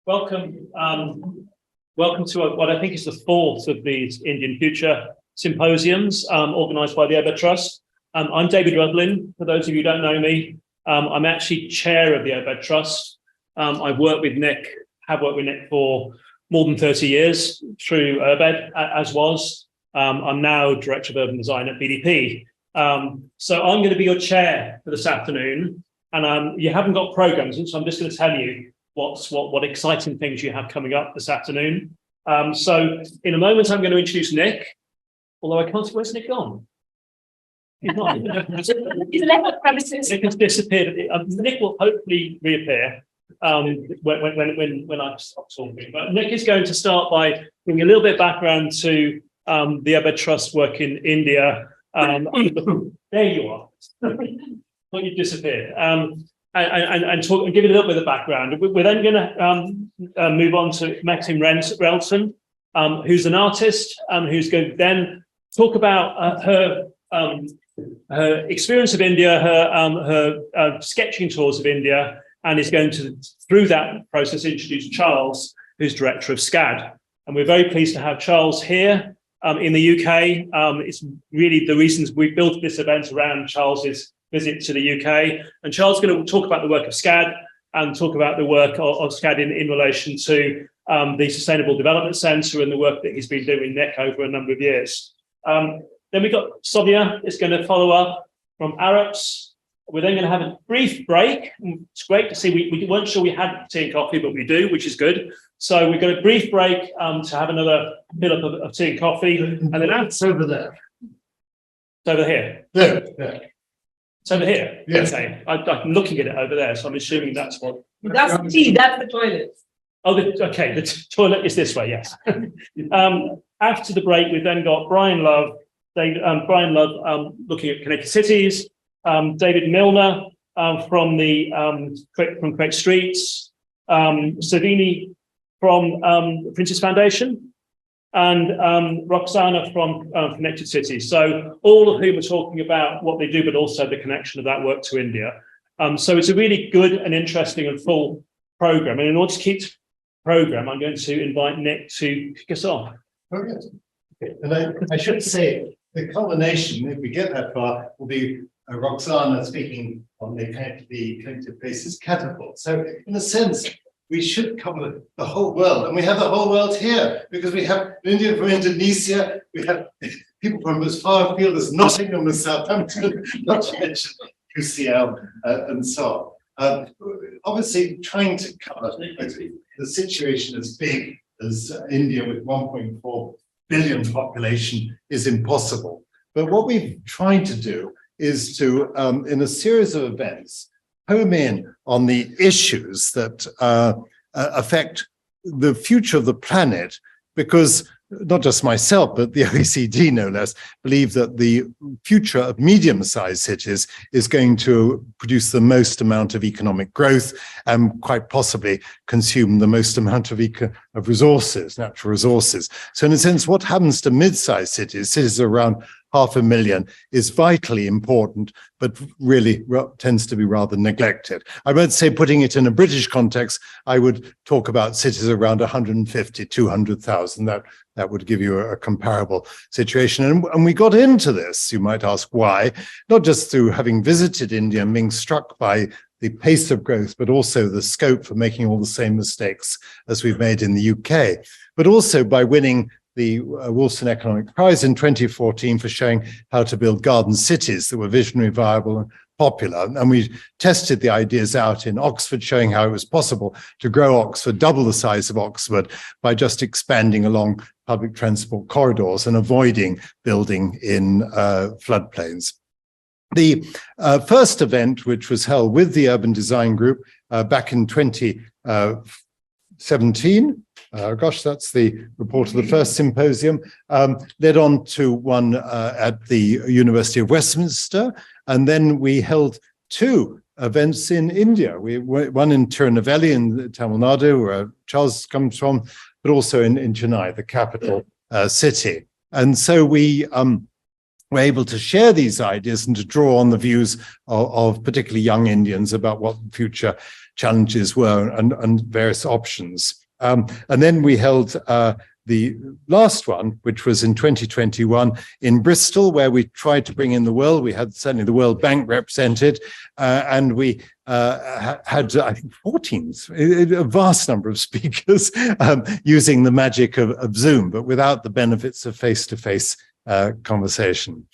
Welcome. Welcome to what I think is the fourth of these Indian Future Symposiums organised by the URBED Trust. I'm David Rudlin. For those of you who don't know me, I'm actually chair of the URBED Trust. I've worked with Nick, have worked with Nick for more than 30 years through URBED, as was. I'm now Director of Urban Design at BDP. So I'm going to be your chair for this afternoon. And you haven't got programmes, so I'm just going to tell you what exciting things you have coming up this afternoon. So in a moment, I'm going to introduce Nick, although I can't see, where's Nick gone? He's not. He's left the premises. Nick has disappeared. Nick will hopefully reappear when I stop talking. But Nick is going to start by giving a little bit of background to the URBED Trust work in India. There you are. Thought you disappeared. And talk and give it a little bit of background. We're then going to move on to Maxine Relton, who's an artist, who's going to then talk about her experience of India, her sketching tours of India, and is going to, through that process, introduce Charles, who's director of SCAD. And we're very pleased to have Charles here in the UK. It's really the reasons we built this event around Charles's visit to the UK. And Charles is going to talk about the work of SCAD and talk about the work of SCAD in relation to the Sustainable Development Centre and the work that he's been doing Nick over a number of years. Then we've got Sowmya is going to follow up from Arup. We're then going to have a brief break. It's great to see. We weren't sure we had tea and coffee, but we do, which is good. So we've got a brief break to have another fill up of tea and coffee. And then it's over there. It's over here. Yeah. It's over here. Yes. Okay. I'm looking at it over there, so I'm assuming that's what. That's the tea. That's the toilet. Oh, okay. The toilet is this way. Yes. After the break, we've then got Brian Love. Looking at connected cities. David Milner from Correct Streets. Savini from Princess Foundation. And Roxana from Connected Cities. So all of whom are talking about what they do, but also the connection of that work to India. So it's a really good and interesting and full programme. And in order to keep the programme, I'm going to invite Nick to kick us off. Okay. And I should say, the culmination, if we get that far, will be Roxana speaking on the Connected Places Catapult. So in a sense, we should cover the whole world, and we have the whole world here because we have Indian from Indonesia, we have people from as far afield as Nottingham and Southampton, not to mention UCL and so on. Obviously, trying to cover the situation as big as India with 1.4 billion population is impossible. But what we've tried to do is to, in a series of events, home in on the issues that affect the future of the planet, because not just myself, but the OECD, no less, believe that the future of medium-sized cities is going to produce the most amount of economic growth and quite possibly consume the most amount of resources, natural resources. So in a sense, what happens to mid-sized cities around 500,000, is vitally important, but really tends to be rather neglected. I won't say, putting it in a British context, I would talk about cities around 150, 200,000. That would give you a comparable situation. And we got into this, you might ask why, not just through having visited India and being struck by the pace of growth, but also the scope for making all the same mistakes as we've made in the UK, but also by winning the Wolfson Economic Prize in 2014 for showing how to build garden cities that were visionary, viable, and popular. And we tested the ideas out in Oxford, showing how it was possible to grow Oxford, double the size of Oxford, by just expanding along public transport corridors and avoiding building in floodplains. The first event, which was held with the Urban Design Group back in 2017, that's the report of the first symposium, led on to one at the University of Westminster, and then we held two events in India. One in Tirunelveli in Tamil Nadu, where Charles comes from, but also in Chennai, the capital city. And so we were able to share these ideas and to draw on the views of particularly young Indians about what future challenges were and various options. And then we held the last one, which was in 2021 in Bristol, where we tried to bring in the world. We had certainly the World Bank represented, and we had, I think, 14, a vast number of speakers using the magic of Zoom, but without the benefits of face-to-face conversation.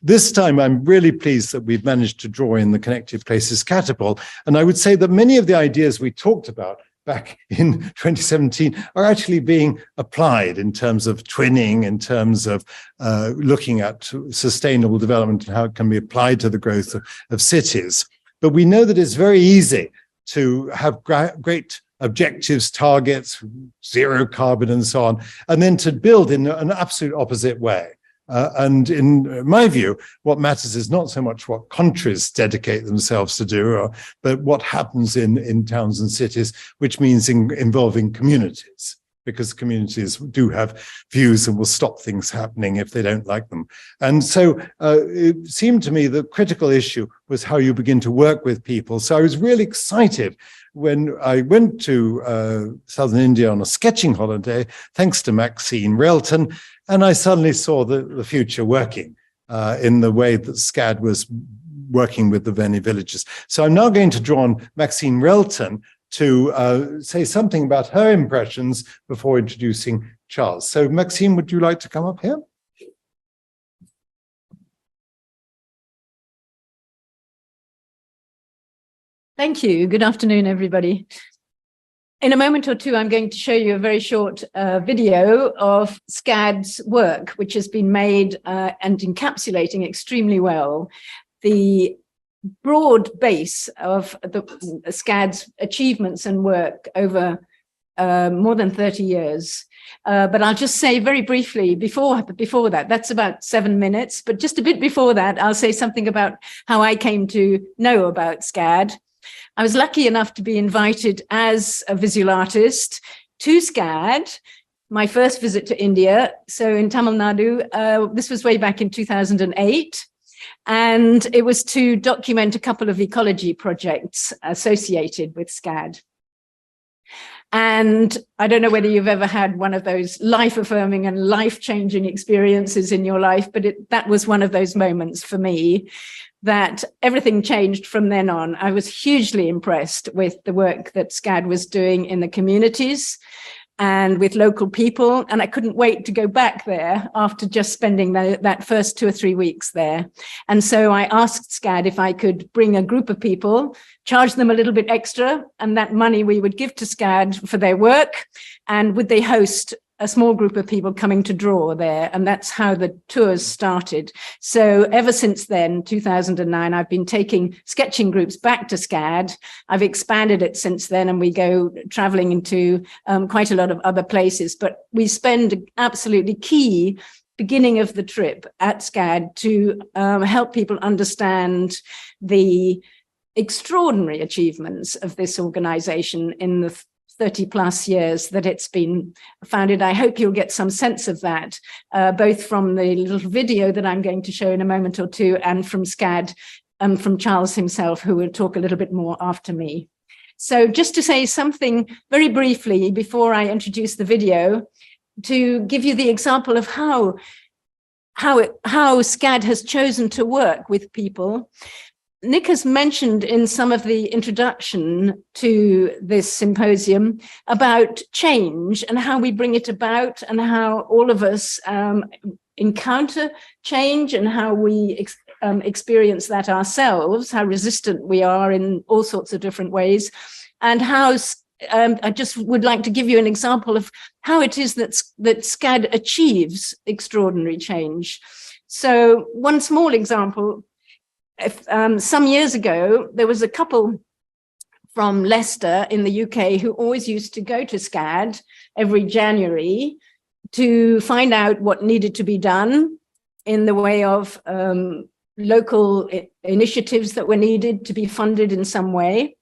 This time, I'm really pleased that we've managed to draw in the Connected Places Catapult. And I would say that many of the ideas we talked about back in 2017 are actually being applied in terms of twinning, in terms of looking at sustainable development and how it can be applied to the growth of cities. But we know that it's very easy to have great objectives, targets, zero carbon and so on, and then to build in an absolute opposite way. And in my view, what matters is not so much what countries dedicate themselves to do, but what happens in towns and cities, which means involving communities, because communities do have views and will stop things happening if they don't like them. And so it seemed to me the critical issue was how you begin to work with people. So I was really excited when I went to southern India on a sketching holiday, thanks to Maxine Relton, and I suddenly saw the future working in the way that SCAD was working with the Veni villages. So I'm now going to draw on Maxine Relton to say something about her impressions before introducing Charles. So Maxine, would you like to come up here? Thank you. Good afternoon, everybody. In a moment or two, I'm going to show you a very short video of SCAD's work, which has been made and encapsulating extremely well the broad base of the SCAD's achievements and work over more than 30 years. But I'll just say very briefly before that, that's about 7 minutes, but just a bit before that, I'll say something about how I came to know about SCAD. I was lucky enough to be invited as a visual artist to SCAD, my first visit to India. So in Tamil Nadu, this was way back in 2008. And it was to document a couple of ecology projects associated with SCAD. And I don't know whether you've ever had one of those life-affirming and life-changing experiences in your life, but that was one of those moments for me that everything changed from then on. I was hugely impressed with the work that SCAD was doing in the communities and with local people. And I couldn't wait to go back there after just spending that first 2 or 3 weeks there. And so I asked SCAD if I could bring a group of people, charge them a little bit extra, and that money we would give to SCAD for their work. And would they host a small group of people coming to draw there? And that's how the tours started. So ever since then, 2009, I've been taking sketching groups back to SCAD. I've expanded it since then, and we go traveling into quite a lot of other places. But we spend absolutely key beginning of the trip at SCAD to help people understand the extraordinary achievements of this organization in the 30 plus years that it's been founded. I hope you'll get some sense of that, both from the little video that I'm going to show in a moment or two and from SCAD and from Charles himself, who will talk a little bit more after me. So just to say something very briefly before I introduce the video, to give you the example of how SCAD has chosen to work with people. Nick has mentioned in some of the introduction to this symposium about change and how we bring it about and how all of us encounter change and how we experience that ourselves, how resistant we are in all sorts of different ways, and how I just would like to give you an example of how it is that SCAD achieves extraordinary change. So one small example. Some years ago, there was a couple from Leicester in the UK who always used to go to SCAD every January to find out what needed to be done in the way of local initiatives that were needed to be funded in some way.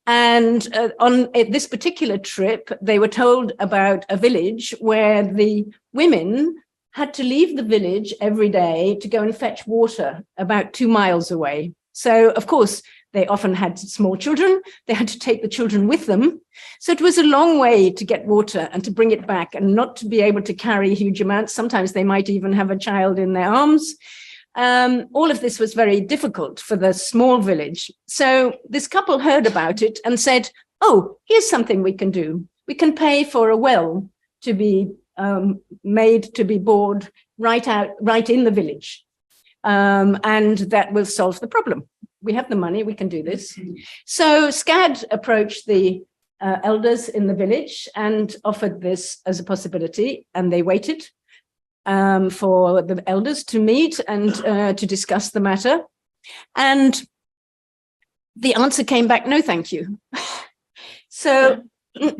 And on this particular trip, they were told about a village where the women had to leave the village every day to go and fetch water about 2 miles away. So, of course, they often had small children. They had to take the children with them. So it was a long way to get water and to bring it back and not to be able to carry huge amounts. Sometimes they might even have a child in their arms. All of this was very difficult for the small village. So this couple heard about it and said, oh, here's something we can do. We can pay for a well to be made to be bored right in the village. And that will solve the problem. We have the money, we can do this. So SCAD approached the elders in the village and offered this as a possibility, and they waited for the elders to meet and to discuss the matter. And the answer came back, no, thank you. So,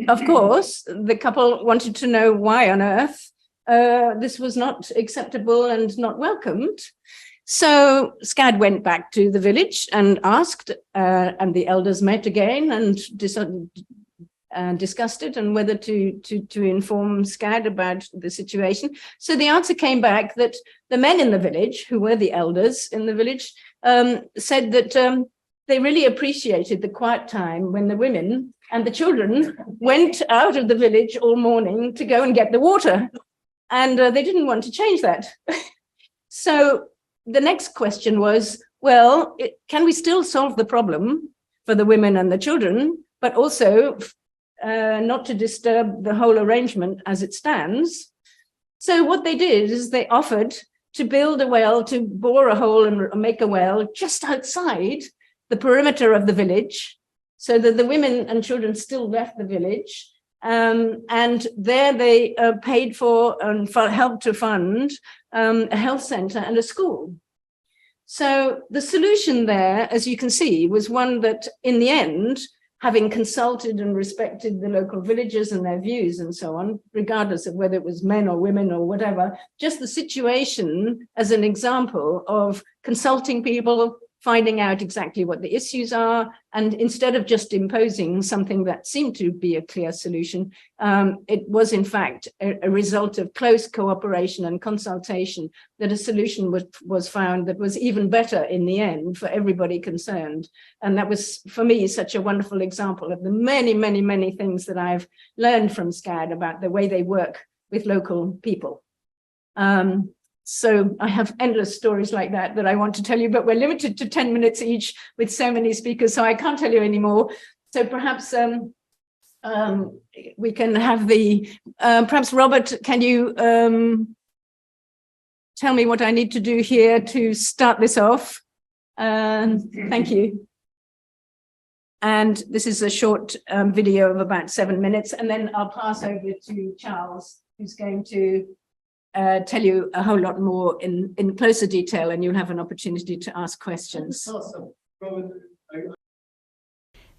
of course, the couple wanted to know why on earth this was not acceptable and not welcomed. So SCAD went back to the village and asked, and the elders met again and discussed it and whether to inform SCAD about the situation. So the answer came back that the men in the village, who were the elders in the village, said that they really appreciated the quiet time when the women and the children went out of the village all morning to go and get the water. And they didn't want to change that. So the next question was, well, can we still solve the problem for the women and the children, but also not to disturb the whole arrangement as it stands? So what they did is they offered to build a well, to bore a hole and make a well just outside the perimeter of the village, so that the women and children still left the village. And there they paid for and helped to fund a health center and a school. So the solution there, as you can see, was one that in the end, having consulted and respected the local villagers and their views and so on, regardless of whether it was men or women or whatever, just the situation as an example of consulting people, finding out exactly what the issues are, and instead of just imposing something that seemed to be a clear solution, it was in fact a result of close cooperation and consultation that a solution was found that was even better in the end for everybody concerned. And that was, for me, such a wonderful example of the many, many, many things that I've learned from SCAD about the way they work with local people. So I have endless stories like that I want to tell you, but we're limited to 10 minutes each with so many speakers, so I can't tell you anymore. So perhaps we can have perhaps Robert, can you tell me what I need to do here to start this off? Thank you. And this is a short video of about 7 minutes, and then I'll pass over to Charles, who's going to tell you a whole lot more in closer detail, and you'll have an opportunity to ask questions.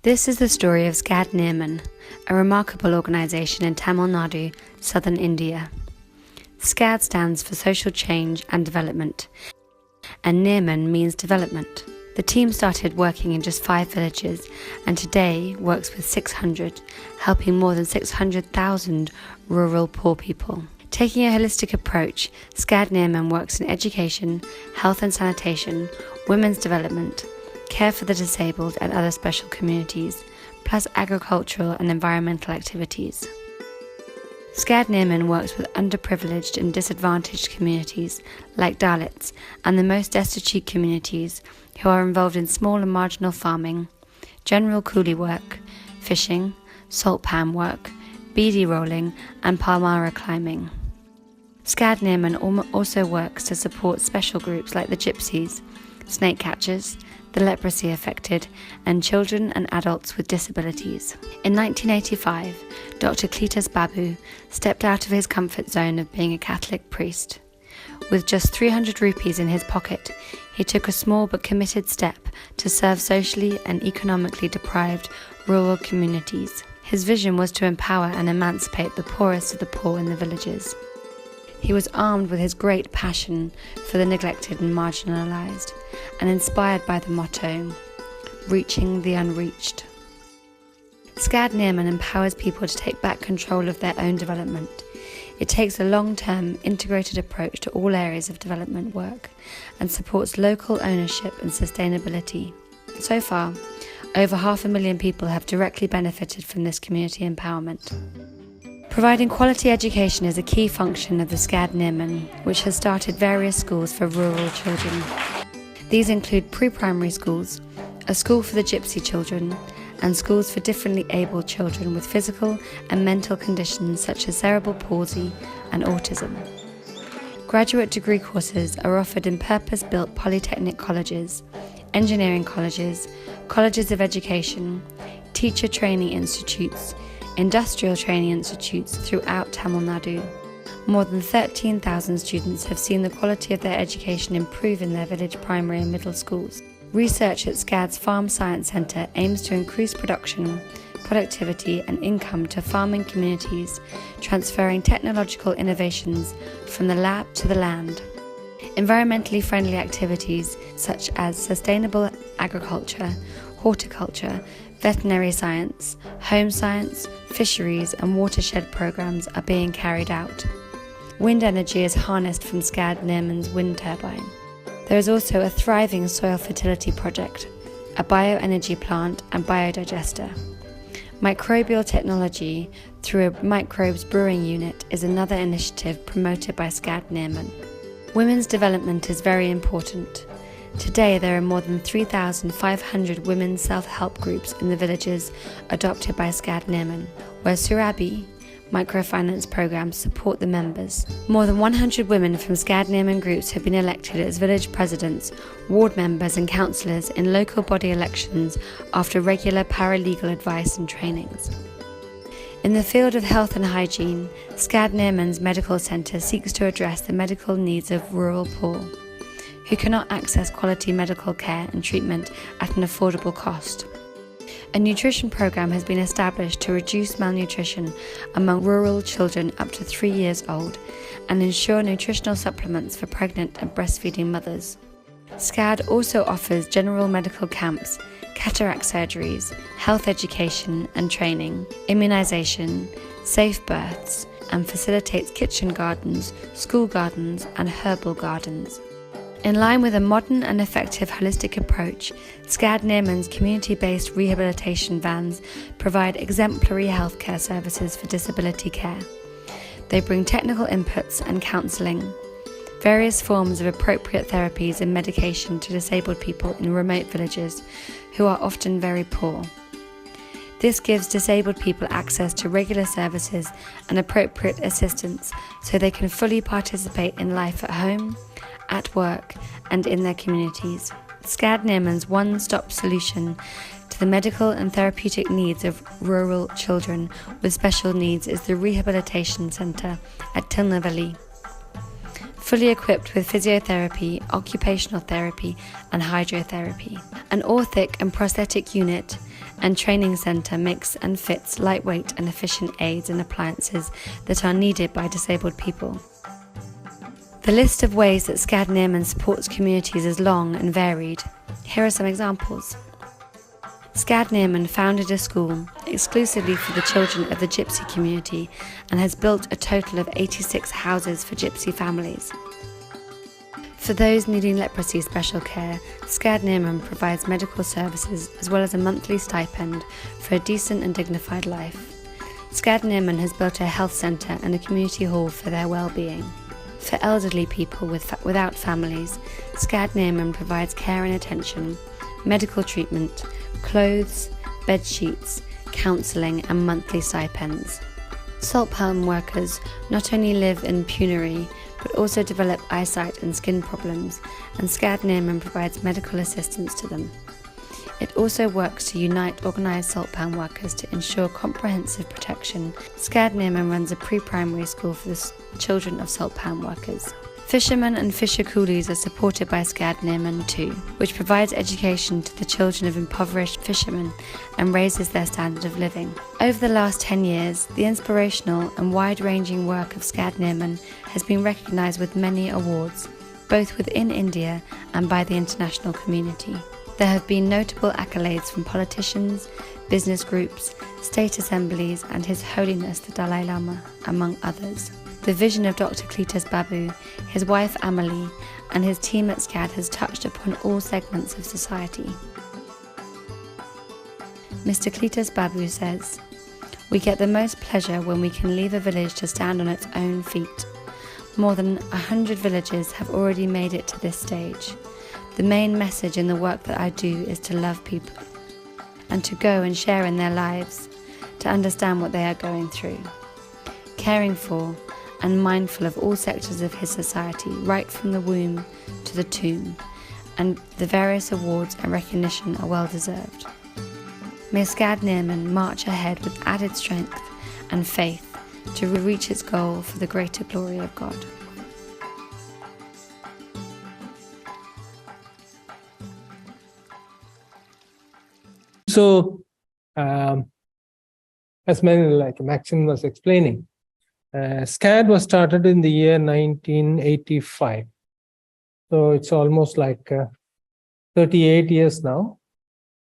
This is the story of SCAD Nirman, a remarkable organisation in Tamil Nadu, southern India. SCAD stands for Social Change and Development, and Nirman means development. The team started working in just 5 villages and today works with 600, helping more than 600,000 rural poor people. Taking a holistic approach, SCAD Nirman works in education, health and sanitation, women's development, care for the disabled and other special communities, plus agricultural and environmental activities. SCAD Nirman works with underprivileged and disadvantaged communities like Dalits and the most destitute communities who are involved in small and marginal farming, general coolie work, fishing, salt pan work, beedi rolling and palmyra climbing. SCAD Nirman also works to support special groups like the gypsies, snake catchers, the leprosy affected, and children and adults with disabilities. In 1985, Dr. Cletus Babu stepped out of his comfort zone of being a Catholic priest. With just 300 rupees in his pocket, he took a small but committed step to serve socially and economically deprived rural communities. His vision was to empower and emancipate the poorest of the poor in the villages. He was armed with his great passion for the neglected and marginalized, and inspired by the motto, reaching the unreached. SCAD Nirman empowers people to take back control of their own development. It takes a long-term, integrated approach to all areas of development work and supports local ownership and sustainability. So far, over 500,000 people have directly benefited from this community empowerment. Providing quality education is a key function of the SCAD Nirman, which has started various schools for rural children. These include pre-primary schools, a school for the gypsy children, and schools for differently abled children with physical and mental conditions such as cerebral palsy and autism. Graduate degree courses are offered in purpose-built polytechnic colleges, engineering colleges, colleges of education, teacher training institutes, industrial training institutes throughout Tamil Nadu. More than 13,000 students have seen the quality of their education improve in their village primary and middle schools. Research at SCAD's Farm Science Centre aims to increase production, productivity and income to farming communities, transferring technological innovations from the lab to the land. Environmentally friendly activities such as sustainable agriculture, horticulture, veterinary science, home science, fisheries and watershed programs are being carried out. Wind energy is harnessed from SCAD Nirman's wind turbine. There is also a thriving soil fertility project, a bioenergy plant and biodigester. Microbial technology through a microbes brewing unit is another initiative promoted by SCAD Nirman. Women's development is very important. Today there are more than 3,500 women's self-help groups in the villages adopted by SCAD Nirman, where Surabi microfinance programs support the members. More than 100 women from SCAD Nirman groups have been elected as village presidents, ward members and councillors in local body elections after regular paralegal advice and trainings. In the field of health and hygiene, SCAD Nirman's medical centre seeks to address the medical needs of rural poor, who cannot access quality medical care and treatment at an affordable cost. A nutrition program has been established to reduce malnutrition among rural children up to 3 years old and ensure nutritional supplements for pregnant and breastfeeding mothers. SCAD also offers general medical camps, cataract surgeries, health education and training, immunisation, safe births, and facilitates kitchen gardens, school gardens and herbal gardens. In line with a modern and effective holistic approach, SCAD Nirman's community-based rehabilitation vans provide exemplary healthcare services for disability care. They bring technical inputs and counselling, various forms of appropriate therapies and medication to disabled people in remote villages who are often very poor. This gives disabled people access to regular services and appropriate assistance so they can fully participate in life at home, at work and in their communities. SCAD Nirman's one-stop solution to the medical and therapeutic needs of rural children with special needs is the Rehabilitation Centre at Tilnavali. Fully equipped with physiotherapy, occupational therapy and hydrotherapy. An orthic and prosthetic unit and training centre makes and fits lightweight and efficient aids and appliances that are needed by disabled people. The list of ways that SCAD Nirman supports communities is long and varied. Here are some examples. SCAD Nirman founded a school exclusively for the children of the gypsy community and has built a total of 86 houses for gypsy families. For those needing leprosy special care, SCAD Nirman provides medical services as well as a monthly stipend for a decent and dignified life. SCAD Nirman has built a health centre and a community hall for their well-being. For elderly people without families, SCAD Nirman provides care and attention, medical treatment, clothes, bed sheets, counselling and monthly stipends. Salt palm workers not only live in penury but also develop eyesight and skin problems, and SCAD Nirman provides medical assistance to them. It also works to unite organised salt pan workers to ensure comprehensive protection. SCAD Nirman runs a pre-primary school for the children of salt pan workers. Fishermen and fisher coolies are supported by SCAD Nirman too, which provides education to the children of impoverished fishermen and raises their standard of living. Over the last 10 years, the inspirational and wide-ranging work of SCAD Nirman has been recognised with many awards, both within India and by the international community. There have been notable accolades from politicians, business groups, state assemblies and His Holiness the Dalai Lama, among others. The vision of Dr. Cletus Babu, his wife Amelie, and his team at SCAD has touched upon all segments of society. Mr. Cletus Babu says, "We get the most pleasure when we can leave a village to stand on its own feet. More than 100 villages have already made it to this stage. The main message in the work that I do is to love people and to go and share in their lives, to understand what they are going through. Caring for and mindful of all sectors of his society, right from the womb to the tomb, and the various awards and recognition are well deserved. May SCAD Nirman march ahead with added strength and faith to reach its goal for the greater glory of God." So, as like Maxine was explaining, SCAD was started in the year 1985. So it's almost like 38 years now.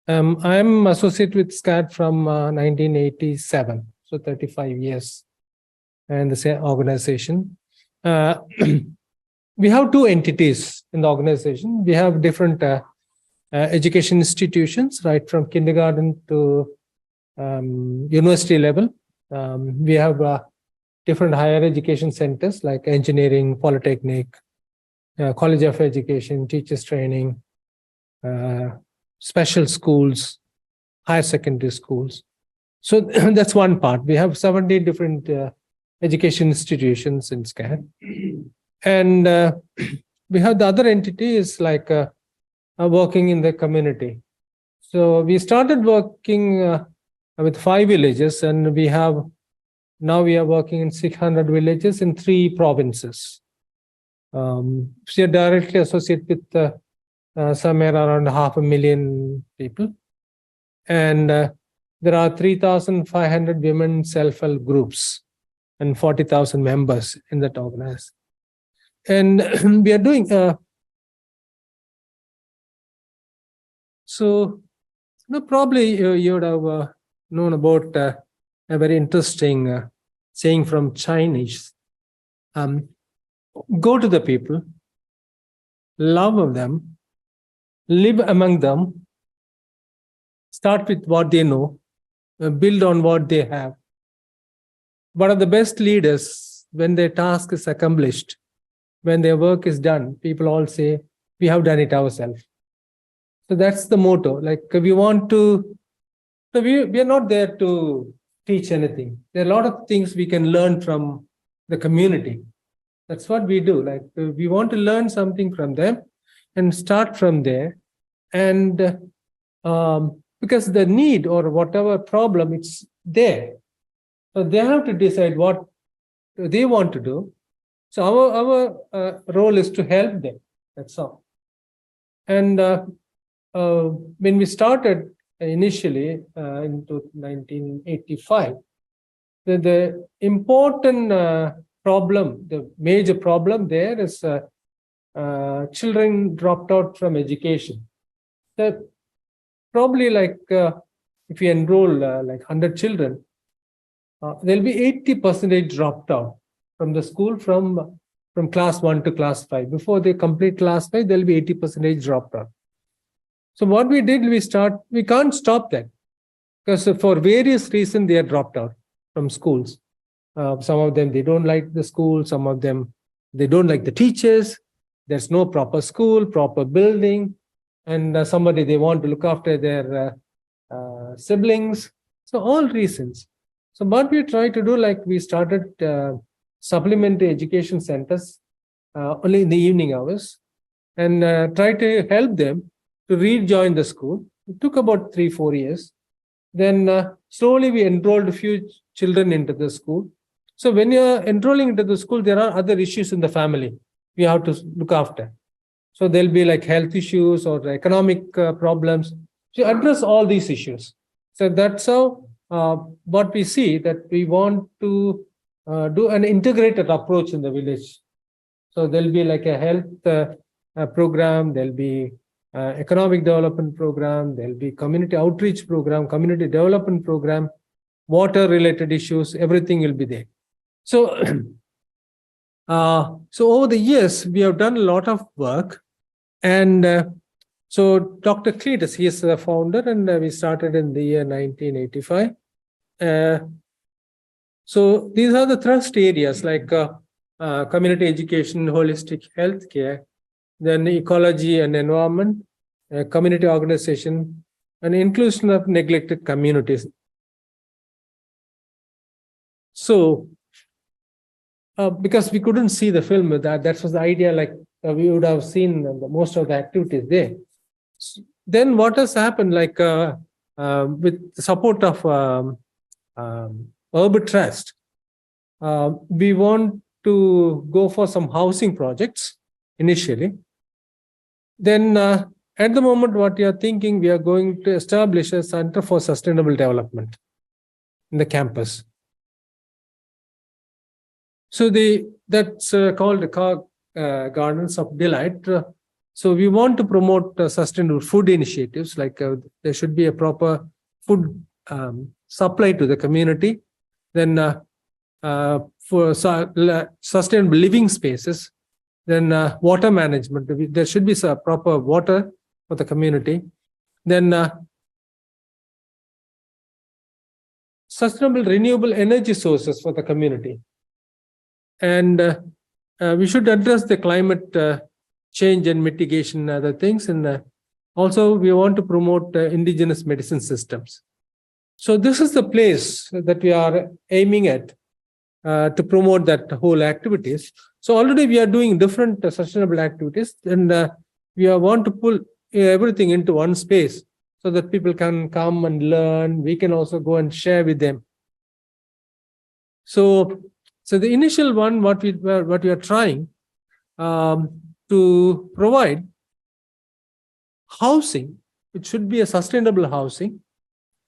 I'm associated with SCAD from 1987, so 35 years in the same organization. We have two entities in the organization. We have different education institutions, right from kindergarten to university level. We have different higher education centers like engineering, polytechnic, college of education, teachers training, special schools, higher secondary schools. So that's one part. We have 70 different education institutions in SCAD. And we have the other entity is like working in the community. So we started working with 5 villages, and now we are working in 600 villages in 3 provinces. So you're directly associated with somewhere around 500,000 people. And there are 3,500 women self-help groups and 40,000 members in that organization. And we are doing, probably you would have known about a very interesting saying from Chinese. Go to the people, love them, live among them, start with what they know, build on what they have. One of the best leaders, when their task is accomplished, when their work is done, people all say, we have done it ourselves. So that's the motto. Like we want to, so we are not there to teach anything. There are a lot of things we can learn from the community. That's what we do. Like we want to learn something from them and start from there. And because the need or whatever problem, it's there. So they have to decide what they want to do. So our role is to help them. That's all. And when we started initially in 1985, the important problem, the major problem there is children dropped out from education. So probably like if you enroll like 100 children, there'll be 80% dropped out from the school from class 1 to class 5. Before they complete class 5, there'll be 80% dropped out. So what we did, we can't stop that because for various reasons they are dropped out from schools. Some of them, they don't like the school. Some of them, they don't like the teachers. There's no proper school, proper building. And somebody, they want to look after their siblings. So all reasons. So what we try to do, like we started supplementary education centers only in the evening hours and try to help them to rejoin the school. It took about 3-4 years. Then slowly we enrolled a few children into the school. So when you're enrolling into the school, there are other issues in the family we have to look after. So there'll be like health issues or economic problems. So address all these issues. So that's how what we see, that we want to do an integrated approach in the village. So there'll be like a health program, there'll be economic development program, there'll be community outreach program, community development program, water related issues, everything will be there. So So over the years, we have done a lot of work. And so Dr. Cletus, he is the founder, and we started in the year 1985. So these are the thrust areas like community education, holistic healthcare, then ecology and environment, community organization, and inclusion of neglected communities. So, because we couldn't see the film, that was the idea, like we would have seen most of the activities there. Then what has happened, like with the support of URBED Trust, we want to go for some housing projects initially. Then at the moment, what we are thinking, we are going to establish a Center for Sustainable Development in the campus. So that's called the Gardens of Delight. So we want to promote sustainable food initiatives, like there should be a proper food supply to the community. Then for sustainable living spaces, then water management, there should be some proper water for the community. Then sustainable renewable energy sources for the community. And we should address the climate change and mitigation and other things. And also we want to promote indigenous medicine systems. So this is the place that we are aiming at to promote that whole activities. So already we are doing different sustainable activities, and we want to pull everything into one space so that people can come and learn. We can also go and share with them. So the initial one, what we are trying to provide housing, it should be a sustainable housing,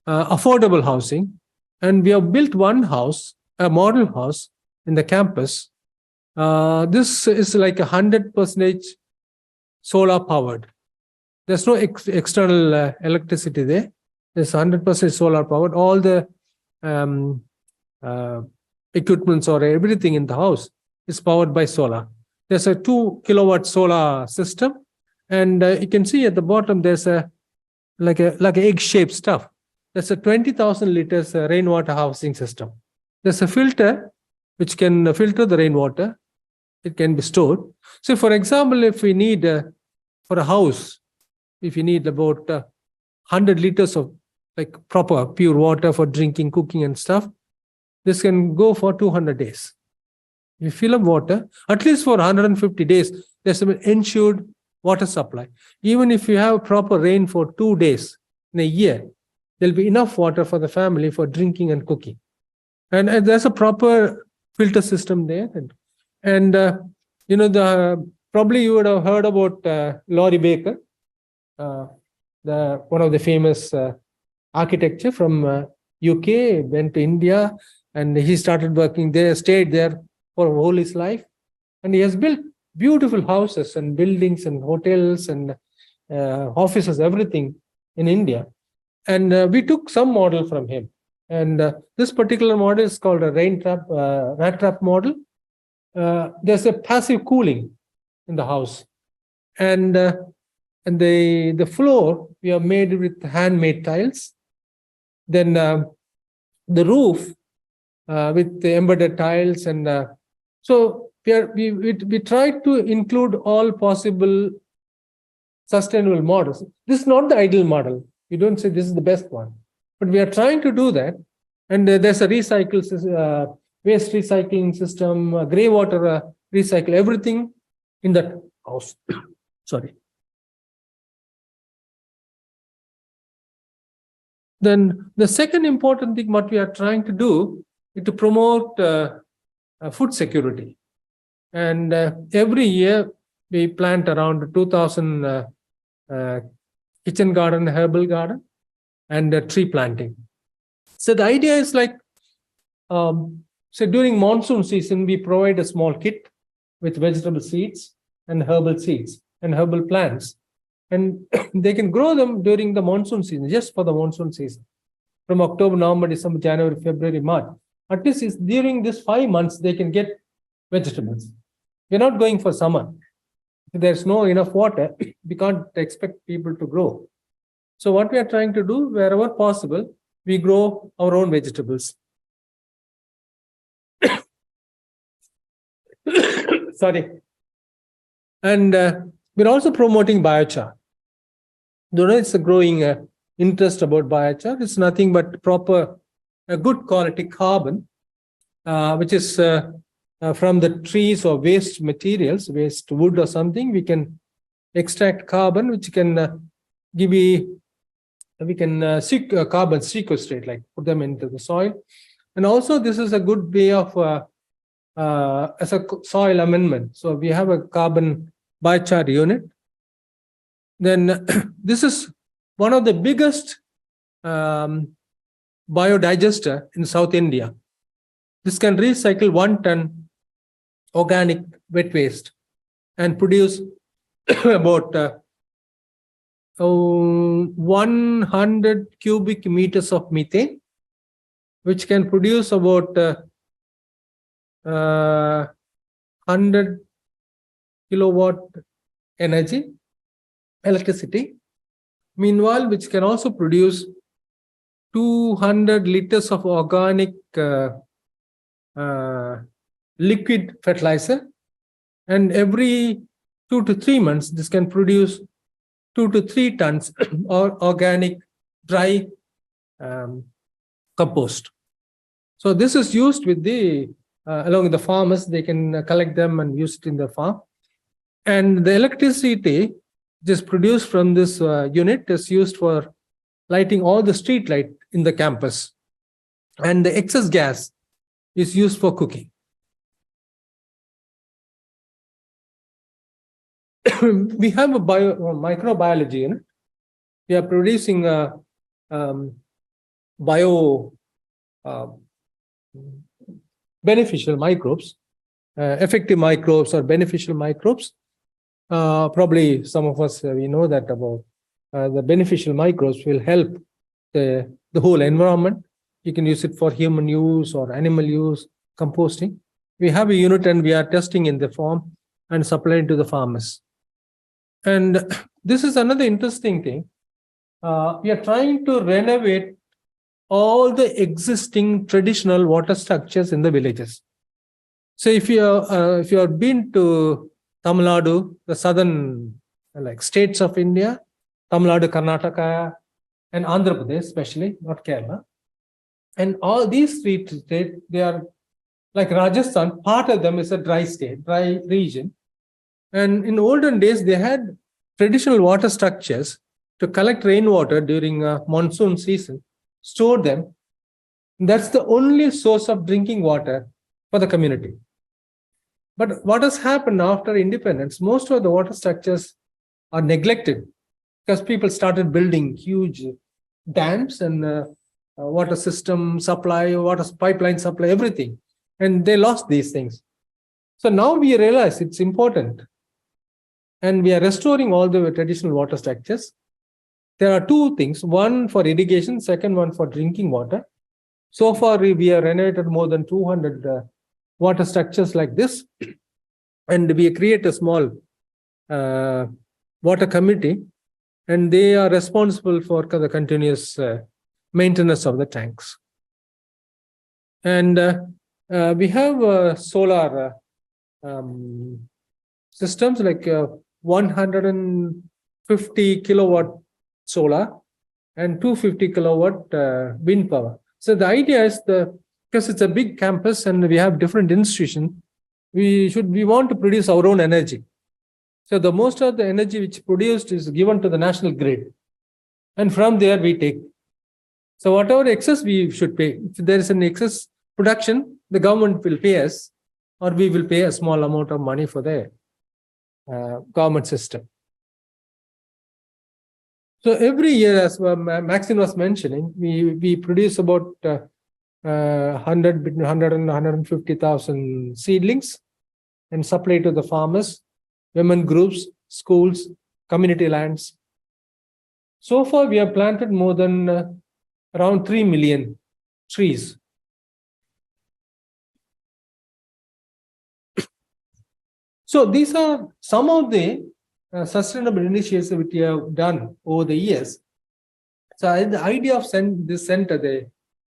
affordable housing. And we have built one house, a model house in the campus. This is like 100% solar powered. There's no external electricity there. There's 100% solar powered. All the equipments or everything in the house is powered by solar. There's a 2 kilowatt solar system, and you can see at the bottom there's a like egg-shaped stuff. That's a 20,000 liters rainwater housing system. There's a filter which can filter the rainwater. It can be stored. So, for example, if we need for a house, if you need about 100 liters of like proper pure water for drinking, cooking, and stuff, this can go for 200 days. If you fill up water, at least for 150 days, there's an ensured water supply. Even if you have proper rain for 2 days in a year, there'll be enough water for the family for drinking and cooking. And there's a proper filter system there. And probably you would have heard about Laurie Baker, one of the famous architecture from UK, went to India, and he started working there, stayed there for all his life. And he has built beautiful houses and buildings and hotels and offices, everything in India. And we took some model from him. And this particular model is called a rat trap model. There's a passive cooling in the house. And the floor, we are made with handmade tiles. Then the roof with the embedded tiles. And so we tried to include all possible sustainable models. This is not the ideal model. You don't say this is the best one. But we are trying to do that. And there's a waste recycling system, grey water recycle, everything in that house. Sorry. Then the second important thing what we are trying to do is to promote food security. And every year we plant around 2,000 kitchen garden, herbal garden, and tree planting. So the idea is like, so during monsoon season, we provide a small kit with vegetable seeds and herbal seeds and herbal plants. And they can grow them during the monsoon season, just for the monsoon season. From October, November, December, January, February, March. At least during this 5 months, they can get vegetables. We're not going for summer. If there's no enough water, we can't expect people to grow. So what we are trying to do, wherever possible, we grow our own vegetables. Sorry. And we're also promoting biochar. It's a growing interest about biochar. It's nothing but proper, good quality carbon, which is from the trees or waste materials, waste wood or something. We can extract carbon, which can carbon sequestrate, like put them into the soil. And also this is a good way of as a soil amendment. So we have a carbon biochar unit. Then this is one of the biggest biodigester in South India. This can recycle 1 ton organic wet waste and produce about 100 cubic meters of methane, which can produce about 100 kilowatt electricity. Meanwhile, which can also produce 200 liters of organic liquid fertilizer, and every 2 to 3 months this can produce 2 to 3 tons or organic dry compost. So this is used with the along with the farmers. They can collect them and use it in the farm, and the electricity just produced from this unit is used for lighting all the street light in the campus, and the excess gas is used for cooking. We have a microbiology unit. We are producing beneficial microbes, effective microbes or beneficial microbes. Probably some of us, we know that about the beneficial microbes will help the whole environment. You can use it for human use or animal use, composting. We have a unit and we are testing in the farm and supplying to the farmers. And this is another interesting thing. We are trying to renovate all the existing traditional water structures in the villages. So if you have been to Tamil Nadu, the southern states of India, Tamil Nadu, Karnataka, and Andhra Pradesh, especially, not Kerala, and all these three states, they are like Rajasthan. Part of them is a dry state, dry region. And in olden days, they had traditional water structures to collect rainwater during monsoon season, store them. That's the only source of drinking water for the community. But what has happened after independence, most of the water structures are neglected because people started building huge dams and water system supply, water pipeline supply, everything. And they lost these things. So now we realize it's important. And we are restoring all the traditional water structures. There are two things, one for irrigation, second one for drinking water. So far, we have renovated more than 200 water structures like this. And we create a small water committee, and they are responsible for the continuous maintenance of the tanks. And we have solar systems like 150 kilowatt solar and 250 kilowatt wind power. So the idea is because it's a big campus and we have different institutions, we want to produce our own energy. So the most of the energy which produced is given to the national grid, and from there we take. So whatever excess we should pay. If there is an excess production, the government will pay us, or we will pay a small amount of money for the government system. So every year, as Maxine was mentioning, we produce about 100 between 100 and 150,000 seedlings and supply to the farmers, women groups, schools, community lands. So far, we have planted more than around 3 million trees. So these are some of the sustainable initiatives that we have done over the years. So the idea of this center, the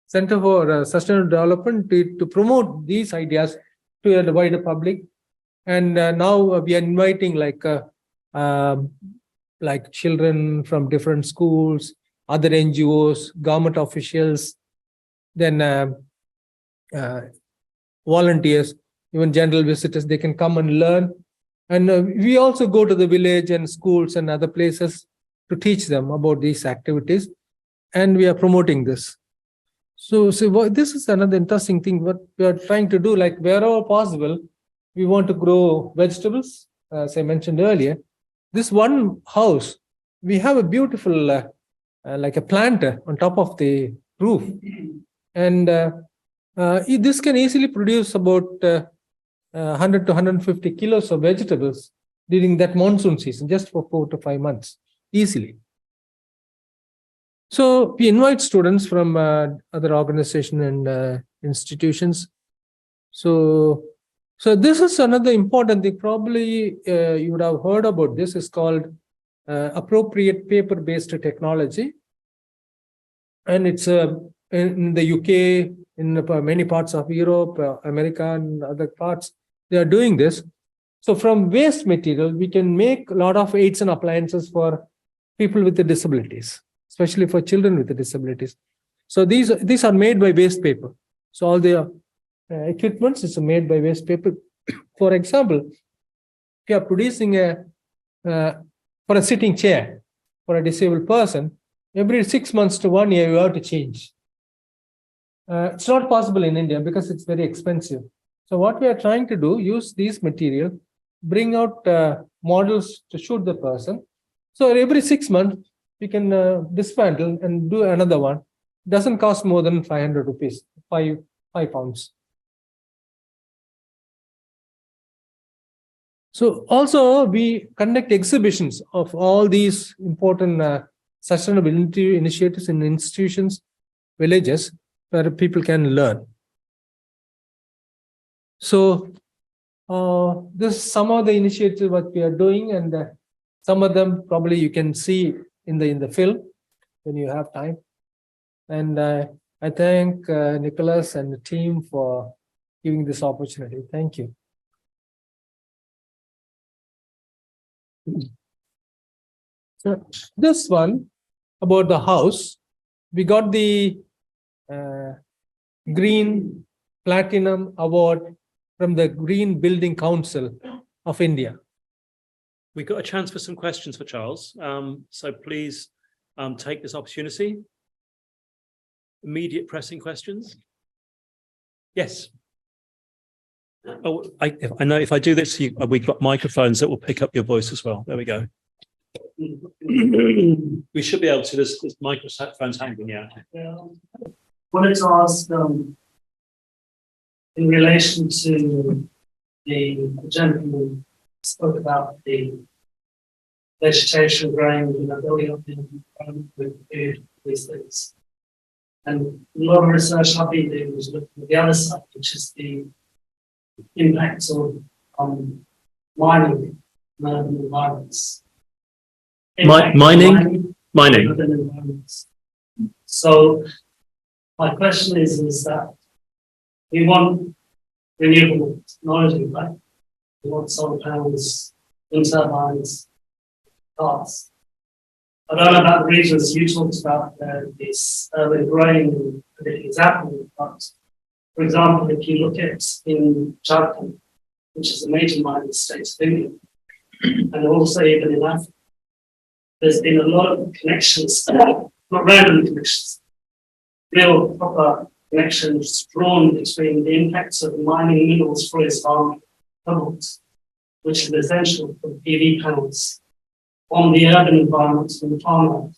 Center for Sustainable Development, to promote these ideas to the wider public. And now we are inviting like children from different schools, other NGOs, government officials, then volunteers, even general visitors. They can come and learn. And we also go to the village and schools and other places to teach them about these activities. And we are promoting this. So this is another interesting thing. What we are trying to do, like wherever possible, we want to grow vegetables, as I mentioned earlier. This one house, we have a beautiful, like a planter on top of the roof. And this can easily produce about 100 to 150 kilos of vegetables during that monsoon season, just for 4 to 5 months, easily. So we invite students from other organizations and institutions. So this is another important thing. Probably you would have heard about this. It's called appropriate paper-based technology. And it's in the UK, in many parts of Europe, America, and other parts, they are doing this. So from waste material, we can make a lot of aids and appliances for people with the disabilities, especially for children with the disabilities. So these are made by waste paper. So all the equipment is made by waste paper. For example, if you are producing for a sitting chair for a disabled person, every 6 months to 1 year, you have to change. It's not possible in India because it's very expensive. So what we are trying to do, use these material, bring out models to shoot the person. So every 6 months, we can dismantle and do another one. It doesn't cost more than 500 rupees, 5 pounds. So also we conduct exhibitions of all these important sustainability initiatives in institutions, villages, where people can learn. So this is some of the initiatives what we are doing, and some of them probably you can see in the film when you have time. And I thank Nicholas and the team for giving this opportunity. Thank you. So this one about the house, we got the Green Platinum Award from the Green Building Council of India. We've got a chance for some questions for Charles. So please take this opportunity. Immediate pressing questions. Yes. Oh, I know if I do this, we've got microphones that will pick up your voice as well. There we go. We should be able to. There's microphones hanging out. Yeah. Wanted to ask in relation to the gentleman spoke about the vegetation growing, building up in with food, these things. And a lot of research I've been doing was looking at the other side, which is the impact of mining in urban environments. Mining. Urban environments. So my question is that we want renewable technology, right? We want solar panels, wind turbines, cars. I don't know about the regions you talked about this urban growing and it is happening, but for example, if you look at in Jharkhand, which is a major mining state of India, and also even in Africa, there's been a lot of connections, not random connections, real proper connections drawn between the impacts of mining minerals for its Catapult, which is essential for PV panels on the urban environment and the farmland.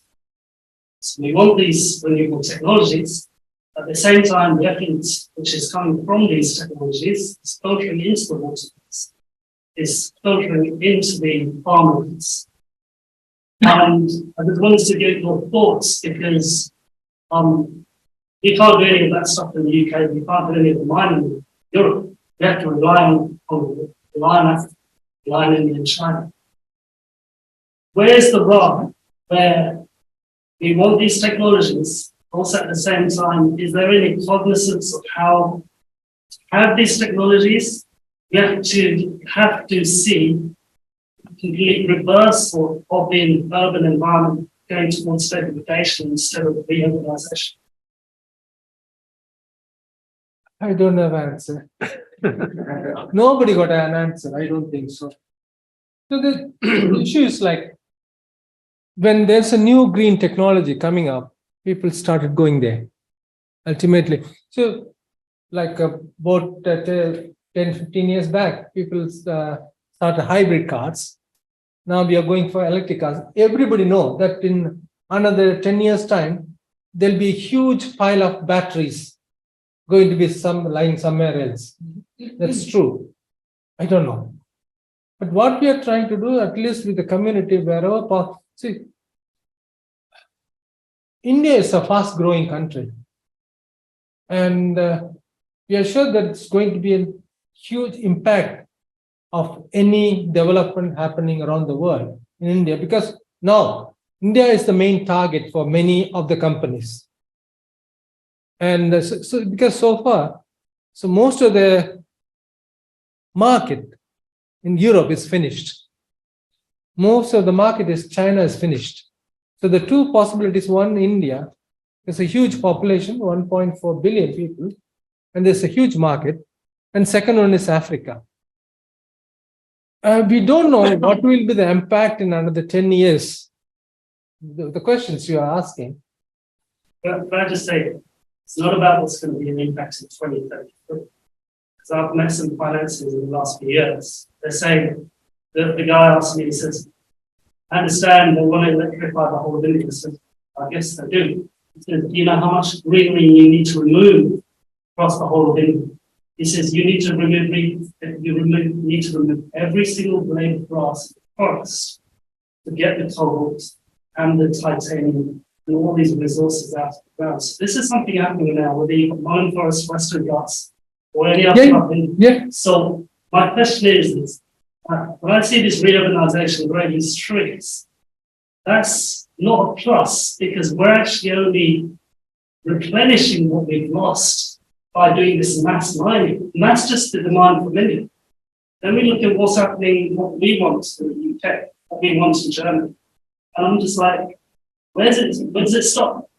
So we want these renewable technologies. At the same time, the effluent which is coming from these technologies is filtering into the waterways, is filtering into the farmlands. And I just wanted to get your thoughts because you can't do any of that stuff in the UK, you can't do any of the mining in Europe. You have to rely on Africa. line in China. Where's the rub where we want these technologies, also at the same time, is there any cognizance of how to have these technologies? We have to see a complete reversal of the urban environment going towards stabilization instead of reurbanization. I don't have an answer. Nobody got an answer. I don't think so. So the issue is like, when there's a new green technology coming up, people started going there ultimately. So like about 10, 15 years back, people started hybrid cars. Now we are going for electric cars. Everybody knows that in another 10 years time, there'll be a huge pile of batteries going to be lying somewhere else. That's true. I don't know. But what we are trying to do, at least with the community, wherever possible, see, India is a fast growing country. And we are sure that it's going to be a huge impact of any development happening around the world in India, because now India is the main target for many of the companies. And because so far, so most of the market in Europe is finished. Most of the market is China is finished. So the two possibilities, one, India, there's a huge population, 1.4 billion people, and there's a huge market. And second one is Africa. We don't know what will be the impact in another 10 years. The questions you are asking. Can I just say, it's not about what's going to be an impact in 2030. Because I've met some financiers in the last few years. They're saying, the guy asked me, he says, I understand they want to electrify the whole of India. I said, I guess they do. He said, do you know how much greenery you need to remove across the whole of India? He says, you need to remove every single blade of grass in the forest to get the cobalt and the titanium and all these resources out of the ground. So this is something happening now, whether you've got Milner Forest, Western Ghats, or any other company. Yeah. So my question is when I see this reurbanization growing in streets, that's not a plus, because we're actually only replenishing what we've lost by doing this mass mining. And that's just the demand from India. Then we look at what's happening, what we want in the UK, what we want in Germany. And I'm just like, where does it stop?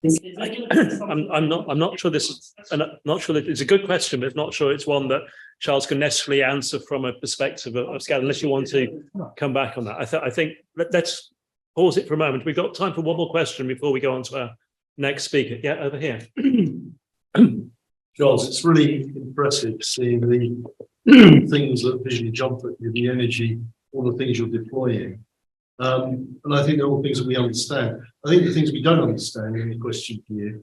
I'm not sure this is, I'm not sure that it's a good question, but not sure it's one that Charles can necessarily answer from a perspective of SCAD, unless you want to come back on that. I think let's pause it for a moment. We've got time for one more question before we go on to our next speaker. Yeah, over here. Charles, it's really impressive seeing the things that visually jump at you, the energy, all the things you're deploying. And I think they're all things that we understand. I think the things we don't understand, in the question for you,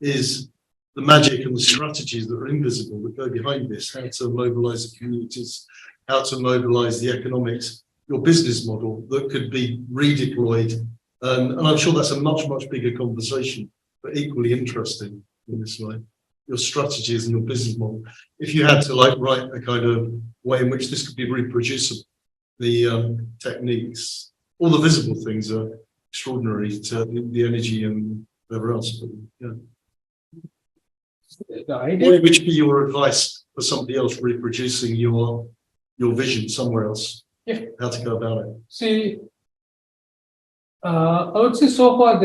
is the magic and the strategies that are invisible that go behind this, how to mobilize the communities, how to mobilize the economics, your business model that could be redeployed. And I'm sure that's a much, much bigger conversation, but equally interesting in this way. Your strategies and your business model. If you had to write a kind of way in which this could be reproducible, the techniques, all the visible things are extraordinary to the energy and whatever else. But, yeah. What would be your advice for somebody else reproducing your vision somewhere else? Yeah. How to go about it? See, I would say so far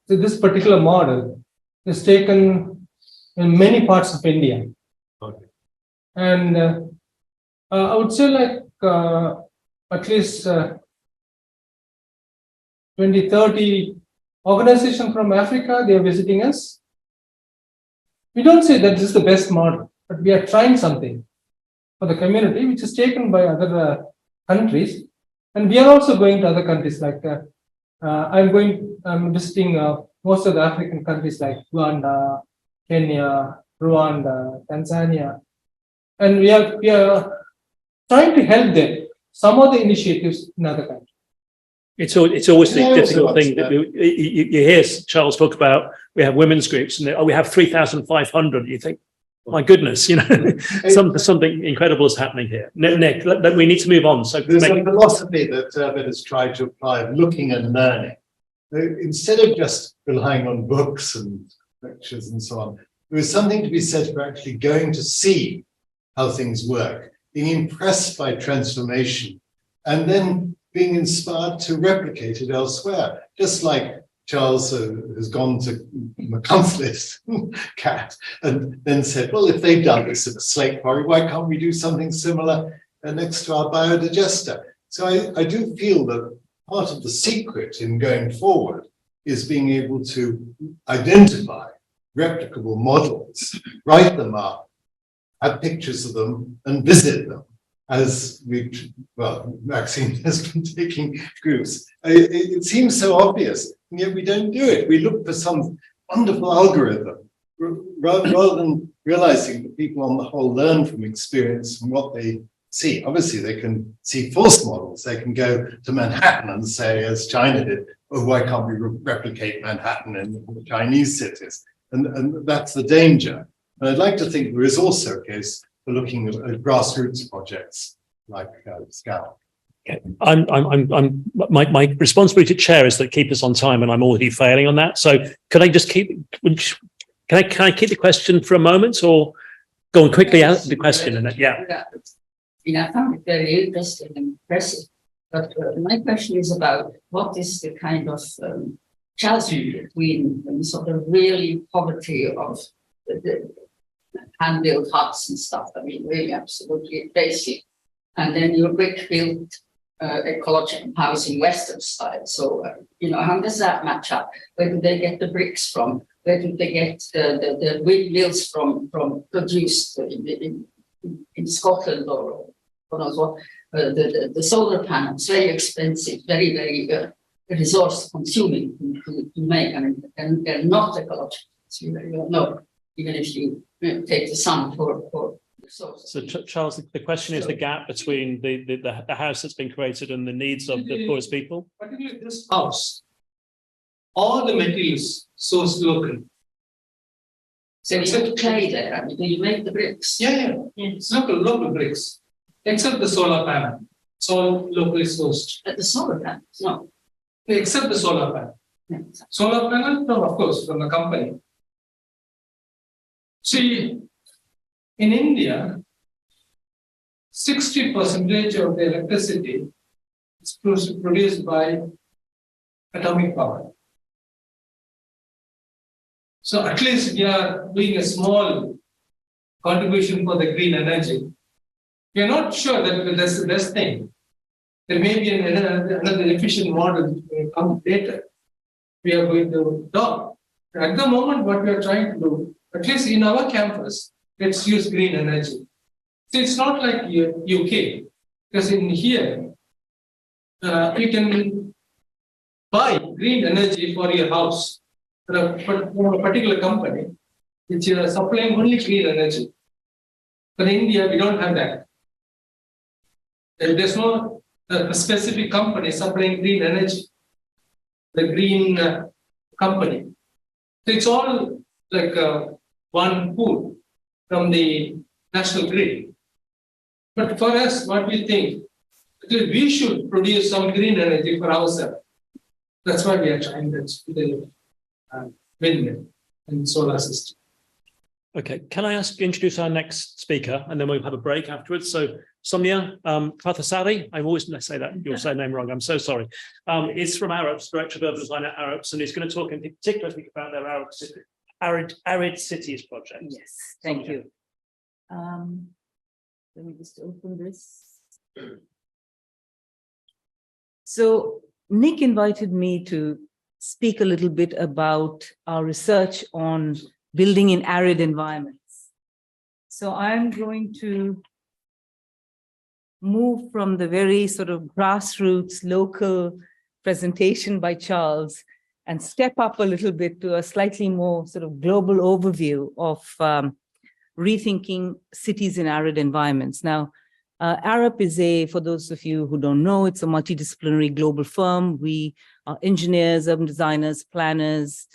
this particular model is taken in many parts of India. Okay. And I would say at least 20, 30 organizations from Africa, they are visiting us. We don't say that this is the best model, but we are trying something for the community, which is taken by other countries. And we are also going to other countries I'm visiting most of the African countries like Uganda, Kenya, Rwanda, Tanzania. And we are trying to help them, some of the initiatives in other countries. It's always the difficult thing that you hear Charles talk about. We have women's groups and we have 3,500. You think, My goodness, you know, something incredible is happening here. Nick, we need to move on. So there's a philosophy that has tried to apply of looking and learning. Instead of just relying on books and lectures and so on, there is something to be said for actually going to see how things work, being impressed by transformation, and then being inspired to replicate it elsewhere. Just like Charles has gone to McConflict Cat and then said, well, if they've done this at a slate quarry, why can't we do something similar next to our biodigester? So I do feel that part of the secret in going forward is being able to identify replicable models, write them up, have pictures of them, and visit them. As Maxine has been taking groups. It seems so obvious, and yet we don't do it. We look for some wonderful algorithm, rather than realizing that people on the whole learn from experience and what they see. Obviously, they can see force models. They can go to Manhattan and say, as China did, oh, why can't we replicate Manhattan in the Chinese cities? And that's the danger. And I'd like to think there is also a case for looking at grassroots projects like SCAD. Okay. My responsibility to chair is to keep us on time, and I'm already failing on that. So can I just keep? Can I keep the question for a moment, or go on quickly out the question? And yeah. I found it very interesting and impressive. But my question is about what is the kind of chasm between sort of really poverty of the hand-built huts and stuff. I mean, really absolutely basic. And then your brick-built ecological housing Western style. So, how does that match up? Where do they get the bricks from? Where do they get the windmills from produced in Scotland or what? The solar panels, very expensive, very, very resource consuming to make, and they're not ecological. So you very well know, even if you take the sun for the source. So Charles, the question is the gap between the house that's been created and the needs of the poorest people? Particularly this house, all the materials sourced locally. So you have clay there, I mean, do you make the bricks? Yeah. It's local bricks, except the solar panel. It's all locally sourced. But the solar panels, no. Except the solar panel. Yeah. Solar panel, no, of course, from the company. See, in India, 60% of the electricity is produced by atomic power. So at least we are doing a small contribution for the green energy. We are not sure that that's the best thing. There may be another efficient model will come later. We are going to adopt. At the moment, what we are trying to do, at least in our campus, let's use green energy. So it's not like UK, because in here, you can buy green energy for your house from a particular company, which is supplying only green energy. But in India, we don't have that. There's no specific company supplying green energy, the green company. So it's all like one pool from the national grid. But for us, what we think, we should produce some green energy for ourselves. That's why we are trying that with the windmill and solar system. Okay, can I introduce our next speaker, and then we'll have a break afterwards. So Sowmya Parthasarathy, I always say that your surname wrong. I'm so sorry. Is from Arup, Director of Urban Design at Arup, and he's going to talk in particular about their arid cities project. Yes, thank you. Let me just open this. So Nick invited me to speak a little bit about our research on building in arid environments. So I'm going to move from the very sort of grassroots local presentation by Charles and step up a little bit to a slightly more sort of global overview of rethinking cities in arid environments. Now, Arup is for those of you who don't know, it's a multidisciplinary global firm. We are engineers, urban designers, planners,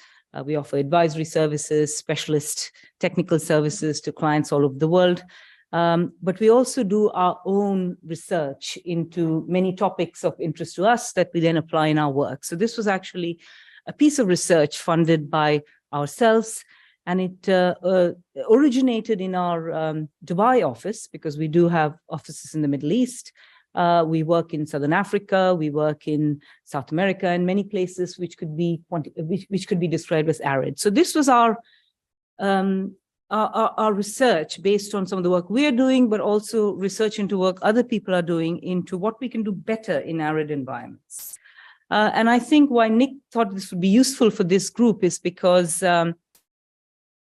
We offer advisory services, specialist technical services to clients all over the world. But we also do our own research into many topics of interest to us that we then apply in our work. So this was actually a piece of research funded by ourselves, and it originated in our Dubai office, because we do have offices in the Middle East. We work in Southern Africa, we work in South America, and many places which could be described as arid. So this was our research based on some of the work we are doing, but also research into work other people are doing into what we can do better in arid environments. And I think why Nick thought this would be useful for this group is because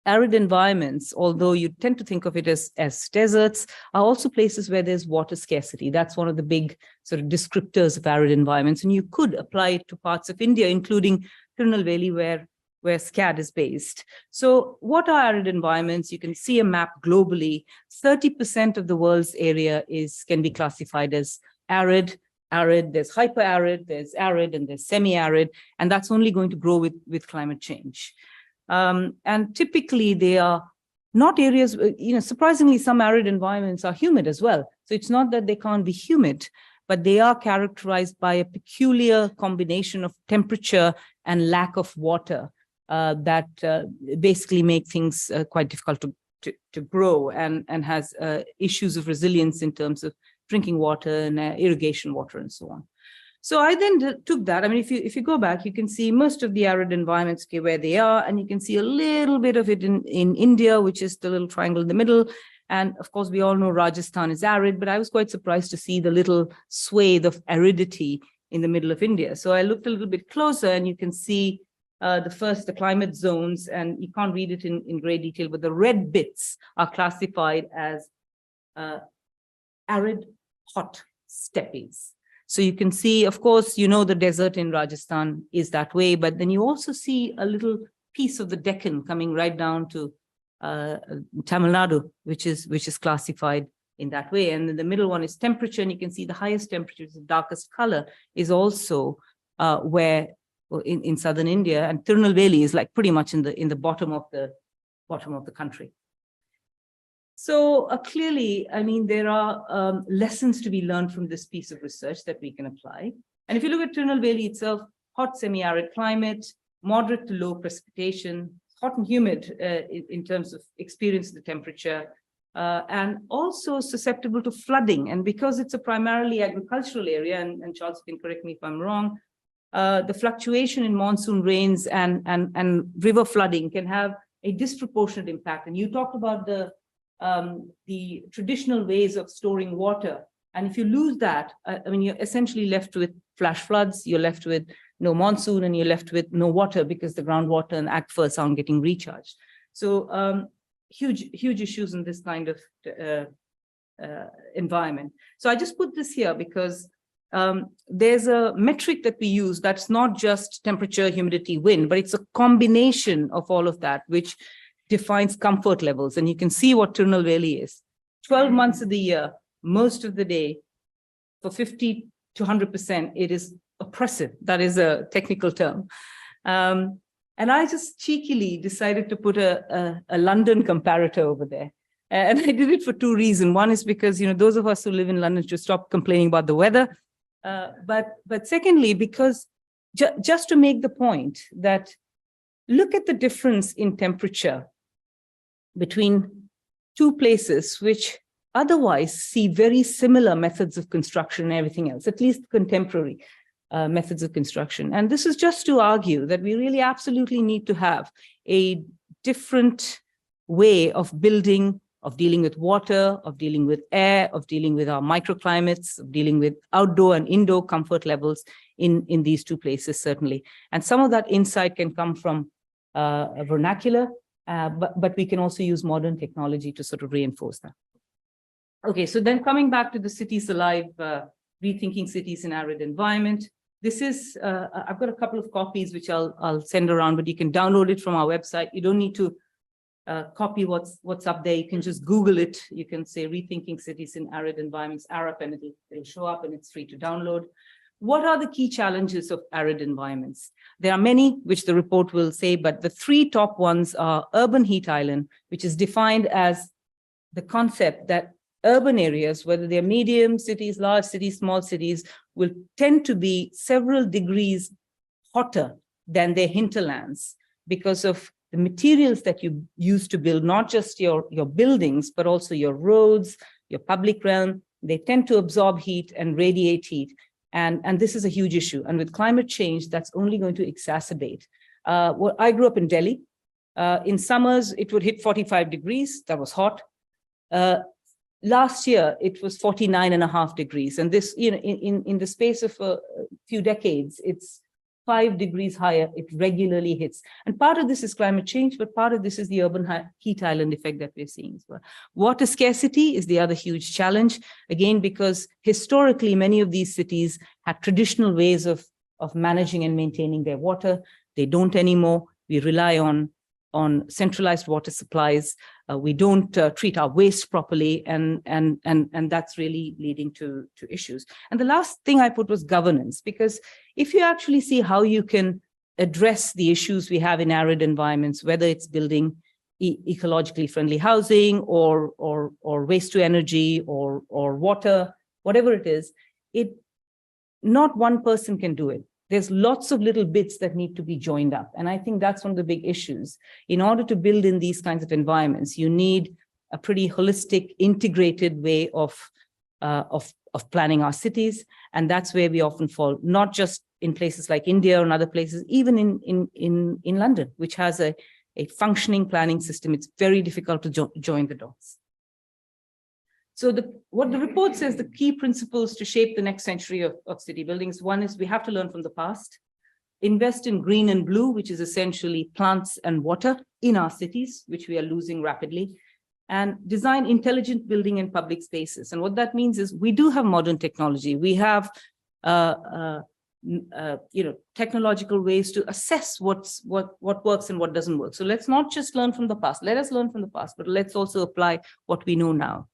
arid environments, although you tend to think of it as deserts, are also places where there's water scarcity. That's one of the big sort of descriptors of arid environments. And you could apply it to parts of India, including Tirunelveli, where SCAD is based. So what are arid environments? You can see a map globally. 30% of the world's area can be classified as arid. There's hyper-arid, there's arid, and there's semi-arid, and that's only going to grow with climate change. And typically they are not areas, surprisingly, some arid environments are humid as well. So it's not that they can't be humid, but they are characterized by a peculiar combination of temperature and lack of water that basically make things quite difficult to grow and has issues of resilience in terms of drinking water and irrigation water and so on. So I then took that. I mean, if you go back, you can see most of the arid environments where they are, and you can see a little bit of it in India, which is the little triangle in the middle. And of course, we all know Rajasthan is arid, but I was quite surprised to see the little swathe of aridity in the middle of India. So I looked a little bit closer, and you can see the climate zones, and you can't read it in great detail, but the red bits are classified as arid hot steppes. So you can see, of course, the desert in Rajasthan is that way, but then you also see a little piece of the Deccan coming right down to Tamil Nadu, which is classified in that way. And then the middle one is temperature, and you can see the highest temperature, the darkest color, is also in southern India, and Tirunelveli is like pretty much in the bottom of the country. So clearly, I mean, there are lessons to be learned from this piece of research that we can apply. And if you look at Tirunelveli itself, hot semi-arid climate, moderate to low precipitation, hot and humid in terms of experience of the temperature, and also susceptible to flooding. And because it's a primarily agricultural area, and Charles can correct me if I'm wrong, the fluctuation in monsoon rains and river flooding can have a disproportionate impact. And you talked about the traditional ways of storing water. And if you lose that, I mean, you're essentially left with flash floods, you're left with no monsoon, and you're left with no water because the groundwater and aquifers aren't getting recharged. So huge issues in this kind of environment. So I just put this here because there's a metric that we use that's not just temperature, humidity, wind, but it's a combination of all of that, which defines comfort levels. And you can see what Tirunelveli is. 12 months of the year, most of the day, for 50 to 100%, it is oppressive. That is a technical term. And I just cheekily decided to put a London comparator over there. And I did it for two reasons. One is because, those of us who live in London should stop complaining about the weather. But secondly, because just to make the point that look at the difference in temperature between two places which otherwise see very similar methods of construction and everything else, at least contemporary methods of construction. And this is just to argue that we really absolutely need to have a different way of building, of dealing with water, of dealing with air, of dealing with our microclimates, of dealing with outdoor and indoor comfort levels in these two places, certainly. And some of that insight can come from a vernacular, but we can also use modern technology to sort of reinforce that. Okay, so then coming back to the Cities Alive, Rethinking Cities in Arid Environment. This is, I've got a couple of copies which I'll send around, but you can download it from our website. You don't need to copy what's up there. You can just Google it. You can say Rethinking Cities in Arid Environments, Arup, and it'll show up, and it's free to download. what are the key challenges of arid environments? There are many, which the report will say, but the three top ones are urban heat island, which is defined as the concept that urban areas, whether they're medium cities, large cities, small cities, will tend to be several degrees hotter than their hinterlands because of the materials that you use to build, not just your buildings, but also your roads, your public realm. They tend to absorb heat and radiate heat. And this is a huge issue. And with climate change, that's only going to exacerbate. Well, I grew up in Delhi. In summers, it would hit 45 degrees. That was hot. Last year, it was 49.5 degrees. And this, you know, in the space of a few decades, it's 5 degrees higher. It regularly hits. And part of this is climate change, but part of this is the urban heat island effect that we're seeing as well. Water scarcity is the other huge challenge, again, because historically, many of these cities had traditional ways of managing and maintaining their water. They don't anymore. We rely on centralized water supplies. We don't treat our waste properly, and that's really leading to issues. And the last thing I put was governance, because if you actually see how you can address the issues we have in arid environments, whether it's building ecologically friendly housing or waste to energy or water, whatever it is, not one person can do it. There's lots of little bits that need to be joined up. And I think that's one of the big issues. In order to build in these kinds of environments, you need a pretty holistic, integrated way of planning our cities. And that's where we often fall, not just in places like India or in other places, even in London, which has a functioning planning system. It's very difficult to join the dots. So what the report says, the key principles to shape the next century of city buildings, one is we have to learn from the past, invest in green and blue, which is essentially plants and water in our cities, which we are losing rapidly, and design intelligent building and public spaces. And what that means is we do have modern technology. We have technological ways to assess what works and what doesn't work. So let's not just learn from the past. Let us learn from the past, but let's also apply what we know now.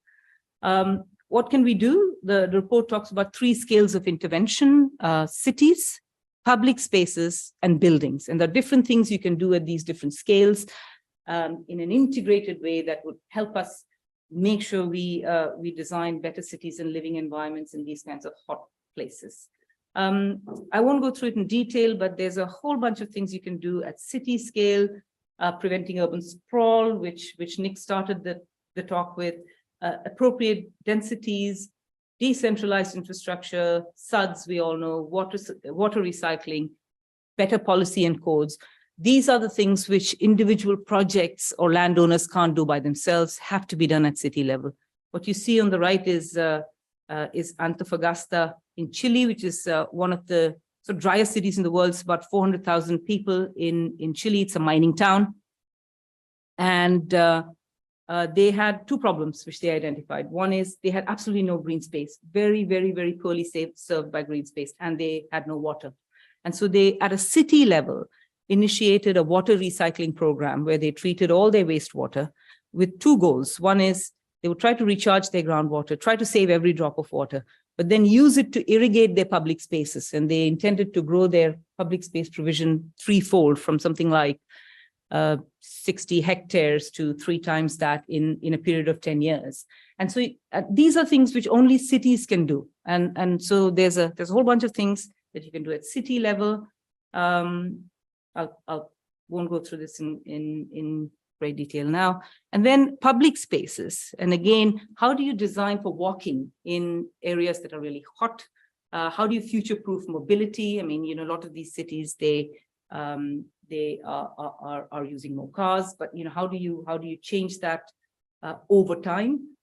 What can we do? The report talks about 3 scales of intervention: cities, public spaces, and buildings. And there are different things you can do at these different scales in an integrated way that would help us make sure we design better cities and living environments in these kinds of hot places. I won't go through it in detail, but there's a whole bunch of things you can do at city scale, preventing urban sprawl, which Nick started the talk with. Appropriate densities, decentralized infrastructure, SUDs, we all know, water recycling, better policy and codes. These are the things which individual projects or landowners can't do by themselves, have to be done at city level. What you see on the right is Antofagasta in Chile, which is one of the driest cities in the world. It's about 400,000 people in Chile. It's a mining town. And they had 2 problems which they identified. One is they had absolutely no green space, very, very, very poorly served by green space, and they had no water. And so they, at a city level, initiated a water recycling program where they treated all their wastewater with 2 goals. One is they would try to recharge their groundwater, try to save every drop of water, but then use it to irrigate their public spaces. And they intended to grow their public space provision 3-fold, from something like 60 hectares to 3 times that in a period of 10 years. And so these are things which only cities can do. And so there's a whole bunch of things that you can do at city level. I won't go through this in great detail now. And then public spaces. And again, how do you design for walking in areas that are really hot? How do you future-proof mobility? I mean, a lot of these cities, they are using more cars, but how do you change that over time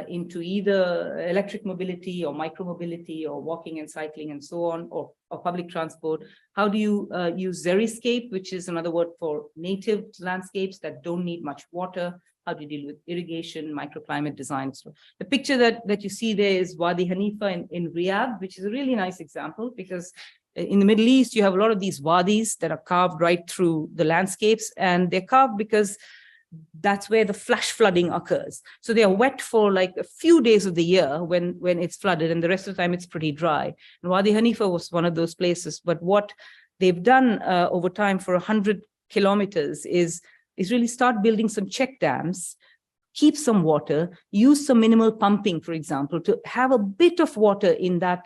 into either electric mobility or micro-mobility or walking and cycling and so on, or public transport? How do you use xeriscape, which is another word for native landscapes that don't need much water? How do you deal with irrigation, microclimate design? So the picture that you see there is Wadi Hanifa in Riyadh, which is a really nice example, because in the Middle East, you have a lot of these wadis that are carved right through the landscapes, and they're carved because that's where the flash flooding occurs. So they are wet for like a few days of the year when it's flooded, and the rest of the time it's pretty dry. And Wadi Hanifa was one of those places. But what they've done over time for 100 kilometers is really start building some check dams, keep some water, use some minimal pumping, for example, to have a bit of water in that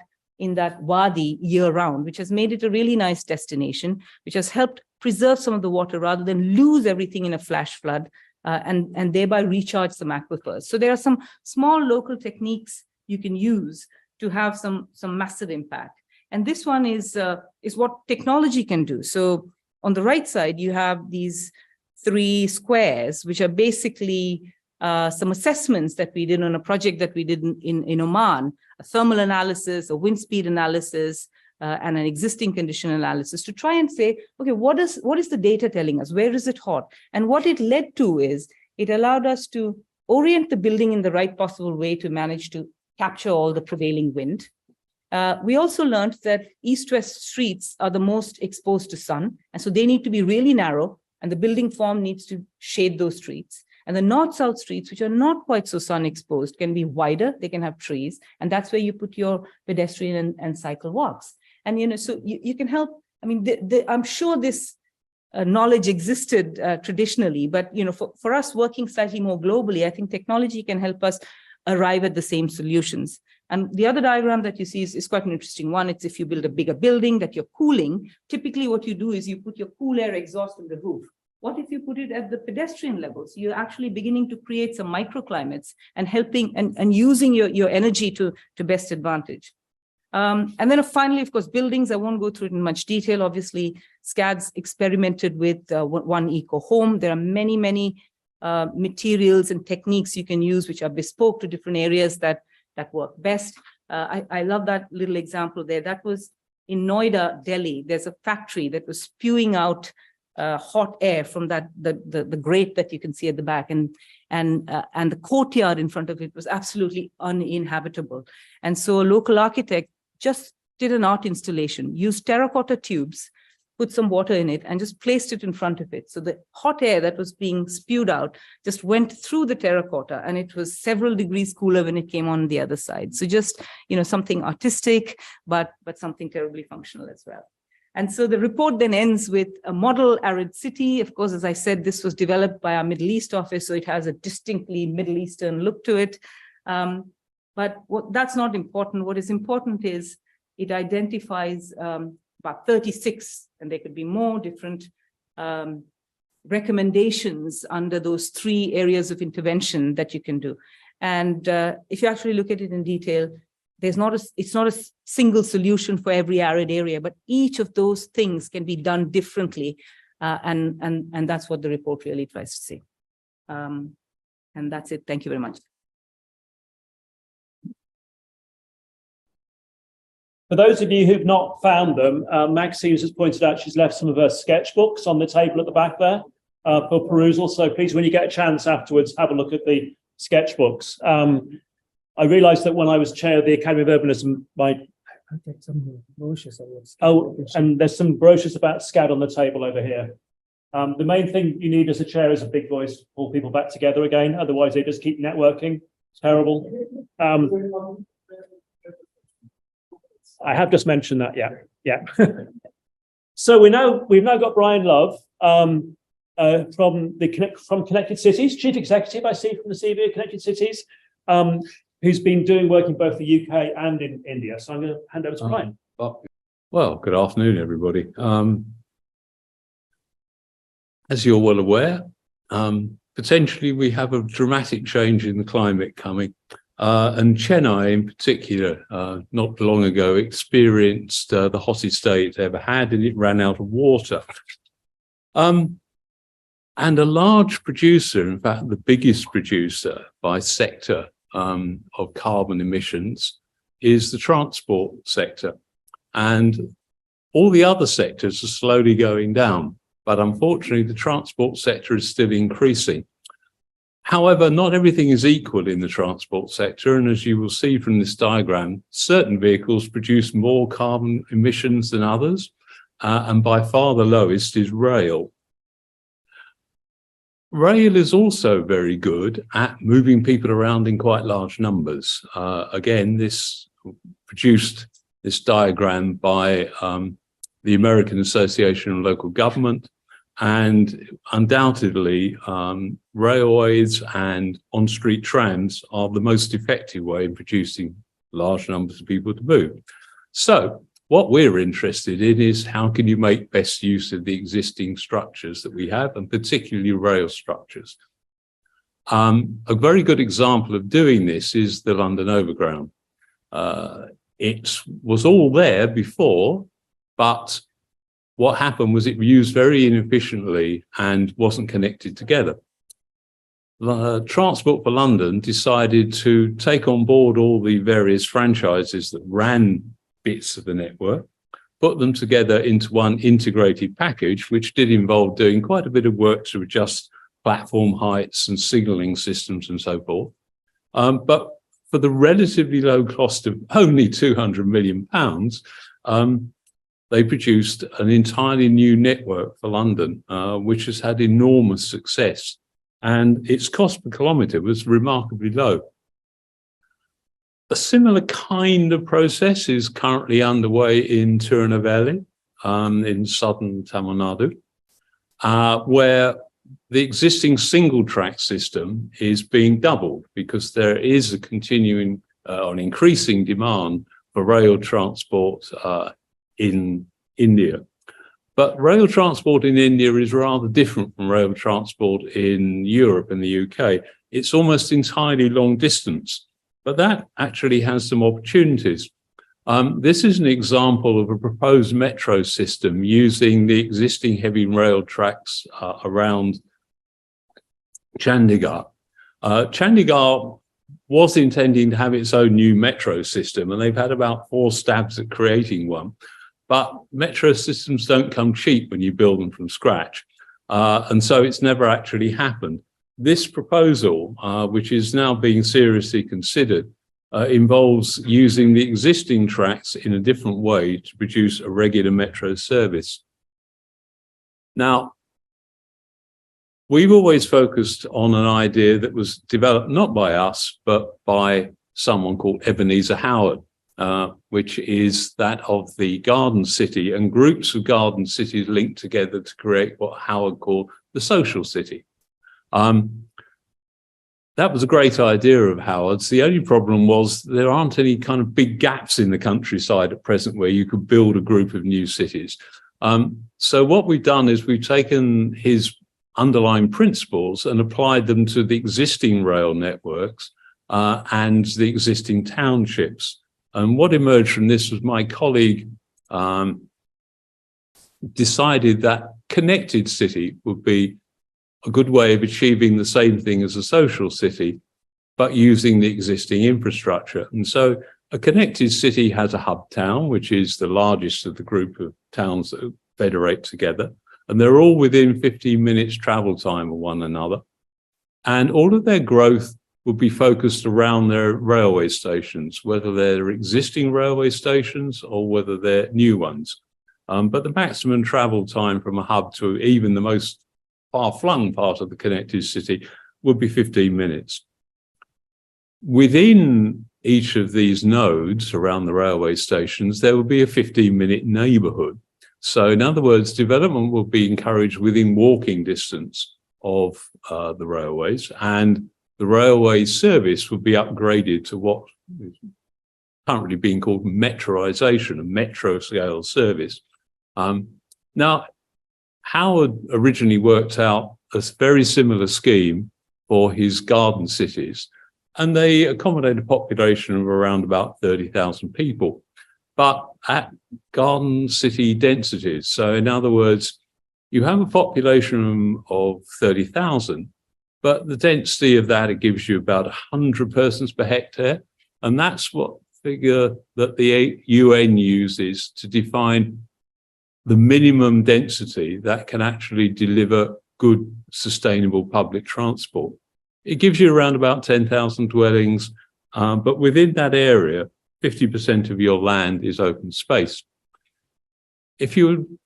wadi year round, which has made it a really nice destination, which has helped preserve some of the water rather than lose everything in a flash flood, and thereby recharge some aquifers. So there are some small local techniques you can use to have some massive impact. And this one is what technology can do. So on the right side, you have these 3 squares, which are basically some assessments that we did on a project that we did in Oman, a thermal analysis, a wind speed analysis, and an existing condition analysis to try and say, okay, what is the data telling us? Where is it hot? And what it led to is it allowed us to orient the building in the right possible way to manage to capture all the prevailing wind. We also learned that east-west streets are the most exposed to sun, and so they need to be really narrow, and the building form needs to shade those streets. And the north-south streets, which are not quite so sun-exposed, can be wider, they can have trees, and that's where you put your pedestrian and cycle walks. And, so you can help. I mean, I'm sure this knowledge existed traditionally, but, for us working slightly more globally, I think technology can help us arrive at the same solutions. And the other diagram that you see is quite an interesting one. It's if you build a bigger building that you're cooling, typically what you do is you put your cool air exhaust on the roof. What if you put it at the pedestrian level? So you're actually beginning to create some microclimates and helping and using your energy to best advantage. And then finally, of course, buildings, I won't go through it in much detail. Obviously, SCAD's experimented with One Eco Home. There are many, many materials and techniques you can use which are bespoke to different areas that work best. I love that little example there. That was in Noida, Delhi. There's a factory that was spewing out hot air from the grate that you can see at the back, and the courtyard in front of it was absolutely uninhabitable. And so a local architect just did an art installation, used terracotta tubes, put some water in it, and just placed it in front of it. So the hot air that was being spewed out just went through the terracotta, and it was several degrees cooler when it came on the other side. So just, something artistic, but something terribly functional as well. And so the report then ends with a model arid city. Of course, as I said, this was developed by our Middle East office, so it has a distinctly Middle Eastern look to it. But that's not important. What is important is it identifies about 36, and there could be more different recommendations under those 3 areas of intervention that you can do. And if you actually look at it in detail, it's not a single solution for every arid area, but each of those things can be done differently. And that's what the report really tries to say. And that's it. Thank you very much. For those of you who've not found them, Maxine has pointed out she's left some of her sketchbooks on the table at the back there for perusal. So please, when you get a chance afterwards, have a look at the sketchbooks. I realised that when I was chair of the Academy of Urbanism, and there's some brochures about SCAD on the table over here. The main thing you need as a chair is a big voice to pull people back together again. Otherwise, they just keep networking. It's terrible. I have just mentioned that. Yeah. So we've now got Brian Love from Connected Cities, Chief Executive, I see from the CV of Connected Cities. Who's been doing work in both the UK and in India. So I'm going to hand over to Brian. Well, good afternoon, everybody. As you're well aware, potentially we have a dramatic change in the climate coming. And Chennai in particular, not long ago, experienced the hottest day it's ever had, and it ran out of water. And a large producer, in fact, the biggest producer by sector, of carbon emissions is the transport sector, and all the other sectors are slowly going down, but unfortunately the transport sector is still increasing. However, not everything is equal in the transport sector, and as you will see from this diagram, certain vehicles produce more carbon emissions than others, and by far the lowest is rail. Rail is also very good at moving people around in quite large numbers. Again, this produced this diagram by the American Association of Local Government, and undoubtedly railways and on-street trams are the most effective way in producing large numbers of people to move. So what we're interested in is how can you make best use of the existing structures that we have, and particularly rail structures. A very good example of doing this is the London Overground. It was all there before, but what happened was it was used very inefficiently and wasn't connected together. Transport for London decided to take on board all the various franchises that ran bits of the network, put them together into one integrated package, which did involve doing quite a bit of work to adjust platform heights and signalling systems and so forth. But for the relatively low cost of only £200 million, they produced an entirely new network for London, which has had enormous success. And its cost per kilometre was remarkably low. A similar kind of process is currently underway in Tirunelveli, in southern Tamil Nadu, where the existing single track system is being doubled because there is a continuing an increasing demand for rail transport in India. But rail transport in India is rather different from rail transport in Europe and the UK. It's almost entirely long distance, but that actually has some opportunities. This is an example of a proposed metro system using the existing heavy rail tracks around Chandigarh. Chandigarh was intending to have its own new metro system, and they've had about 4 stabs at creating one. But metro systems don't come cheap when you build them from scratch. And so it's never actually happened. This proposal, which is now being seriously considered, involves using the existing tracks in a different way to produce a regular metro service. Now, we've always focused on an idea that was developed not by us, but by someone called Ebenezer Howard, which is that of the garden city and groups of garden cities linked together to create what Howard called the social city. That was a great idea of Howard's. The only problem was there aren't any kind of big gaps in the countryside at present where you could build a group of new cities. So what we've done is we've taken his underlying principles and applied them to the existing rail networks and the existing townships. And what emerged from this was my colleague decided that connected city would be a good way of achieving the same thing as a social city, but using the existing infrastructure. And so a connected city has a hub town, which is the largest of the group of towns that federate together. And they're all within 15 minutes travel time of one another. And all of their growth would be focused around their railway stations, whether they're existing railway stations or whether they're new ones. But the maximum travel time from a hub to even the most far-flung part of the connected city would be 15 minutes. Within each of these nodes around the railway stations, there will be a 15-minute neighbourhood. So in other words, development will be encouraged within walking distance of the railways, and the railway service would be upgraded to what is currently being called metroization, a metro scale service. Now, Howard originally worked out a very similar scheme for his garden cities, and they accommodate a population of around about 30,000 people, but at garden city densities. So in other words, you have a population of 30,000, but the density of that, it gives you about 100 persons per hectare. And that's what figure that the UN uses to define the minimum density that can actually deliver good, sustainable public transport. It gives you around about 10,000 dwellings, but within that area, 50% of your land is open space. If you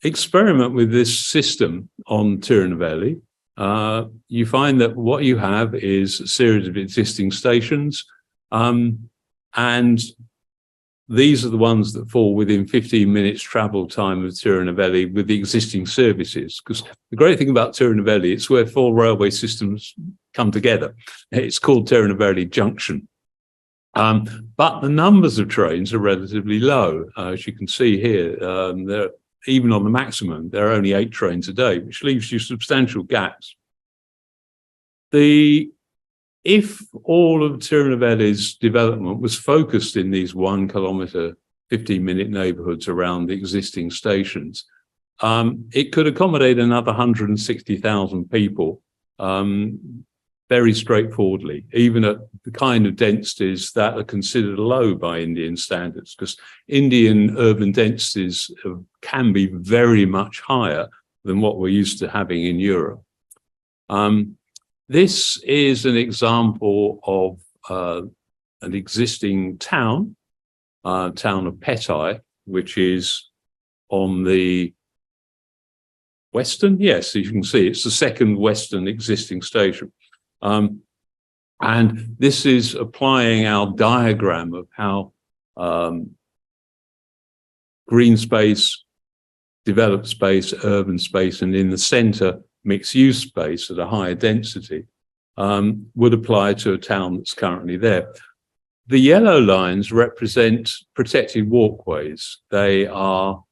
experiment with this system on Tirunelveli, you find that what you have is a series of existing stations, and these are the ones that fall within 15 minutes travel time of Tirunelveli with the existing services. Because the great thing about Tirunelveli, it's where 4 railway systems come together. It's called Tirunelveli Junction. But the numbers of trains are relatively low. As you can see here, even on the maximum, there are only 8 trains a day, which leaves you substantial gaps. If all of Tirunelveli's development was focused in these 1 kilometre, 15-minute neighbourhoods around the existing stations, it could accommodate another 160,000 people very straightforwardly, even at the kind of densities that are considered low by Indian standards, because Indian urban densities can be very much higher than what we're used to having in Europe. This is an example of an existing town of Petai, which is on the western. Yes, you can see it's the second western existing station. And this is applying our diagram of how green space, developed space, urban space, and in the center, mixed-use space at a higher density would apply to a town that's currently there. The yellow lines represent protected walkways. They are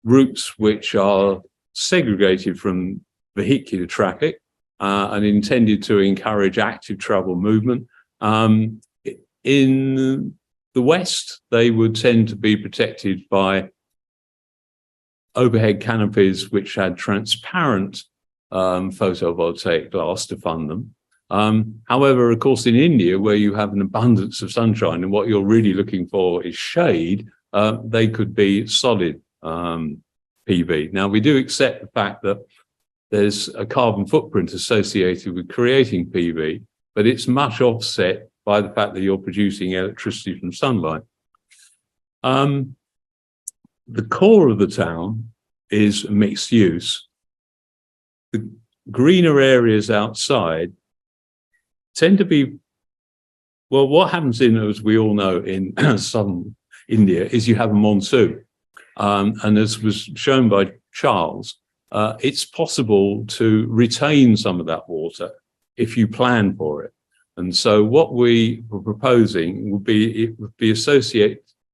routes which are segregated from vehicular traffic and intended to encourage active travel movement. In the West, they would tend to be protected by overhead canopies which had transparent photovoltaic glass to fund them. However, of course, in India, where you have an abundance of sunshine and what you're really looking for is shade, they could be solid PV. Now, we do accept the fact that there's a carbon footprint associated with creating PV, but it's much offset by the fact that you're producing electricity from sunlight. The core of the town is mixed use. The greener areas outside tend to be, well, what happens as we all know, in southern India is you have a monsoon. And as was shown by Charles, it's possible to retain some of that water if you plan for it. And so what we were proposing would be, it would be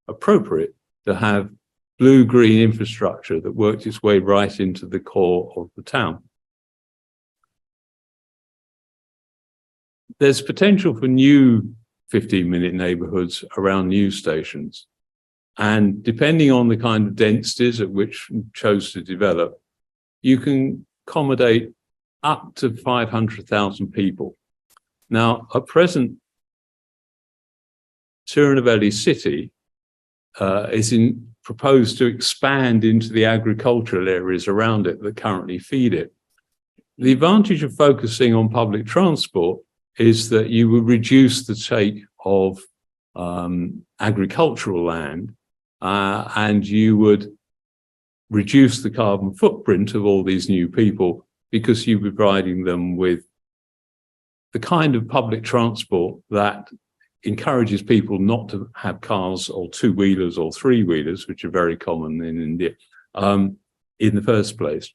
appropriate to have blue-green infrastructure that worked its way right into the core of the town. There's potential for new 15-minute neighbourhoods around new stations. And depending on the kind of densities at which you chose to develop, you can accommodate up to 500,000 people. Now, at present, Tirunelveli city is proposed to expand into the agricultural areas around it that currently feed it. The advantage of focusing on public transport is that you would reduce the take of agricultural land and you would reduce the carbon footprint of all these new people because you're providing them with the kind of public transport that encourages people not to have cars or 2-wheelers or 3-wheelers, which are very common in India, in the first place.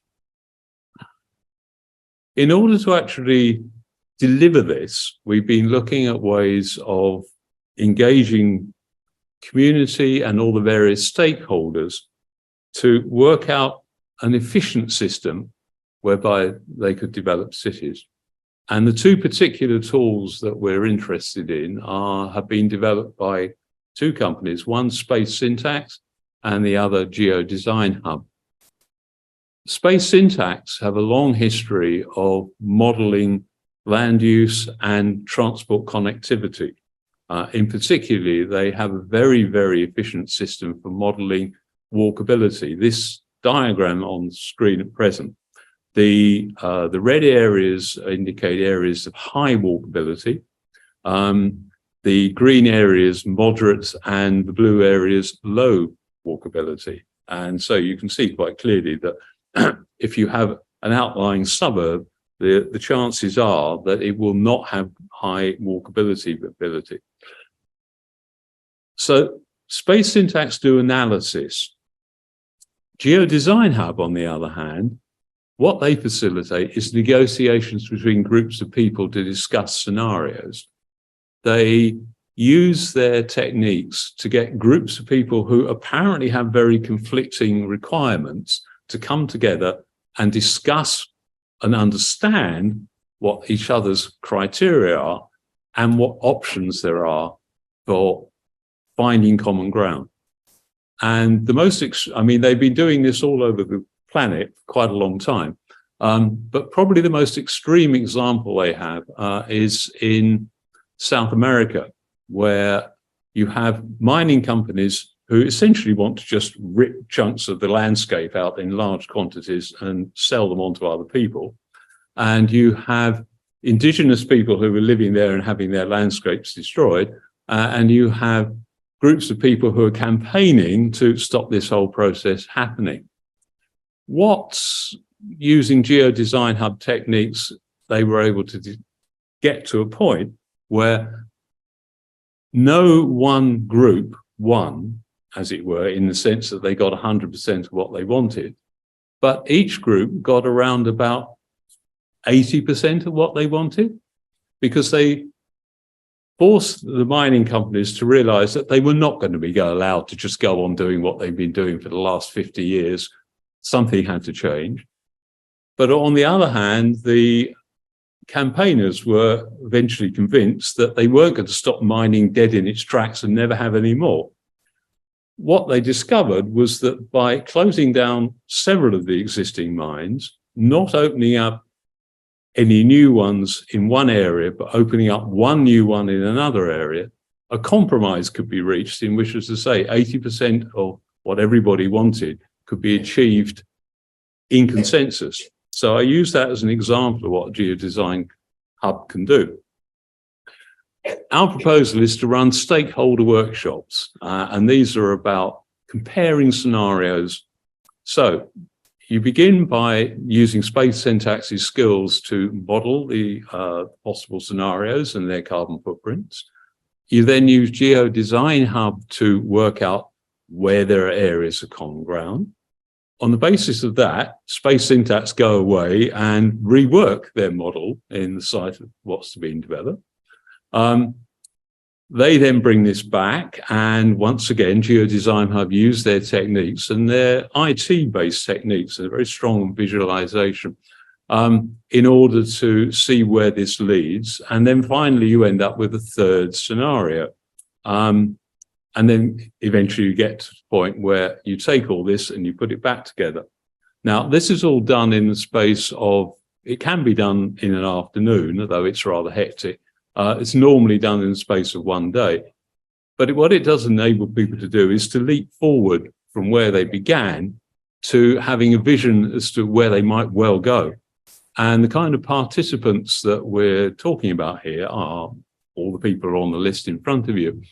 In order to actually deliver this, we've been looking at ways of engaging community and all the various stakeholders to work out an efficient system whereby they could develop cities. And the 2 particular tools that we're interested in have been developed by 2 companies, one Space Syntax and the other Geodesign Hub. Space Syntax have a long history of modeling land use and transport connectivity. In particular, they have a very, very efficient system for modeling walkability. This diagram on the screen at present, the red areas indicate areas of high walkability, the green areas moderate, and the blue areas low walkability. And so you can see quite clearly that if you have an outlying suburb, the chances are that it will not have high walkability ability. So Space Syntax do analysis. GeoDesign Hub, on the other hand, what they facilitate is negotiations between groups of people to discuss scenarios. They use their techniques to get groups of people who apparently have very conflicting requirements to come together and discuss and understand what each other's criteria are and what options there are for finding common ground. And the most, I mean, they've been doing this all over the planet for quite a long time. But probably the most extreme example they have is in South America, where you have mining companies who essentially want to just rip chunks of the landscape out in large quantities and sell them on to other people. And you have indigenous people who are living there and having their landscapes destroyed. And you have groups of people who are campaigning to stop this whole process happening. What's using GeoDesign Hub techniques, they were able to get to a point where no one group won, as it were, in the sense that they got 100% of what they wanted, but each group got around about 80% of what they wanted, because they forced the mining companies to realize that they were not going to be allowed to just go on doing what they've been doing for the last 50 years. Something had to change. But on the other hand, the campaigners were eventually convinced that they weren't going to stop mining dead in its tracks and never have any more. What they discovered was that by closing down several of the existing mines, not opening up any new ones in one area, but opening up one new one in another area, a compromise could be reached in which, as I say, 80% of what everybody wanted could be achieved in consensus. So I use that as an example of what GeoDesign Hub can do. Our proposal is to run stakeholder workshops, and these are about comparing scenarios. So you begin by using Space Syntax's skills to model the possible scenarios and their carbon footprints. You then use GeoDesign Hub to work out where there are areas of common ground. On the basis of that, Space Syntax go away and rework their model in the sight of what's being developed. They then bring this back, and once again, GeoDesign Hub use their techniques, and their IT-based techniques are very strong visualization in order to see where this leads. And then finally, you end up with a third scenario. And then eventually you get to the point where you take all this and you put it back together. Now, this is all done in the space of, it can be done in an afternoon, although it's rather hectic. It's normally done in the space of one day. But what it does enable people to do is to leap forward from where they began to having a vision as to where they might well go. And the kind of participants that we're talking about here are all the people on the list in front of you.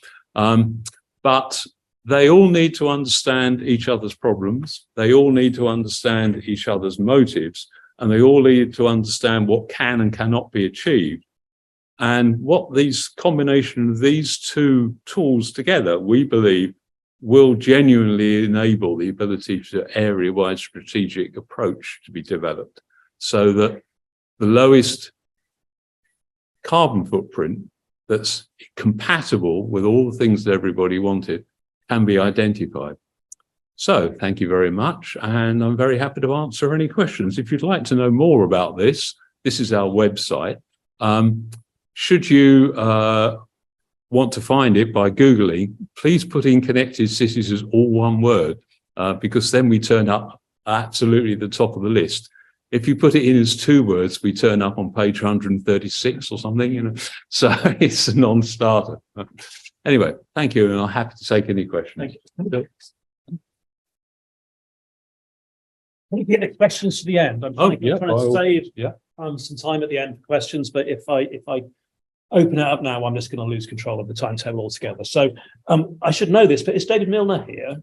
But they all need to understand each other's problems. They all need to understand each other's motives, and they all need to understand what can and cannot be achieved. And what these combination of these two tools together, we believe, will genuinely enable the ability to area-wide strategic approach to be developed, so that the lowest carbon footprint that's compatible with all the things that everybody wanted can be identified. So thank you very much. And I'm very happy to answer any questions. If you'd like to know more about this, this is our website. Should you want to find it by Googling, please put in connected cities as all one word, because then we turn up absolutely at the top of the list. If you put it in as two words, we turn up on page 136 or something, you know. So it's a non-starter. Anyway, thank you, and I'm happy to take any questions. Thank you. Can you get the questions to the end? I'm trying to save some time at the end for questions, but if I open it up now, I'm just going to lose control of the timetable altogether. So I should know this, but is David Milner here?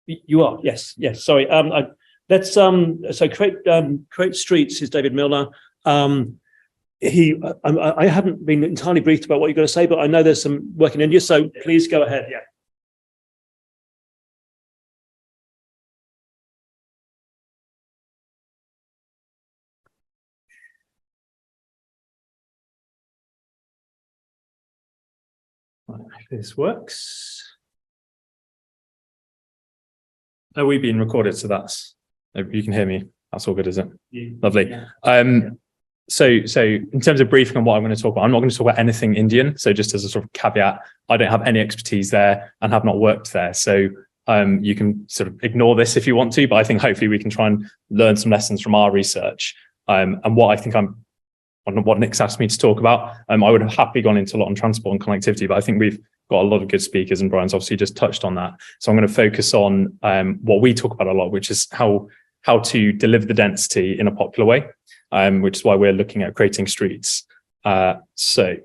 You are, yes. Sorry. So Create Streets is David Milner. I haven't been entirely briefed about what you're going to say, but I know there's some work in India, so please go ahead. Yeah. If this works. Are we being recorded? So that's, you can hear me. That's all good, is it? Yeah. Lovely. Yeah. So in terms of briefing on what I'm going to talk about, I'm not going to talk about anything Indian. So just as a sort of caveat, I don't have any expertise there and have not worked there. So you can sort of ignore this if you want to, but I think hopefully we can try and learn some lessons from our research. And what I think what Nick's asked me to talk about, I would have happily gone into a lot on transport and connectivity, but I think we've got a lot of good speakers and Brian's obviously just touched on that. So I'm going to focus on what we talk about a lot, which is how to deliver the density in a popular way, which is why we're looking at creating streets. So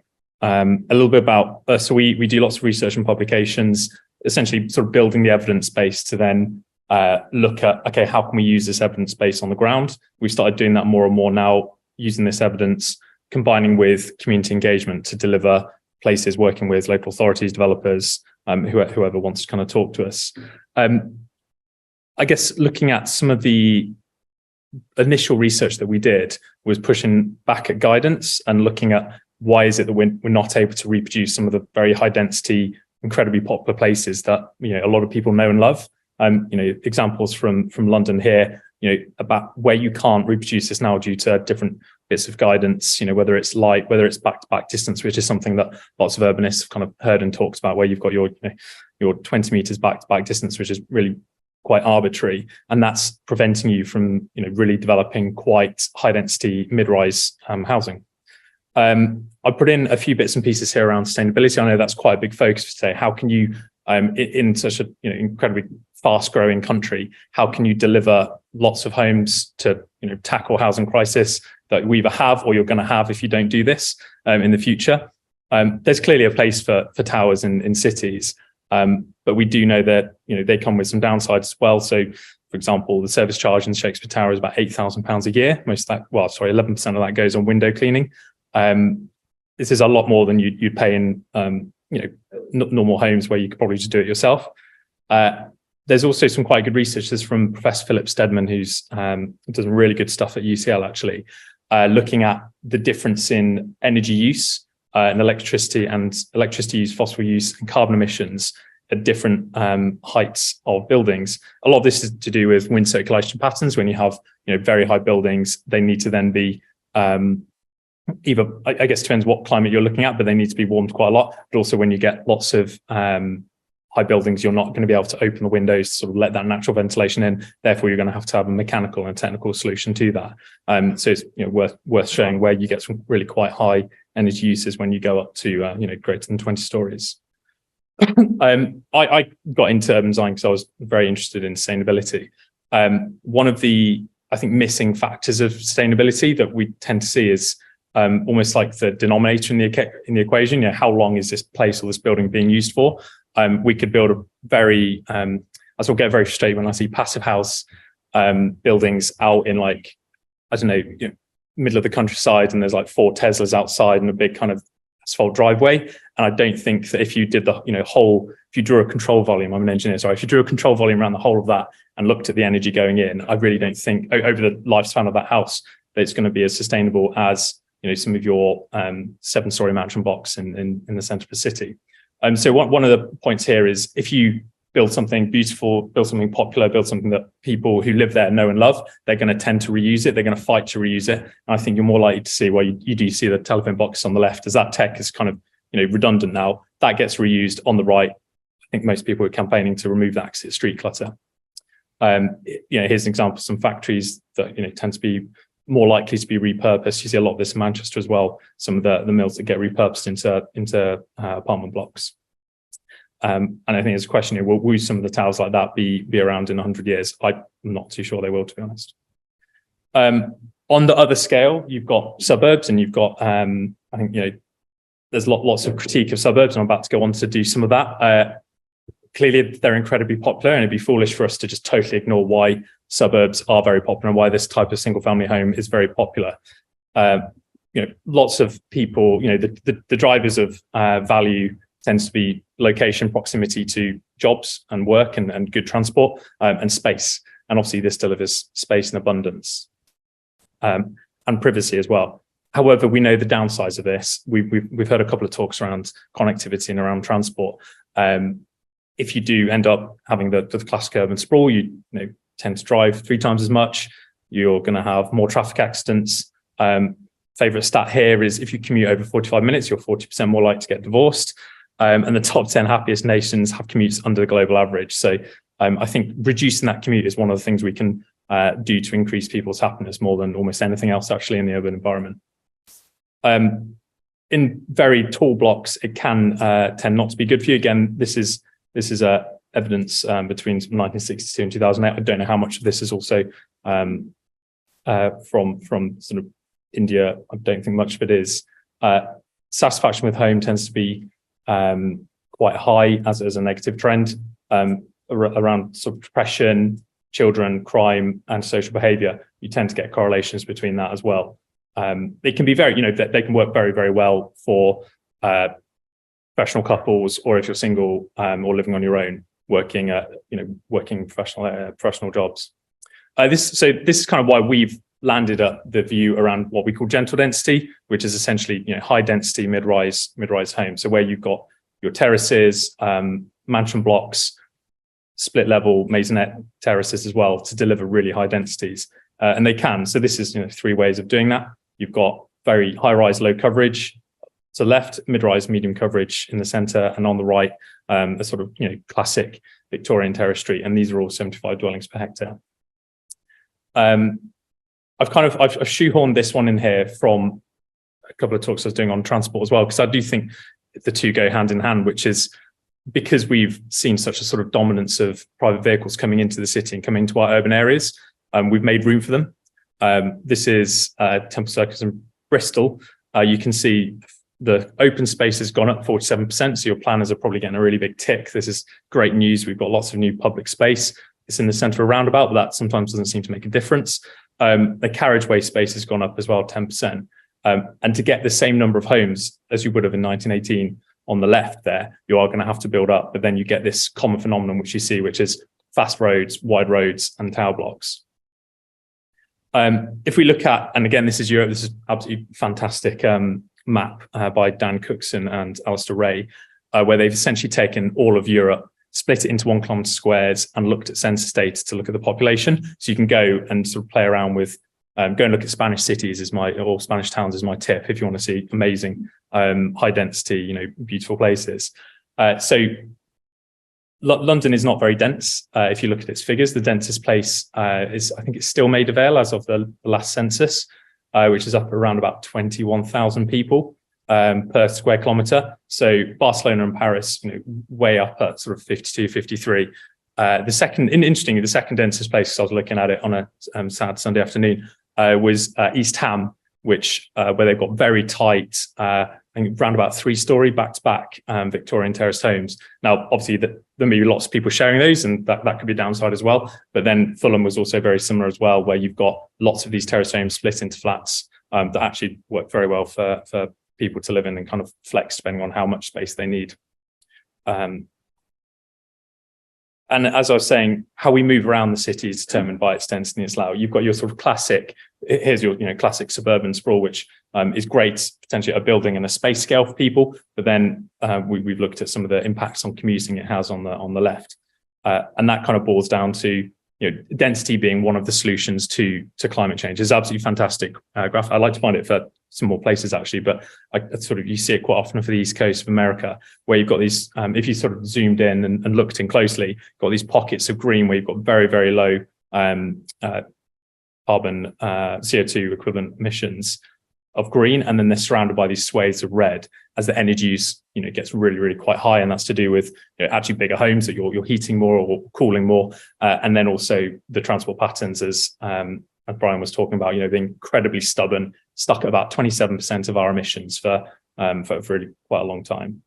a little bit about, so we do lots of research and publications, essentially sort of building the evidence base to then look at, okay, how can we use this evidence base on the ground? We've started doing that more and more now, using this evidence, combining with community engagement to deliver places, working with local authorities, developers, whoever wants to kind of talk to us. I guess looking at some of the initial research that we did was pushing back at guidance and looking at why is it that we're not able to reproduce some of the very high density, incredibly popular places that a lot of people know and love. Examples from London here, about where you can't reproduce this now due to different bits of guidance, whether it's light, whether it's back-to-back distance, which is something that lots of urbanists have kind of heard and talked about, where you've got your 20 meters back-to-back distance, which is really quite arbitrary. And that's preventing you from, really developing quite high density mid-rise housing. I put in a few bits and pieces here around sustainability. I know that's quite a big focus for today. How can you, in such a incredibly fast-growing country, how can you deliver lots of homes to tackle housing crisis that we either have or you're going to have if you don't do this in the future? There's clearly a place for towers in cities, but we do know that they come with some downsides as well. So, for example, the service charge in Shakespeare Tower is about £8,000 a year. 11% of that goes on window cleaning. This is a lot more than you'd pay in normal homes where you could probably just do it yourself. There's also some quite good research. There's from Professor Philip Steadman, who's does really good stuff at UCL, actually, looking at the difference in energy use and electricity use, fossil use, and carbon emissions at different heights of buildings. A lot of this is to do with wind circulation patterns. When you have very high buildings, they need to then be either, I guess, depends what climate you're looking at, but they need to be warmed quite a lot. But also when you get lots of high buildings, you're not going to be able to open the windows to sort of let that natural ventilation in. Therefore, you're going to have a mechanical and technical solution to that. So it's worth showing where you get some really quite high energy uses when you go up to greater than 20 stories. I got into urban design because I was very interested in sustainability. One of the, I think, missing factors of sustainability that we tend to see is almost like the denominator in the equation. How long is this place or this building being used for? We could build a very, I still get very frustrated when I see passive house buildings out in middle of the countryside, and there's like 4 Teslas outside and a big kind of asphalt driveway. And I don't think that if you did the if you drew a control volume, I'm an engineer, sorry, if you drew a control volume around the whole of that and looked at the energy going in, I really don't think over the lifespan of that house that it's going to be as sustainable as some of your 7-story mansion blocks in the centre of the city. So one of the points here is, if you build something beautiful, build something popular, build something that people who live there know and love, they're going to tend to reuse it. They're going to fight to reuse it. And I think you're more likely to see, you do see the telephone box on the left, as that tech is kind of redundant now. That gets reused on the right. I think most people are campaigning to remove that because it's street clutter. Here's an example of some factories that tend to be more likely to be repurposed. You see a lot of this in Manchester as well. Some of the mills that get repurposed into apartment blocks. And I think there's a question here: will some of the towers like that be around in 100 years? I'm not too sure they will, to be honest. On the other scale, you've got suburbs, and you've got I think there's lots of critique of suburbs, and I'm about to go on to do some of that. Clearly, they're incredibly popular, and it'd be foolish for us to just totally ignore why suburbs are very popular and why this type of single family home is very popular. lots of people, the drivers of value tends to be location, proximity to jobs and work and good transport, and space. And obviously this delivers space and abundance, and privacy as well. However, we know the downsides of this. We've heard a couple of talks around connectivity and around transport. If you do end up having the classic urban sprawl, you tend to drive 3 times as much. You're going to have more traffic accidents. Favorite stat here is if you commute over 45 minutes, you're 40% more likely to get divorced. And the top 10 happiest nations have commutes under the global average. So I think reducing that commute is one of the things we can do to increase people's happiness more than almost anything else actually in the urban environment. In very tall blocks, it can tend not to be good for you. Again, this is evidence between 1962 and 2008. I don't know how much of this is also from sort of India. I don't think much of it is. Satisfaction with home tends to be quite high as a negative trend around sort of depression, children, crime, and social behaviour. You tend to get correlations between that as well. They can be very, they can work very, very well for professional couples, or if you're single or living on your own, working professional jobs. This is kind of why we've landed at the view around what we call gentle density, which is essentially high density mid-rise homes. So where you've got your terraces, mansion blocks, split level maisonette terraces as well to deliver really high densities, and they can. So this is 3 ways of doing that. You've got very high rise, low coverage to the left, mid-rise, medium coverage in the centre, and on the right, a sort of classic Victorian terrace street. And these are all 75 dwellings per hectare. I've shoehorned this one in here from a couple of talks I was doing on transport as well, because I do think the two go hand in hand, which is because we've seen such a sort of dominance of private vehicles coming into the city and coming to our urban areas, we've made room for them. This is Temple Circus in Bristol. You can see the open space has gone up 47%, so your planners are probably getting a really big tick. This is great news. We've got lots of new public space. It's in the centre of a roundabout, but that sometimes doesn't seem to make a difference. The carriageway space has gone up as well, 10%. And to get the same number of homes as you would have in 1918 on the left there, you are going to have to build up, but then you get this common phenomenon which you see, which is fast roads, wide roads, and tower blocks. If we look at, and again, this is Europe, this is absolutely fantastic map by Dan Cookson and Alistair Ray, where they've essentially taken all of Europe, split it into 1 kilometre squares, and looked at census data to look at the population. So you can go and sort of play around with, go and look at Spanish cities or Spanish towns is my tip if you want to see amazing high density, beautiful places. So London is not very dense. If you look at its figures, the densest place is, I think it's still Maida Vale as of the last census, which is up around about 21,000 people per square kilometre. So Barcelona and Paris, way up at sort of 52, 53. Interestingly, the second densest place, I was looking at it on a sad Sunday afternoon, was East Ham, which where they've got very tight, I think around about 3-storey back-to-back Victorian terraced homes. Now, obviously, there may be lots of people sharing those, and that could be a downside as well. But then Fulham was also very similar as well, where you've got lots of these terraced homes split into flats that actually work very well for people to live in and kind of flex depending on how much space they need. And as I was saying, how we move around the city is determined by its density and its layout. You've got your sort of classic, here's your classic suburban sprawl, which is great potentially at a building and a space scale for people. But then we've looked at some of the impacts on commuting it has on the left. And that kind of boils down to density being one of the solutions to climate change. It's absolutely fantastic graph. I'd like to find it for some more places actually, but you see it quite often for the East Coast of America, where you've got these, if you sort of zoomed in and looked in closely, got these pockets of green where you've got very, very low carbon CO2 equivalent emissions of green, and then they're surrounded by these swathes of red as the energy use gets really, really quite high, and that's to do with actually bigger homes that you're heating more or cooling more, and then also the transport patterns as Brian was talking about, being incredibly stubborn, stuck at about 27% of our emissions for really quite a long time.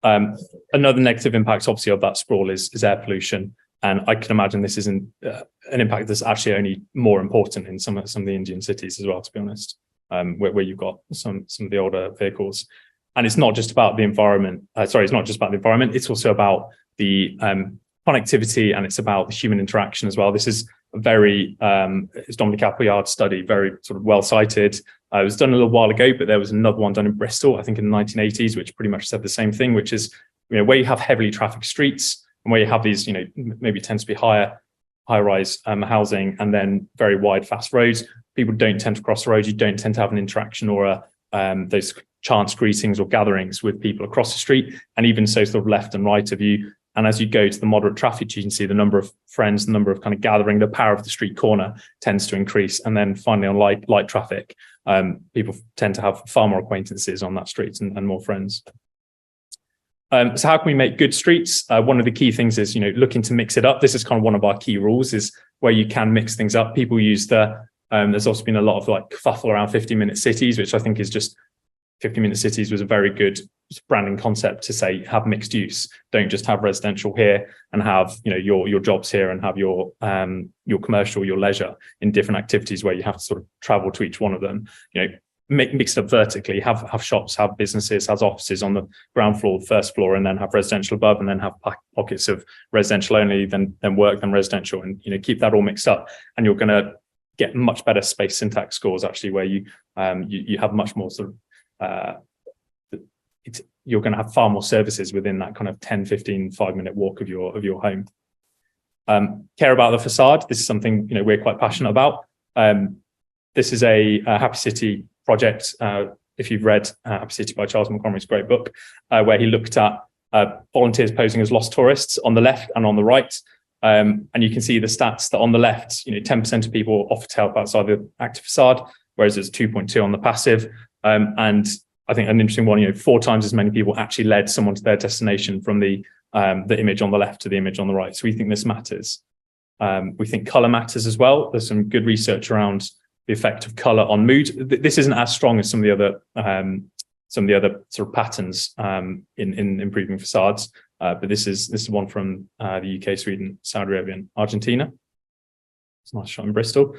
Another negative impact, obviously, of that sprawl is air pollution. And I can imagine this isn't an impact that's actually only more important in some of the Indian cities as well, to be honest, where you've got some of the older vehicles. And it's not just about the environment. It's not just about the environment. It's also about the connectivity, and it's about the human interaction as well. This is a very, it's Dominic Appleyard's study, very sort of well cited. It was done a little while ago, but there was another one done in Bristol, I think in the 1980s, which pretty much said the same thing, which is, where you have heavily trafficked streets and where you have these, maybe tends to be high-rise housing and then very wide, fast roads. People don't tend to cross the road. You don't tend to have an interaction or those chance greetings or gatherings with people across the street, and even so sort of left and right of you. And as you go to the moderate traffic, you can see the number of friends, the number of kind of gathering, the power of the street corner tends to increase. And then finally on light traffic, people tend to have far more acquaintances on that street and more friends. So how can we make good streets? One of the key things is, looking to mix it up. This is kind of one of our key rules, is where you can mix things up. People use there's also been a lot of kerfuffle around 50-minute cities, which I think is just 50-minute cities was a very good branding concept to say, have mixed use. Don't just have residential here and have, your jobs here and have your commercial, your leisure in different activities where you have to sort of travel to each one of them. Mix it up vertically, have shops, have businesses, have offices on the ground floor, the first floor, and then have residential above, and then have pockets of residential only, then work, then residential, and keep that all mixed up. And you're going to get much better space syntax scores actually, where you have much more sort of you're going to have far more services within that kind of 10, 15, 5-minute walk of your home. Care about the facade. This is something we're quite passionate about. This is a Happy City project. If you've read Happy City by Charles Montgomery's great book, where he looked at volunteers posing as lost tourists on the left and on the right. And you can see the stats that on the left, 10% of people offer to help outside the active facade, whereas it's 2.2 on the passive. And I think an interesting one, 4 times as many people actually led someone to their destination from the image on the left to the image on the right. So we think this matters. We think colour matters as well. There's some good research around the effect of colour on mood. This isn't as strong as some of the other sort of patterns in improving facades, but this is one from the UK, Sweden, Saudi Arabia, and Argentina. It's a nice shot in Bristol.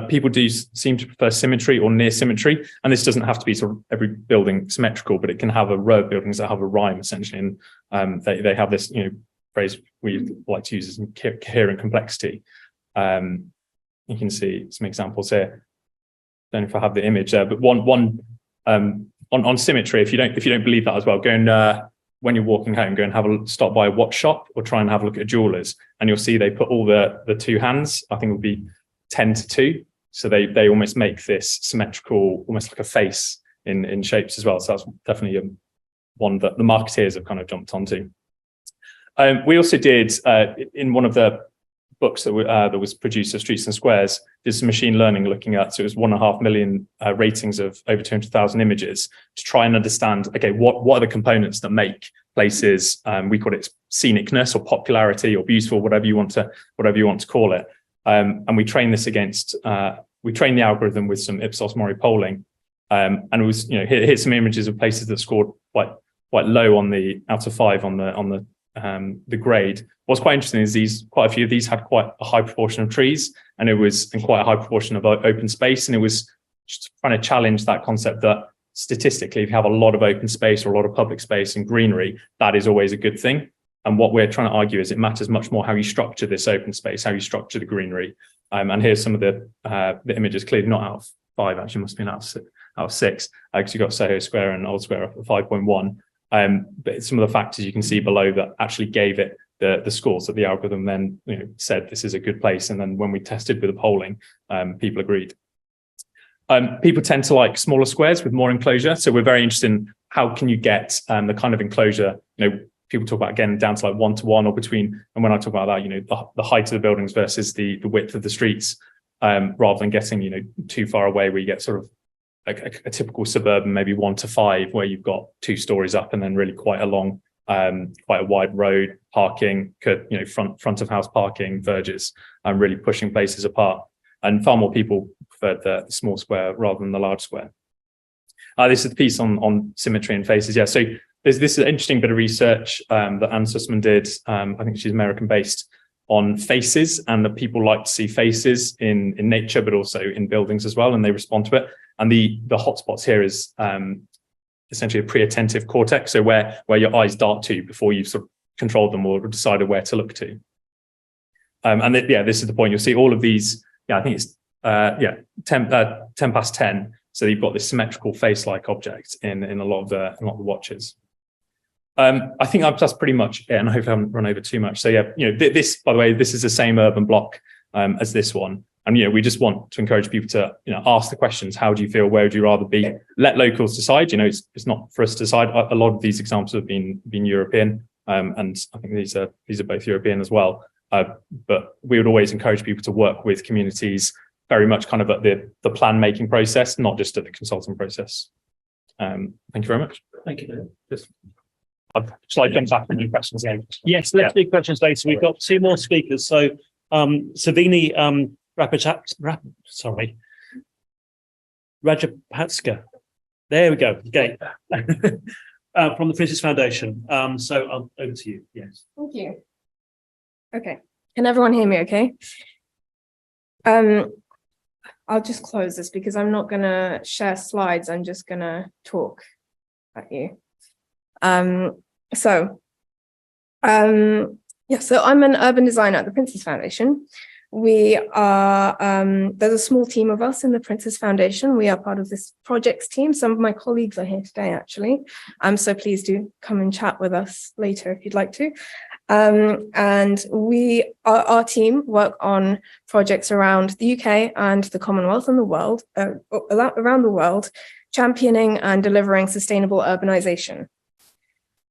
People do seem to prefer symmetry or near symmetry, and this doesn't have to be sort of every building symmetrical, but it can have a row of buildings that have a rhyme essentially, and they have this phrase we like to use as coherent complexity. You can see some examples here. Don't know if I have the image there, but one on symmetry. If you don't believe that as well, go and when you're walking home, go and stop by a watch shop or try and have a look at a jeweler's, and you'll see they put all the two hands. I think it would be 10 to 2. So they almost make this symmetrical, almost like a face in shapes as well. So that's definitely one that the marketeers have kind of jumped onto. We also did in one of the books that was produced of Streets and Squares, did some machine learning looking at, so it was 1.5 million ratings of over 200,000 images to try and understand, okay, what are the components that make places, we call it scenicness or popularity or beautiful, whatever you want to call it. And we trained this against, we trained the algorithm with some Ipsos Mori polling. And it was, here's some images of places that scored quite low on the out of 5 on the grade. What's quite interesting is quite a few of these had quite a high proportion of trees, and it was in quite a high proportion of open space. And it was just trying to challenge that concept that statistically, if you have a lot of open space or a lot of public space and greenery, that is always a good thing. And what we're trying to argue is it matters much more how you structure this open space, how you structure the greenery. And here's some of the images, clearly not out of 5, actually must have been out of 6, because you've got Soho Square and Old Square up at 5.1. But some of the factors you can see below that actually gave it the scores that the algorithm then said this is a good place. And then when we tested with the polling, people agreed. People tend to like smaller squares with more enclosure. So we're very interested in how can you get the kind of enclosure, people talk about again down to like 1-to-1 or between, and when I talk about that, the height of the buildings versus the width of the streets, rather than getting, too far away where you get sort of a typical suburban, maybe 1-to-5, where you've got 2 stories up and then really quite a long, quite a wide road, parking, front of house parking, verges, and really pushing places apart. And far more people preferred the small square rather than the large square. This is the piece on symmetry and faces. Yeah, so this is an interesting bit of research that Anne Sussman did. I think she's American based, on faces, and that people like to see faces in nature, but also in buildings as well, and they respond to it. And the hotspots here is essentially a pre-attentive cortex, so where your eyes dart to before you've sort of controlled them or decided where to look to. This is the point. You'll see all of these. I think it's 10 past 10. So you've got this symmetrical face-like object in a lot of the watches. I think that's pretty much it, and I hope I haven't run over too much. So this, by the way, this is the same urban block as this one. And we just want to encourage people to ask the questions. How do you feel? Where would you rather be? Let locals decide. It's not for us to decide. A lot of these examples have been European, and I think these are both European as well. But we would always encourage people to work with communities very much kind of at the plan making process, not just at the consulting process. Thank you very much. Thank you. Shall I jump back and do questions again? Yes, let's do questions later. We've got two more speakers. So Savini Rajapakse. There we go. Okay. From the Princess Foundation. So over to you. Yes. Thank you. Okay. Can everyone hear me okay? I'll just close this because I'm not going to share slides. I'm just going to talk at you. So I'm an urban designer at the Princess Foundation. We are, there's a small team of us in the Princess Foundation. We are part of this projects team. Some of my colleagues are here today, actually. So please do come and chat with us later if you'd like to. And our team work on projects around the UK and the Commonwealth and the world, around the world, championing and delivering sustainable urbanization.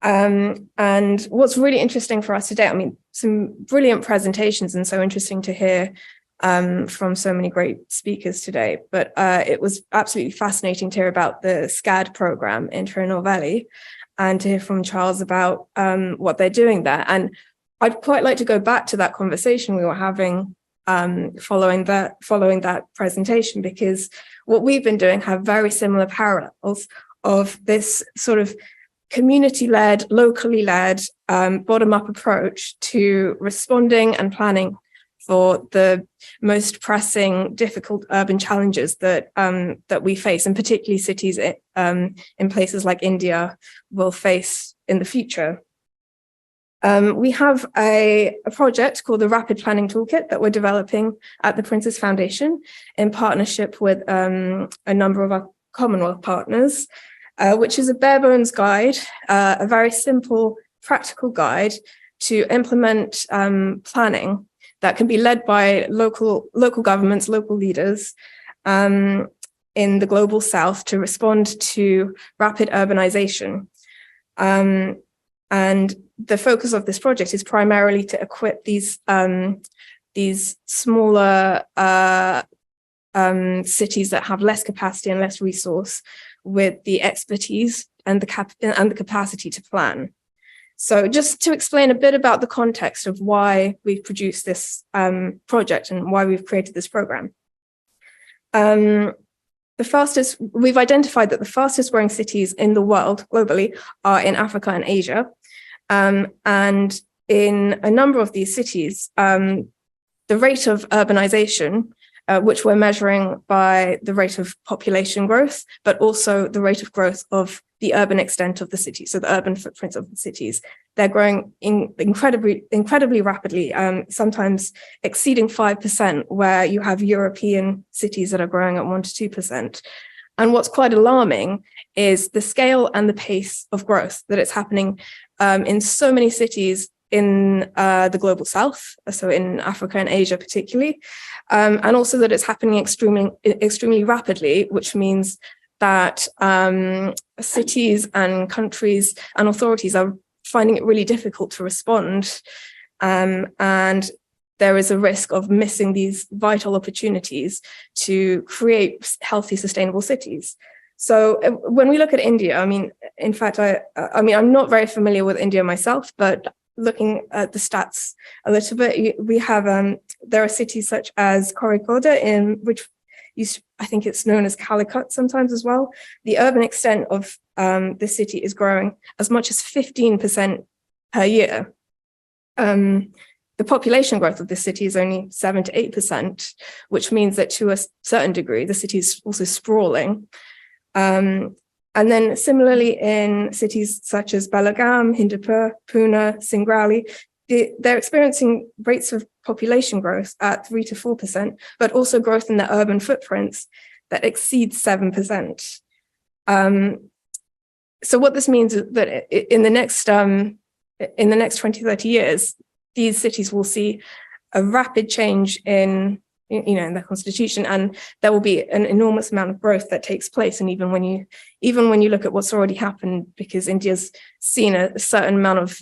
And what's really interesting for us today, some brilliant presentations and so interesting to hear from so many great speakers today, but it was absolutely fascinating to hear about the SCAD program in Tirunelveli Valley and to hear from Charles about what they're doing there. And I'd quite like to go back to that conversation we were having following that presentation, because what we've been doing have very similar parallels of this sort of community-led, locally led, bottom-up approach to responding and planning for the most pressing, difficult urban challenges that we face, and particularly cities in places like India will face in the future. We have a project called the Rapid Planning Toolkit that we're developing at the Princess Foundation in partnership with a number of our Commonwealth partners, which is a bare bones guide, a very simple, practical guide to implement planning that can be led by local governments, local leaders in the global south to respond to rapid urbanization. And the focus of this project is primarily to equip these smaller cities that have less capacity and less resource with the expertise and the capacity to plan. So just to explain a bit about the context of why we've produced this project and why we've created this program. We've identified that the fastest growing cities in the world globally are in Africa and Asia. And in a number of these cities, the rate of urbanization, which we're measuring by the rate of population growth, but also the rate of growth of the urban extent of the city, so the urban footprints of the cities. They're growing incredibly rapidly, sometimes exceeding 5%, where you have European cities that are growing at 1 to 2%. And what's quite alarming is the scale and the pace of growth that it's happening in so many cities in the global south, so in Africa and Asia particularly, and also that it's happening extremely rapidly, which means that cities and countries and authorities are finding it really difficult to respond, and there is a risk of missing these vital opportunities to create healthy, sustainable cities. So when we look at India, in fact, I'm not very familiar with India myself, but looking at the stats a little bit, we have there are cities such as Kozhikode, in which I think it's known as Calicut sometimes as well. The urban extent of the city is growing as much as 15% per year. the population growth of the city is only 7 to 8%, which means that to a certain degree, the city is also sprawling. And then similarly in cities such as Belagaum, Hindupur, Pune, Singrauli, they're experiencing rates of population growth at 3 to 4%, but also growth in their urban footprints that exceeds 7%. So what this means is that in the next 20, 30 years, these cities will see a rapid change in their constitution, and there will be an enormous amount of growth that takes place. And even when you look at what's already happened, because India's seen a certain amount of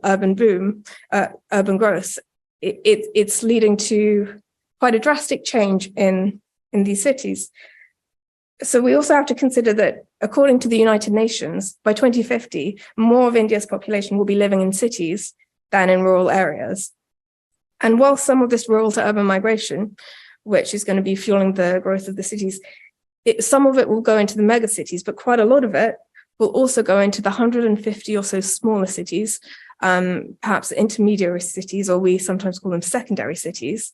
urban growth, it's leading to quite a drastic change in these cities. So we also have to consider that, according to the United Nations, by 2050, more of India's population will be living in cities than in rural areas. And while some of this rural to urban migration, which is going to be fueling the growth of the cities, some of it will go into the mega cities, but quite a lot of it will also go into the 150 or so smaller cities, perhaps intermediary cities, or we sometimes call them secondary cities.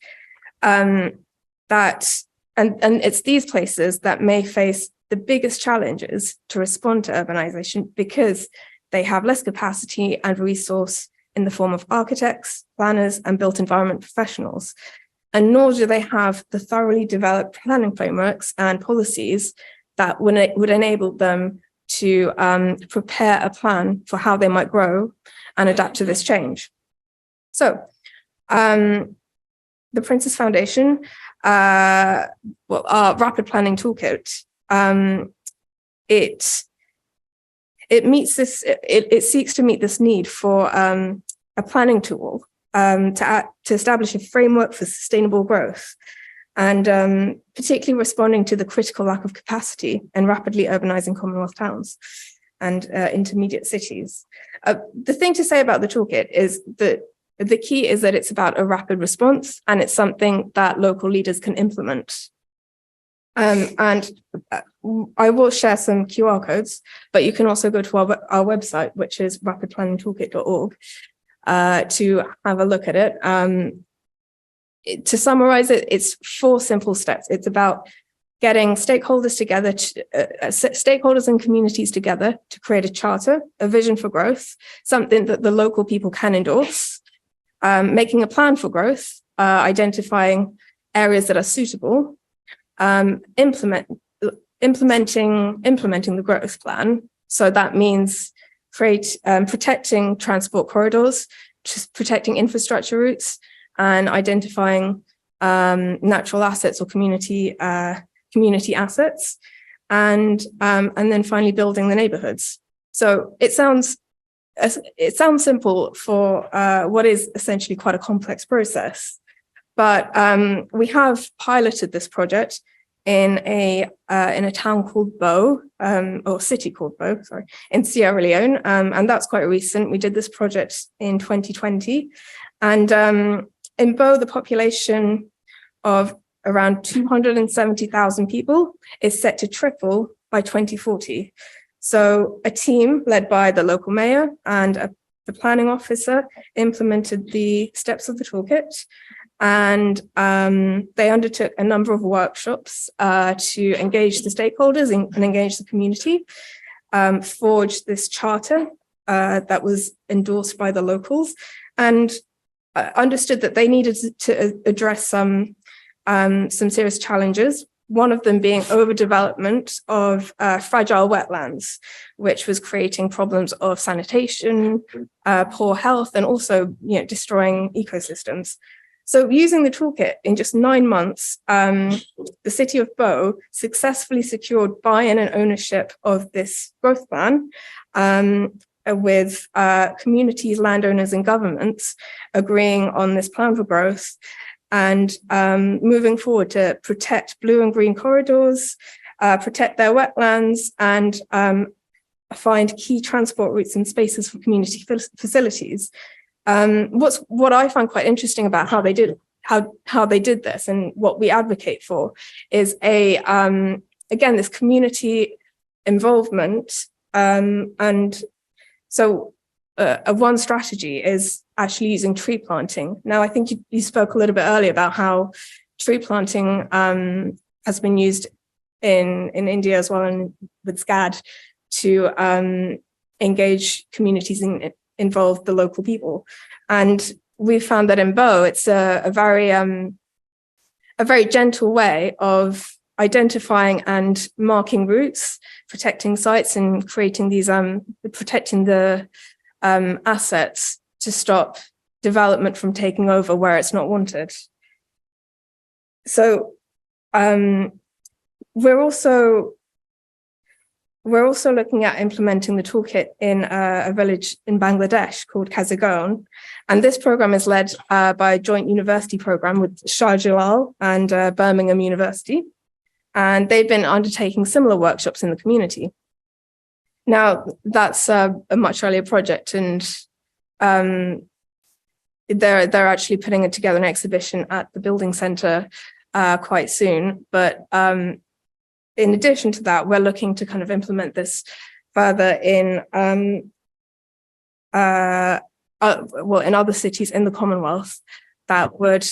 And it's these places that may face the biggest challenges to respond to urbanization, because they have less capacity and resource in the form of architects, planners, and built environment professionals. And nor do they have the thoroughly developed planning frameworks and policies that would enable them to prepare a plan for how they might grow and adapt to this change. So the Princess Foundation, our rapid planning toolkit, it seeks to meet this need for a planning tool to establish a framework for sustainable growth, and particularly responding to the critical lack of capacity in rapidly urbanizing Commonwealth towns and intermediate cities. The thing to say about the toolkit is that the key is that it's about a rapid response, and it's something that local leaders can implement. And I will share some QR codes, but you can also go to our website, which is rapidplanningtoolkit.org, to have a look at it. To summarize it, it's 4 simple steps. It's about getting stakeholders together, stakeholders and communities together to create a charter, a vision for growth, something that the local people can endorse, making a plan for growth, identifying areas that are suitable, implementing the growth plan. So that means protecting transport corridors, just protecting infrastructure routes, and identifying natural assets or community assets, and then finally building the neighborhoods. So it sounds simple for what is essentially quite a complex process, but we have piloted this project in a town called Bo, or city called Bo, sorry, in Sierra Leone, and that's quite recent. We did this project in 2020, and in Bo, the population of around 270,000 people is set to triple by 2040. So a team led by the local mayor and the planning officer implemented the steps of the toolkit, and they undertook a number of workshops to engage the stakeholders and engage the community, forged this charter that was endorsed by the locals, and understood that they needed to address some serious challenges. One of them being overdevelopment of fragile wetlands, which was creating problems of sanitation, poor health, and also destroying ecosystems. So using the toolkit in just 9 months, the city of Bo successfully secured buy-in and ownership of this growth plan, with communities, landowners, and governments agreeing on this plan for growth, and moving forward to protect blue and green corridors, protect their wetlands, and find key transport routes and spaces for community facilities. What I find quite interesting about how they did this, and what we advocate for, is again, this community involvement. And so one strategy is actually using tree planting. Now, I think you spoke a little bit earlier about how tree planting has been used in India as well, and with SCAD to engage communities and involve the local people. And we found that in Bow, it's a very gentle way of identifying and marking routes, protecting sites, and creating these protecting the assets to stop development from taking over where it's not wanted. So we're also looking at implementing the toolkit in a village in Bangladesh called Kazagon. And this program is led by a joint university program with Shah Jalal and Birmingham University. And they've been undertaking similar workshops in the community. Now, that's a much earlier project, and they're actually putting together an exhibition at the building centre quite soon. But in addition to that, we're looking to kind of implement this further in in other cities in the Commonwealth that would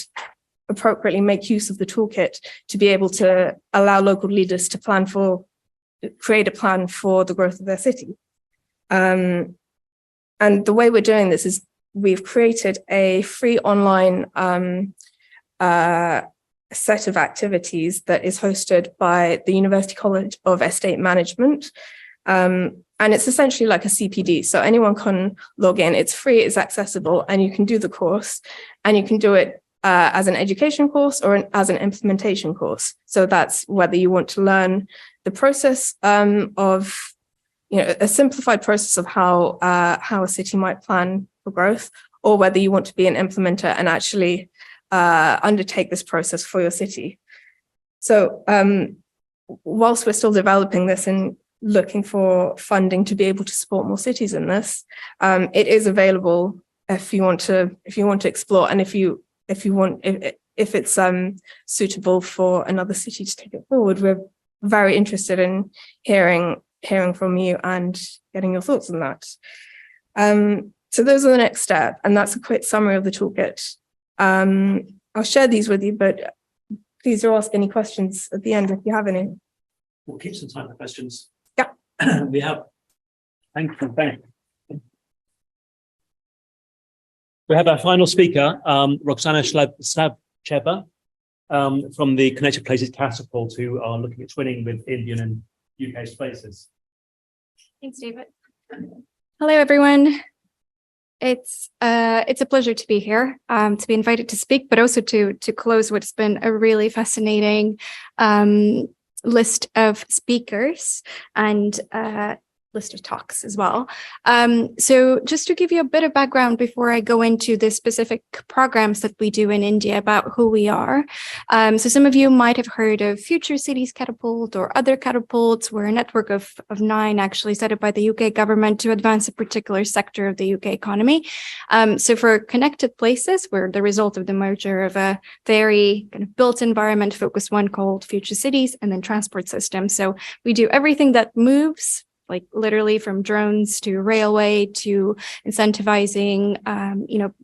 appropriately make use of the toolkit to be able to allow local leaders to create a plan for the growth of their city. And the way we're doing this is we've created a free online set of activities that is hosted by the University College of Estate Management. And it's essentially like a CPD. So anyone can log in, it's free, it's accessible, and you can do the course, and you can do it as an education course or as an implementation course. So that's whether you want to learn the process of, a simplified process of how a city might plan for growth, or whether you want to be an implementer and actually undertake this process for your city. So whilst we're still developing this and looking for funding to be able to support more cities in this, it is available if you want to explore, and if it's suitable for another city to take it forward. We're very interested in hearing from you and getting your thoughts on that. So those are the next step, and that's a quick summary of the toolkit. I'll share these with you, but please do ask any questions at the end if you have any. We'll keep some time for questions. Yeah. We have. Thank you. We have our final speaker, Roxana Slavcheva, from the Connected Places Catapult, who are looking at twinning with Indian and UK spaces. Thanks, David. Hello, everyone. It's a pleasure to be here, to be invited to speak, but also to close what's been a really fascinating list of speakers and list of talks as well. So just to give you a bit of background before I go into the specific programs that we do in India about who we are. So some of you might have heard of Future Cities Catapult or other catapults. We're a network of 9 actually set up by the UK government to advance a particular sector of the UK economy. So for Connected Places, we're the result of the merger of a very kind of built environment focused one called Future Cities and then transport systems. So we do everything that moves, like literally from drones to railway to incentivizing,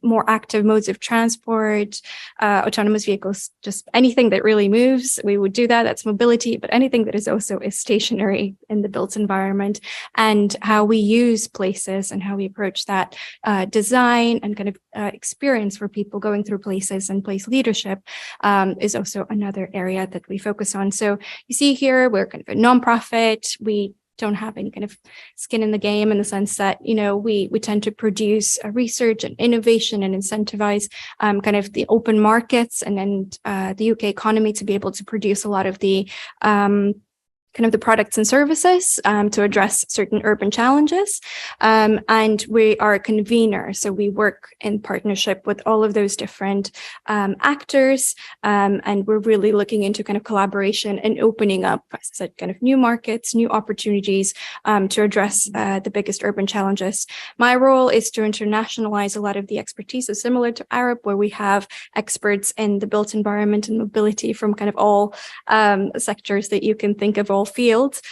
more active modes of transport, autonomous vehicles, just anything that really moves. We would do that. That's mobility, but anything that is also stationary in the built environment, and how we use places and how we approach that design and kind of experience for people going through places and place leadership is also another area that we focus on. So you see here, we're kind of a nonprofit. We don't have any kind of skin in the game in the sense that, we tend to produce research and innovation and incentivize kind of the open markets and then the UK economy to be able to produce a lot of the kind of the products and services to address certain urban challenges. And we are a convener. So we work in partnership with all of those different actors. And we're really looking into kind of collaboration and opening up, as I said, kind of new markets, new opportunities to address the biggest urban challenges. My role is to internationalize a lot of the expertise. So similar to Arup, where we have experts in the built environment and mobility from kind of all sectors that you can think of, all all fields.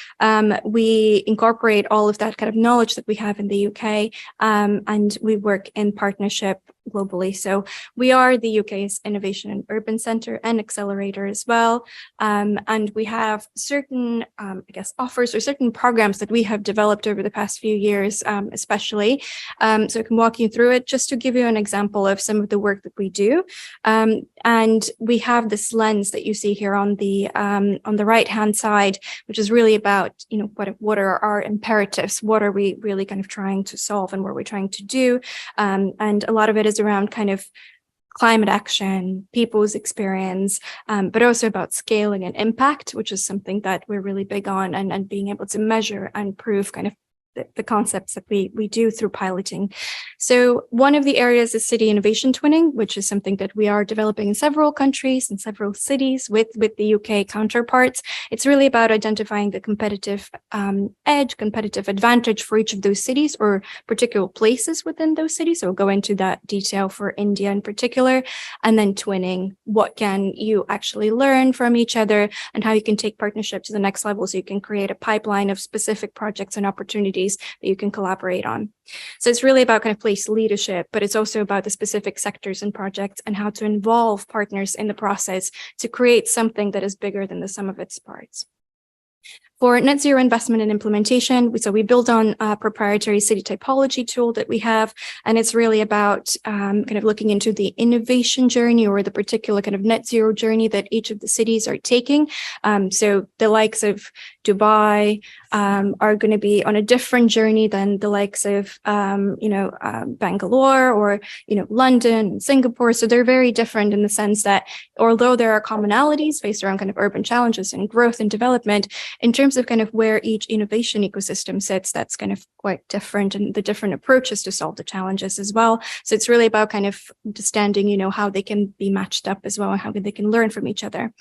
We incorporate all of that kind of knowledge that we have in the UK, and we work in partnership globally. So we are the UK's Innovation and Urban Centre and Accelerator as well. And we have certain, offers or certain programs that we have developed over the past few years, especially. So I can walk you through it just to give you an example of some of the work that we do. And we have this lens that you see here on the right-hand side, which is really about, what are our imperatives? What are we really kind of trying to solve and what we're trying to do? And a lot of it is around kind of climate action, people's experience, but also about scaling and impact, which is something that we're really big on, and being able to measure and prove kind of the concepts that we do through piloting. So one of the areas is city innovation twinning, which is something that we are developing in several countries and several cities with the UK counterparts. It's really about identifying the competitive edge, competitive advantage for each of those cities or particular places within those cities. So we'll go into that detail for India in particular, and then twinning. What can you actually learn from each other and how you can take partnership to the next level so you can create a pipeline of specific projects and opportunities that you can collaborate on. So it's really about kind of place leadership, but it's also about the specific sectors and projects and how to involve partners in the process to create something that is bigger than the sum of its parts. For net zero investment and implementation, so we build on a proprietary city typology tool that we have, and it's really about kind of looking into the innovation journey or the particular kind of net zero journey that each of the cities are taking. So the likes of Dubai are going to be on a different journey than the likes of Bangalore or London and Singapore. So they're very different in the sense that although there are commonalities based around kind of urban challenges and growth and development, in terms of kind of where each innovation ecosystem sits, that's kind of quite different, and the different approaches to solve the challenges as well. So it's really about kind of understanding, how they can be matched up as well and how they can learn from each other.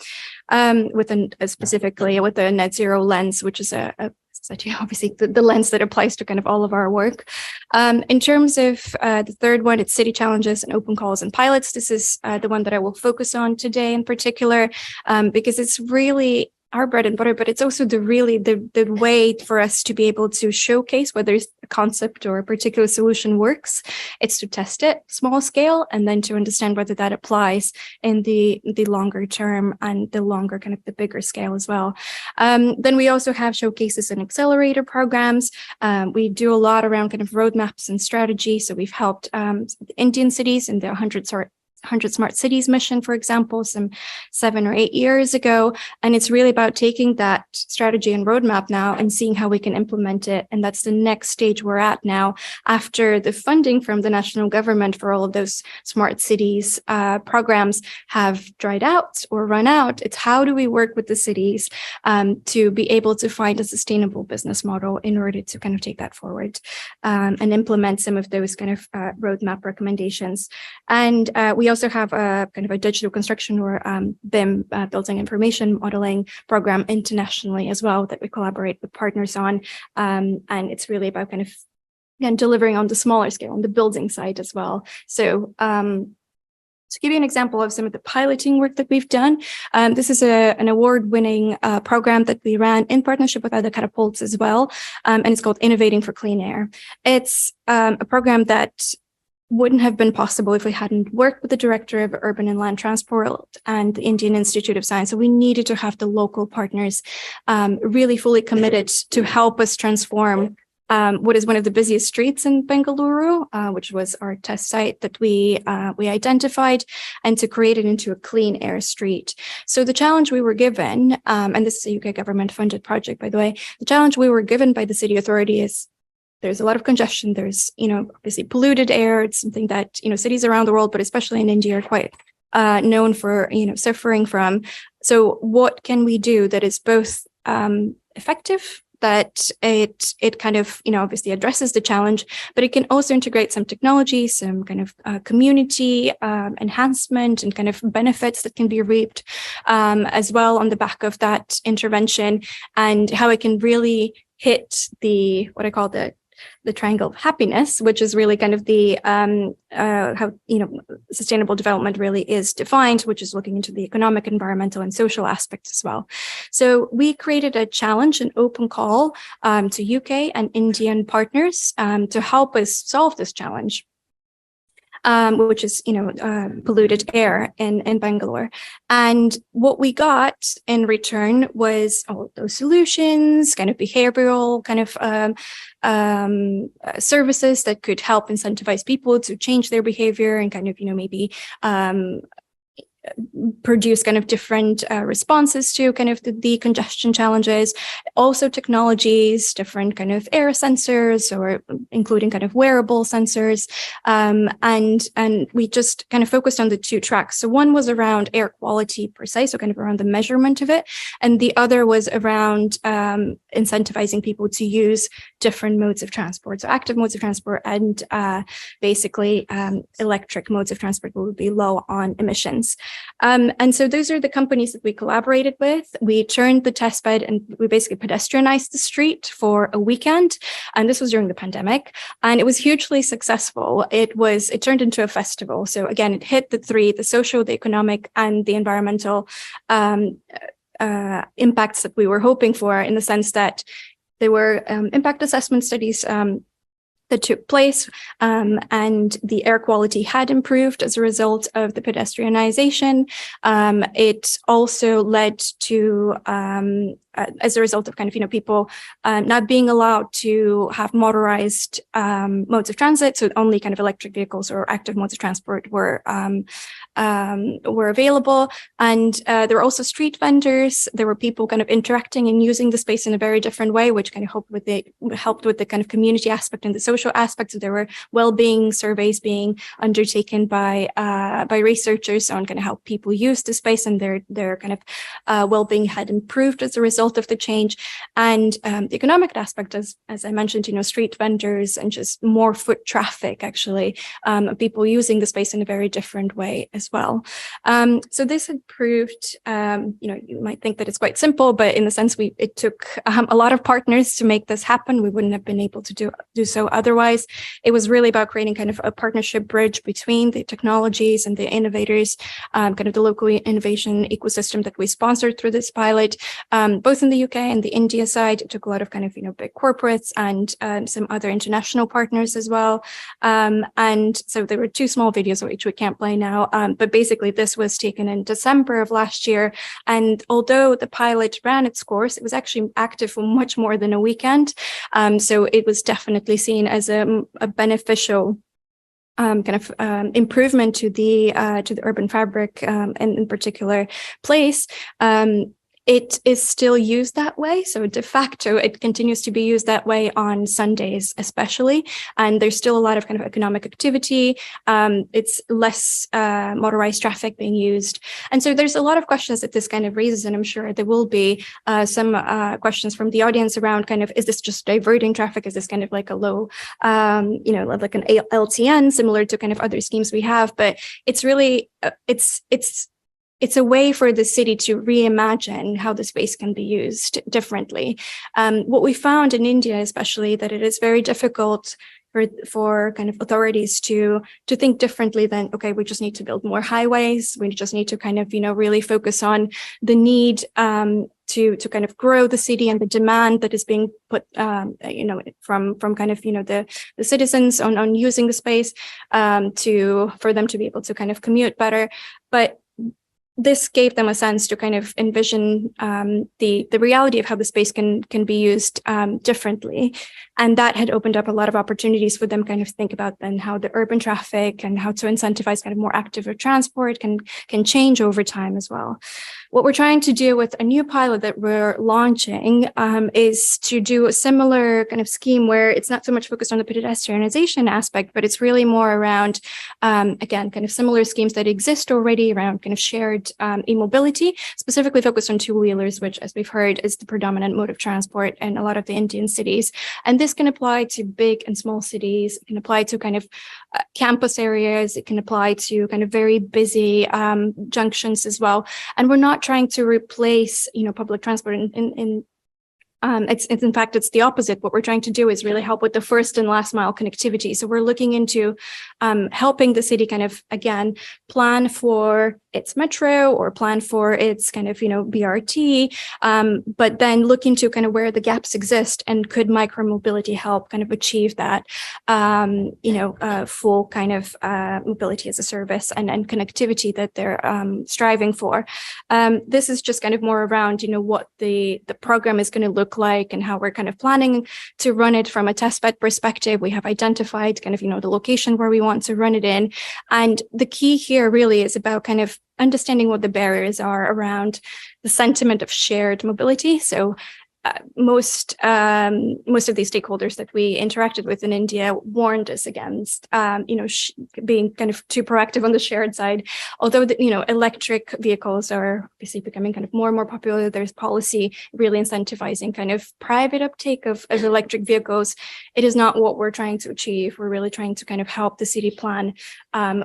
Specifically with the net zero lens, which is obviously the lens that applies to kind of all of our work. In terms of the third one, it's city challenges and open calls and pilots. This is the one that I will focus on today in particular, because it's really our bread and butter, but it's also the way for us to be able to showcase whether a concept or a particular solution works. It's to test it small scale and then to understand whether that applies in the longer term and the longer kind of the bigger scale as well. Then we also have showcases and accelerator programs. We do a lot around kind of roadmaps and strategy. So we've helped Indian cities in their 100 Smart Cities mission, for example, some 7 or 8 years ago. And it's really about taking that strategy and roadmap now and seeing how we can implement it. And that's the next stage we're at now after the funding from the national government for all of those smart cities programs have dried out or run out. It's how do we work with the cities to be able to find a sustainable business model in order to kind of take that forward and implement some of those kind of roadmap recommendations. And we also have a kind of a digital construction or BIM, building information modeling program internationally as well that we collaborate with partners on. And it's really about kind of delivering on the smaller scale, on the building side as well. So to give you an example of some of the piloting work that we've done, this is an award-winning program that we ran in partnership with other Catapults as well, and it's called Innovating for Clean Air. It's a program that wouldn't have been possible if we hadn't worked with the Director of Urban and Land Transport and the Indian Institute of Science. So we needed to have the local partners really fully committed to help us transform what is one of the busiest streets in Bengaluru, which was our test site that we identified, and to create it into a clean air street. So the challenge we were given, and this is a UK government funded project, by the way, the challenge we were given by the city authority is there's a lot of congestion. There's, obviously polluted air. It's something that, cities around the world, but especially in India, are quite known for, suffering from. So what can we do that is both effective, that it kind of, obviously addresses the challenge, but it can also integrate some technology, some kind of community enhancement and kind of benefits that can be reaped as well on the back of that intervention, and how it can really hit what I call the the triangle of happiness, which is really kind of the how sustainable development really is defined, which is looking into the economic, environmental, and social aspects as well. So we created a challenge, an open call to UK and Indian partners to help us solve this challenge. Which is, polluted air in Bangalore. And what we got in return was all those solutions, kind of behavioral kind of services that could help incentivize people to change their behavior and kind of, maybe produce kind of different responses to kind of the congestion challenges, also technologies, different kind of air sensors, or including kind of wearable sensors. And we just kind of focused on the two tracks. So one was around air quality per se, so kind of around the measurement of it. And the other was around incentivizing people to use different modes of transport. So active modes of transport and basically electric modes of transport will be low on emissions. And so those are the companies that we collaborated with. We turned the test bed and we basically pedestrianized the street for a weekend. And this was during the pandemic. And it was hugely successful. It turned into a festival. So again, it hit the three: the social, the economic, and the environmental impacts that we were hoping for, in the sense that there were impact assessment studies that took place, and the air quality had improved as a result of the pedestrianization. It also led to, as a result of kind of, people not being allowed to have motorized modes of transit, so only kind of electric vehicles or active modes of transport were available. And there were also street vendors. There were people kind of interacting and using the space in a very different way, which kind of helped with the kind of community aspect and the social aspects. So there were well-being surveys being undertaken by researchers on kind of how people use the space, and their kind of well-being had improved as a result of the change. And the economic aspect, as I mentioned, street vendors and just more foot traffic, actually, people using the space in a very different way as well. So this had proved, you might think that it's quite simple, but in the sense it took a lot of partners to make this happen. We wouldn't have been able to do so otherwise. It was really about creating kind of a partnership bridge between the technologies and the innovators, kind of the local innovation ecosystem that we sponsored through this pilot, both in the UK and the India side. It took a lot of kind of, big corporates and some other international partners as well. And so there were two small videos which we can't play now, but basically this was taken in December of last year. And although the pilot ran its course, it was actually active for much more than a weekend. So it was definitely seen as a beneficial kind of improvement to the urban fabric, and in particular place. It is still used that way. So de facto, it continues to be used that way on Sundays, especially. And there's still a lot of kind of economic activity. It's less motorized traffic being used. And so there's a lot of questions that this kind of raises, and I'm sure there will be some questions from the audience around kind of, is this just diverting traffic? Is this kind of like a low, like an LTN, similar to kind of other schemes we have? But it's really, it's a way for the city to reimagine how the space can be used differently. What we found in India, especially, that it is very difficult for kind of authorities to think differently than, okay, we just need to build more highways. We just need to kind of, really focus on the need to kind of grow the city and the demand that is being put, from kind of, the citizens on using the space, for them to be able to kind of commute better. But this gave them a sense to kind of envision the reality of how the space can be used differently. And that had opened up a lot of opportunities for them kind of think about then how the urban traffic and how to incentivize kind of more active transport can change over time as well. What we're trying to do with a new pilot that we're launching is to do a similar kind of scheme where it's not so much focused on the pedestrianization aspect, but it's really more around, again, kind of similar schemes that exist already around kind of shared e-mobility, specifically focused on two-wheelers, which, as we've heard, is the predominant mode of transport in a lot of the Indian cities. And this can apply to big and small cities. It can apply to kind of campus areas. It can apply to kind of very busy junctions as well. And we're not trying to replace, public transport in It's in fact, it's the opposite. What we're trying to do is really help with the first and last mile connectivity. So we're looking into helping the city kind of, again, plan for its metro or plan for its kind of, BRT, but then look into kind of where the gaps exist and could micromobility help kind of achieve that, full kind of mobility as a service and connectivity that they're striving for. This is just kind of more around, what the program is going to look like and how we're kind of planning to run it from a testbed perspective. We have identified kind of, the location where we want to run it in. And the key here really is about kind of understanding what the barriers are around the sentiment of shared mobility. So most of these stakeholders that we interacted with in India warned us against, being kind of too proactive on the shared side. Although electric vehicles are obviously becoming kind of more and more popular, there's policy really incentivizing kind of private uptake of electric vehicles. It is not what we're trying to achieve. We're really trying to kind of help the city plan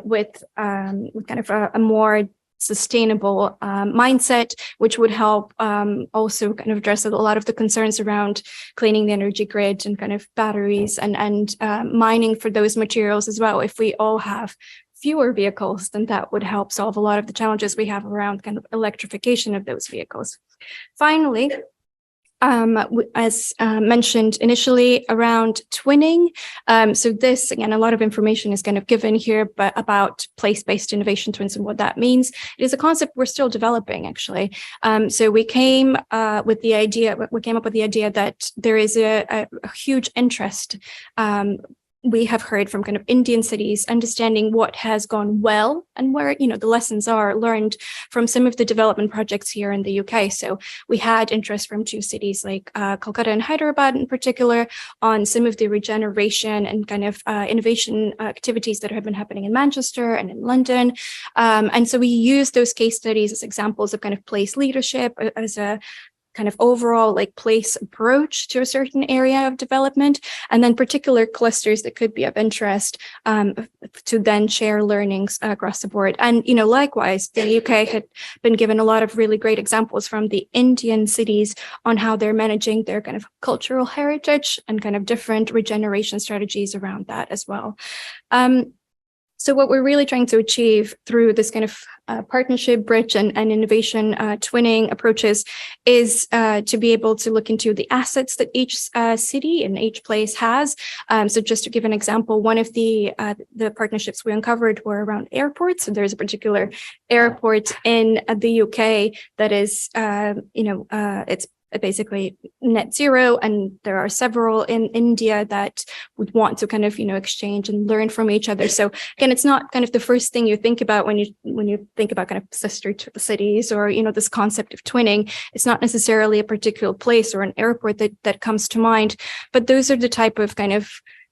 with kind of a more sustainable mindset, which would help also kind of address a lot of the concerns around cleaning the energy grid and kind of batteries and mining for those materials as well. If we all have fewer vehicles, then that would help solve a lot of the challenges we have around kind of electrification of those vehicles. Finally, as mentioned initially around twinning. So this, again, a lot of information is kind of given here, but about place-based innovation twins and what that means. It is a concept we're still developing, actually. So we came up with the idea that there is a huge interest. We have heard from kind of Indian cities understanding what has gone well and where, the lessons are learned from some of the development projects here in the UK. So we had interest from two cities like Kolkata and Hyderabad in particular on some of the regeneration and kind of innovation activities that have been happening in Manchester and in London. And so we use those case studies as examples of kind of place leadership as a kind of overall like place approach to a certain area of development, and then particular clusters that could be of interest to then share learnings across the board. And, likewise, the UK had been given a lot of really great examples from the Indian cities on how they're managing their kind of cultural heritage and kind of different regeneration strategies around that as well. So what we're really trying to achieve through this kind of partnership, bridge, and innovation twinning approaches is to be able to look into the assets that each city and each place has. So just to give an example, one of the partnerships we uncovered were around airports. So there's a particular airport in the UK that is, it's basically net zero, and there are several in India that would want to kind of exchange and learn from each other. So again, it's not kind of the first thing you think about when you think about kind of sister cities or this concept of twinning. It's not necessarily a particular place or an airport that comes to mind, but those are the type of kind of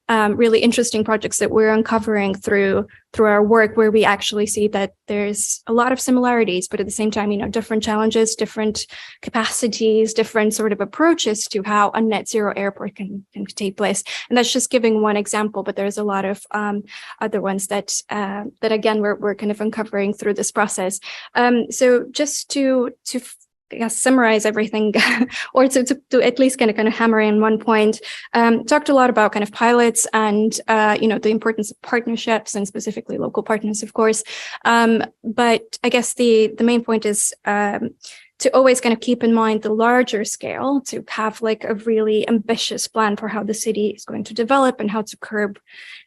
really interesting projects that we're uncovering through our work, where we actually see that there's a lot of similarities, but at the same time, different challenges, different capacities, different sort of approaches to how a net zero airport can take place. And that's just giving one example, but there's a lot of other ones that again, we're kind of uncovering through this process. So just to summarize everything, or to at least kind of hammer in one point, talked a lot about kind of pilots and the importance of partnerships and specifically local partners, of course. But I guess the main point is to always kind of keep in mind the larger scale, to have like a really ambitious plan for how the city is going to develop and how to curb,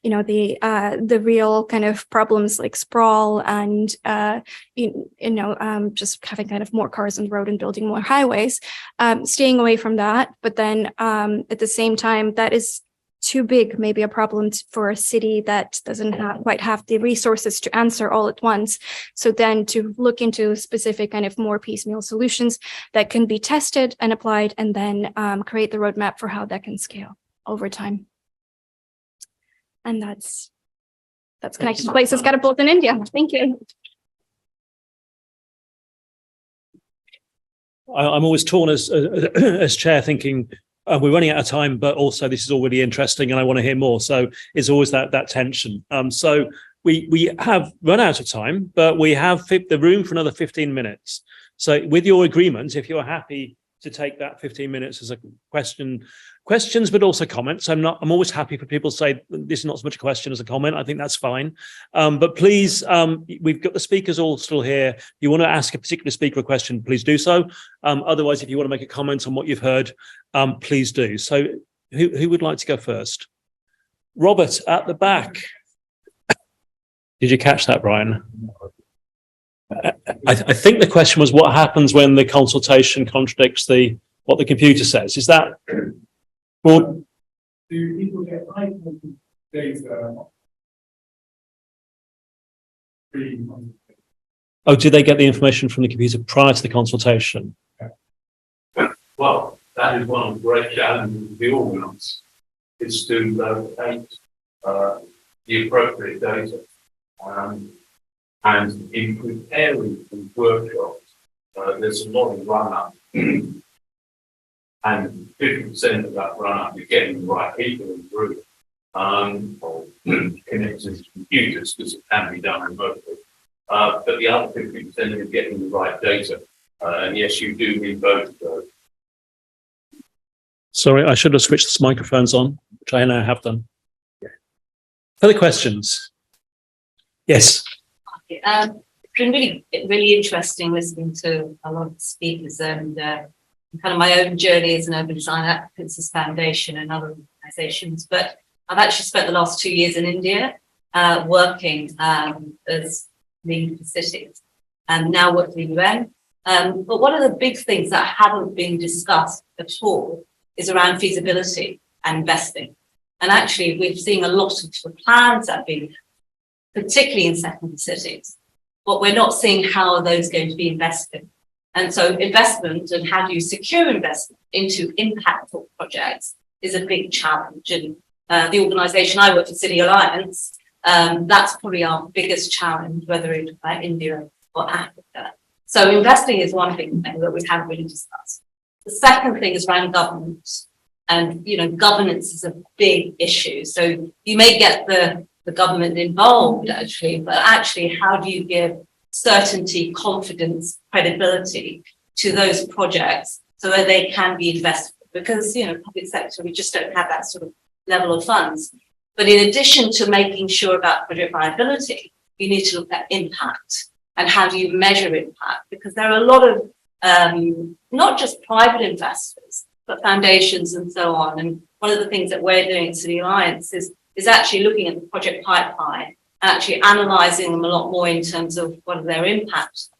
the real kind of problems like sprawl and, just having kind of more cars on the road and building more highways, staying away from that. But then at the same time, that is too big, maybe a problem for a city that doesn't quite have the resources to answer all at once. So then to look into specific kind of more piecemeal solutions that can be tested and applied, and then create the roadmap for how that can scale over time. And that's Connected Places Catapult in India. Thank you. I'm always torn as chair, thinking we're running out of time, but also this is all really interesting and I want to hear more. So it's always that tension. So we have run out of time, but we have the room for another 15 minutes. So with your agreement, if you're happy to take that 15 minutes as a questions, but also comments. I'm always happy for people to say this is not so much a question as a comment. I think that's fine. But please, we've got the speakers all still here. If you want to ask a particular speaker a question, please do so. Otherwise, if you want to make a comment on what you've heard, please do. So who would like to go first? Robert at the back. Did you catch that, Brian? I think the question was what happens when the consultation contradicts what the computer says. Is that broad? Do people get data? Oh, do they get the information from the computer prior to the consultation? Well, that is one of the great challenges of the organisers, is to locate the appropriate data. And in preparing for workshops, there's a lot of run-up. And 50% of that run-up is getting the right people in the room, or connected to computers, because it can be done remotely. But the other 50% is getting the right data. And yes, you do need both of those. Sorry, I should have switched the microphones on, which I now have done. Further questions? Yes. It's been really interesting listening to a lot of the speakers and kind of my own journey as an urban design advocacy foundation and other organisations. But I've actually spent the last 2 years in India working as lead for cities and now work for the UN. But one of the big things that haven't been discussed at all is around feasibility and investing. And actually, we're seeing a lot of the plans that have been, particularly in secondary cities, but we're not seeing how are those going to be invested. And so investment and how do you secure investment into impactful projects is a big challenge. And the organisation I work for, City Alliance, that's probably our biggest challenge, whether it's about India or Africa. So investing is one big thing that we haven't really discussed. The second thing is around governance. And, you know, governance is a big issue. So you may get the government involved, actually, but actually, how do you give certainty, confidence, credibility to those projects so that they can be invested? Because, you know, public sector, we just don't have that sort of level of funds. But in addition to making sure about project viability, you need to look at impact and how do you measure impact? Because there are a lot of not just private investors, but foundations and so on. And one of the things that we're doing at City Alliance is actually looking at the project pipeline and actually analysing them a lot more in terms of what are their impacts.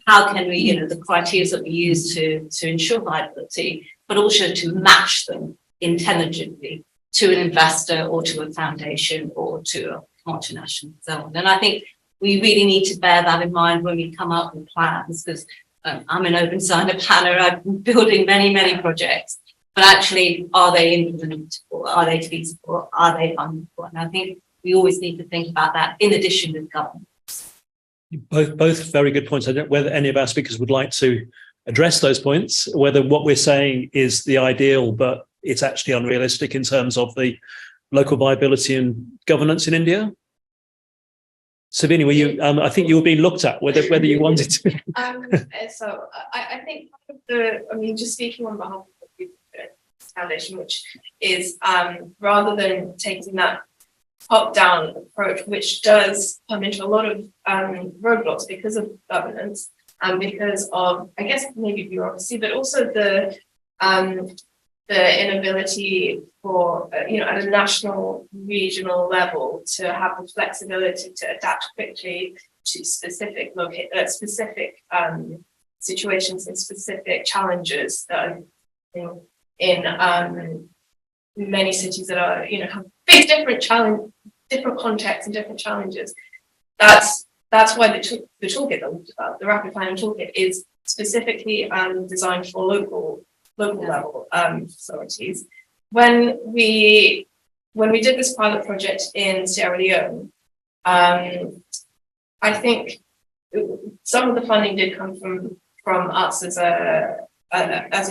How can we, you know, the criteria that we use to ensure viability, but also to match them intelligently to an investor or to a foundation or to a multinational and so on. And I think we really need to bear that in mind when we come up with plans, because I'm an open designer planner. I've been building many, many projects, but actually, are they implementable? Are they feasible? Are they fundable? And I think we always need to think about that in addition to governance. Both very good points. I don't know whether any of our speakers would like to address those points, whether what we're saying is the ideal, but it's actually unrealistic in terms of the local viability and governance in India. Savini, were you? I think you were being looked at whether you wanted to. So I think just speaking on behalf of the Foundation, which is rather than taking that top-down approach, which does come into a lot of roadblocks because of governance and because of, I guess, maybe bureaucracy, but also the inability for, at a national, regional level to have the flexibility to adapt quickly to specific situations and specific challenges that are in many cities that are, have big different contexts and different challenges. That's why the toolkit that we developed, the rapid planning toolkit, is specifically designed for local level facilities. When we did this pilot project in Sierra Leone, I think some of the funding did come from us as a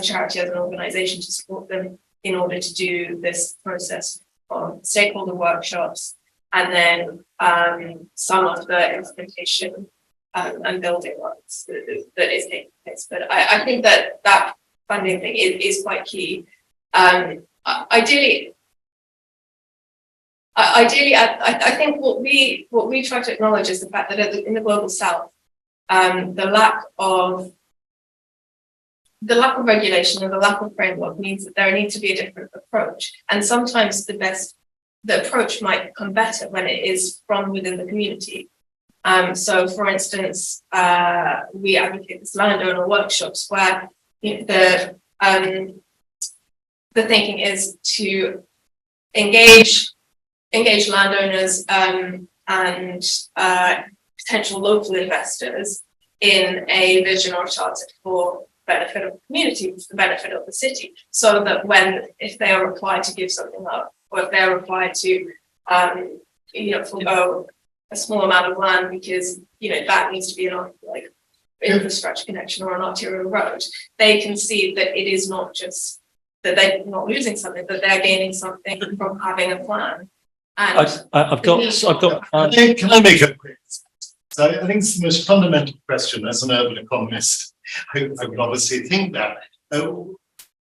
charity, as an organisation, to support them in order to do this process of stakeholder workshops, and then some of the implementation and building works that is taking place. But I think that funding thing is quite key. Ideally, I think what we try to acknowledge is the fact that in the global south, the lack of regulation and the lack of framework means that there needs to be a different approach. And sometimes the approach might come better when it is from within the community. So, for instance, we advocate this landowner workshops where the thinking is to engage landowners and potential local investors in a vision or charter for benefit of the community, for the benefit of the city, so that if they are required to give something up, or if they're required to forgo a small amount of land because that needs to be an infrastructure connection or an arterial road, they can see that it is not just that they're not losing something, that they're gaining something from having a plan. And can I make a quick? So I think it's the most fundamental question as an urban economist. I would obviously think that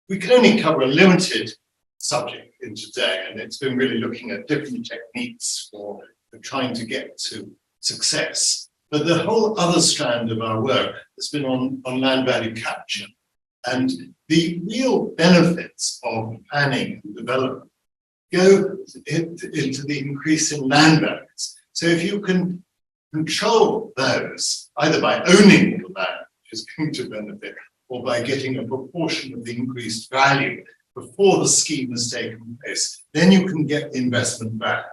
we can only cover a limited subject in today, and it's been really looking at different techniques for trying to get to success. But the whole other strand of our work has been on land value capture, and the real benefits of planning and development go into the increase in land values. So if you can control those, either by owning the land, which is going to benefit, or by getting a proportion of the increased value before the scheme has taken place, then you can get the investment back.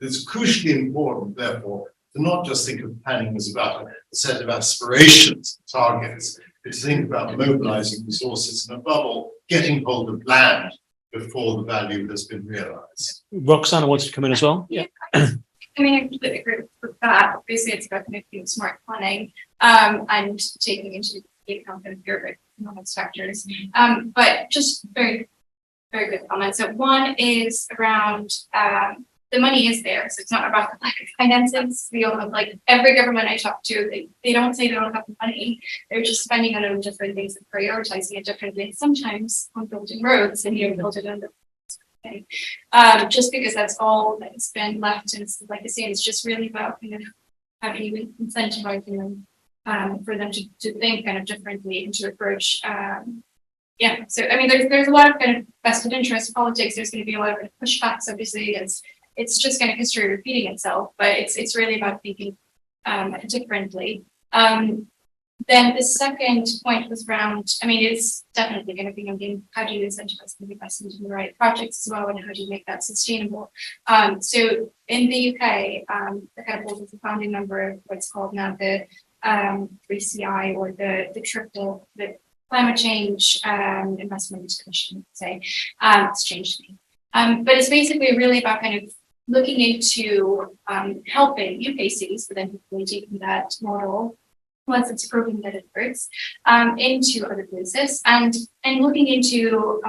It's crucially important, therefore, to not just think of planning as about a set of aspirations, targets, but to think about mobilizing resources and above all, getting hold of land before the value has been realized. Roxana wants to come in as well. Yeah. I mean, I completely agree with that. Obviously, it's about making smart planning and taking into account of your economic factors. But just very, very good comments. So one is around the money is there, so it's not about the lack of finances. We all have, every government I talk to, they don't say they don't have the money. They're just spending it on different things and prioritizing it differently. Sometimes on building roads, and you build it under. Just because that's all that's been left, and it's like I say, it's just really about having you incentivizing them for them to think kind of differently and to approach. So I mean, there's a lot of kind of vested interest politics. There's going to be a lot of pushbacks. Obviously, it's just kind of history repeating itself, but it's really about thinking differently. Then the second point was around, I mean, it's definitely going to be how do you incentivize the investment in the right projects as well, and how do you make that sustainable? So in the UK, the Catapult is a founding member of what's called now the 3CI, or the triple, the Climate Change Investment Commission, say. It's changed me. But it's basically really about kind of looking into helping UK cities, but then hopefully taking that model, once it's proven that it works, into other places, and looking into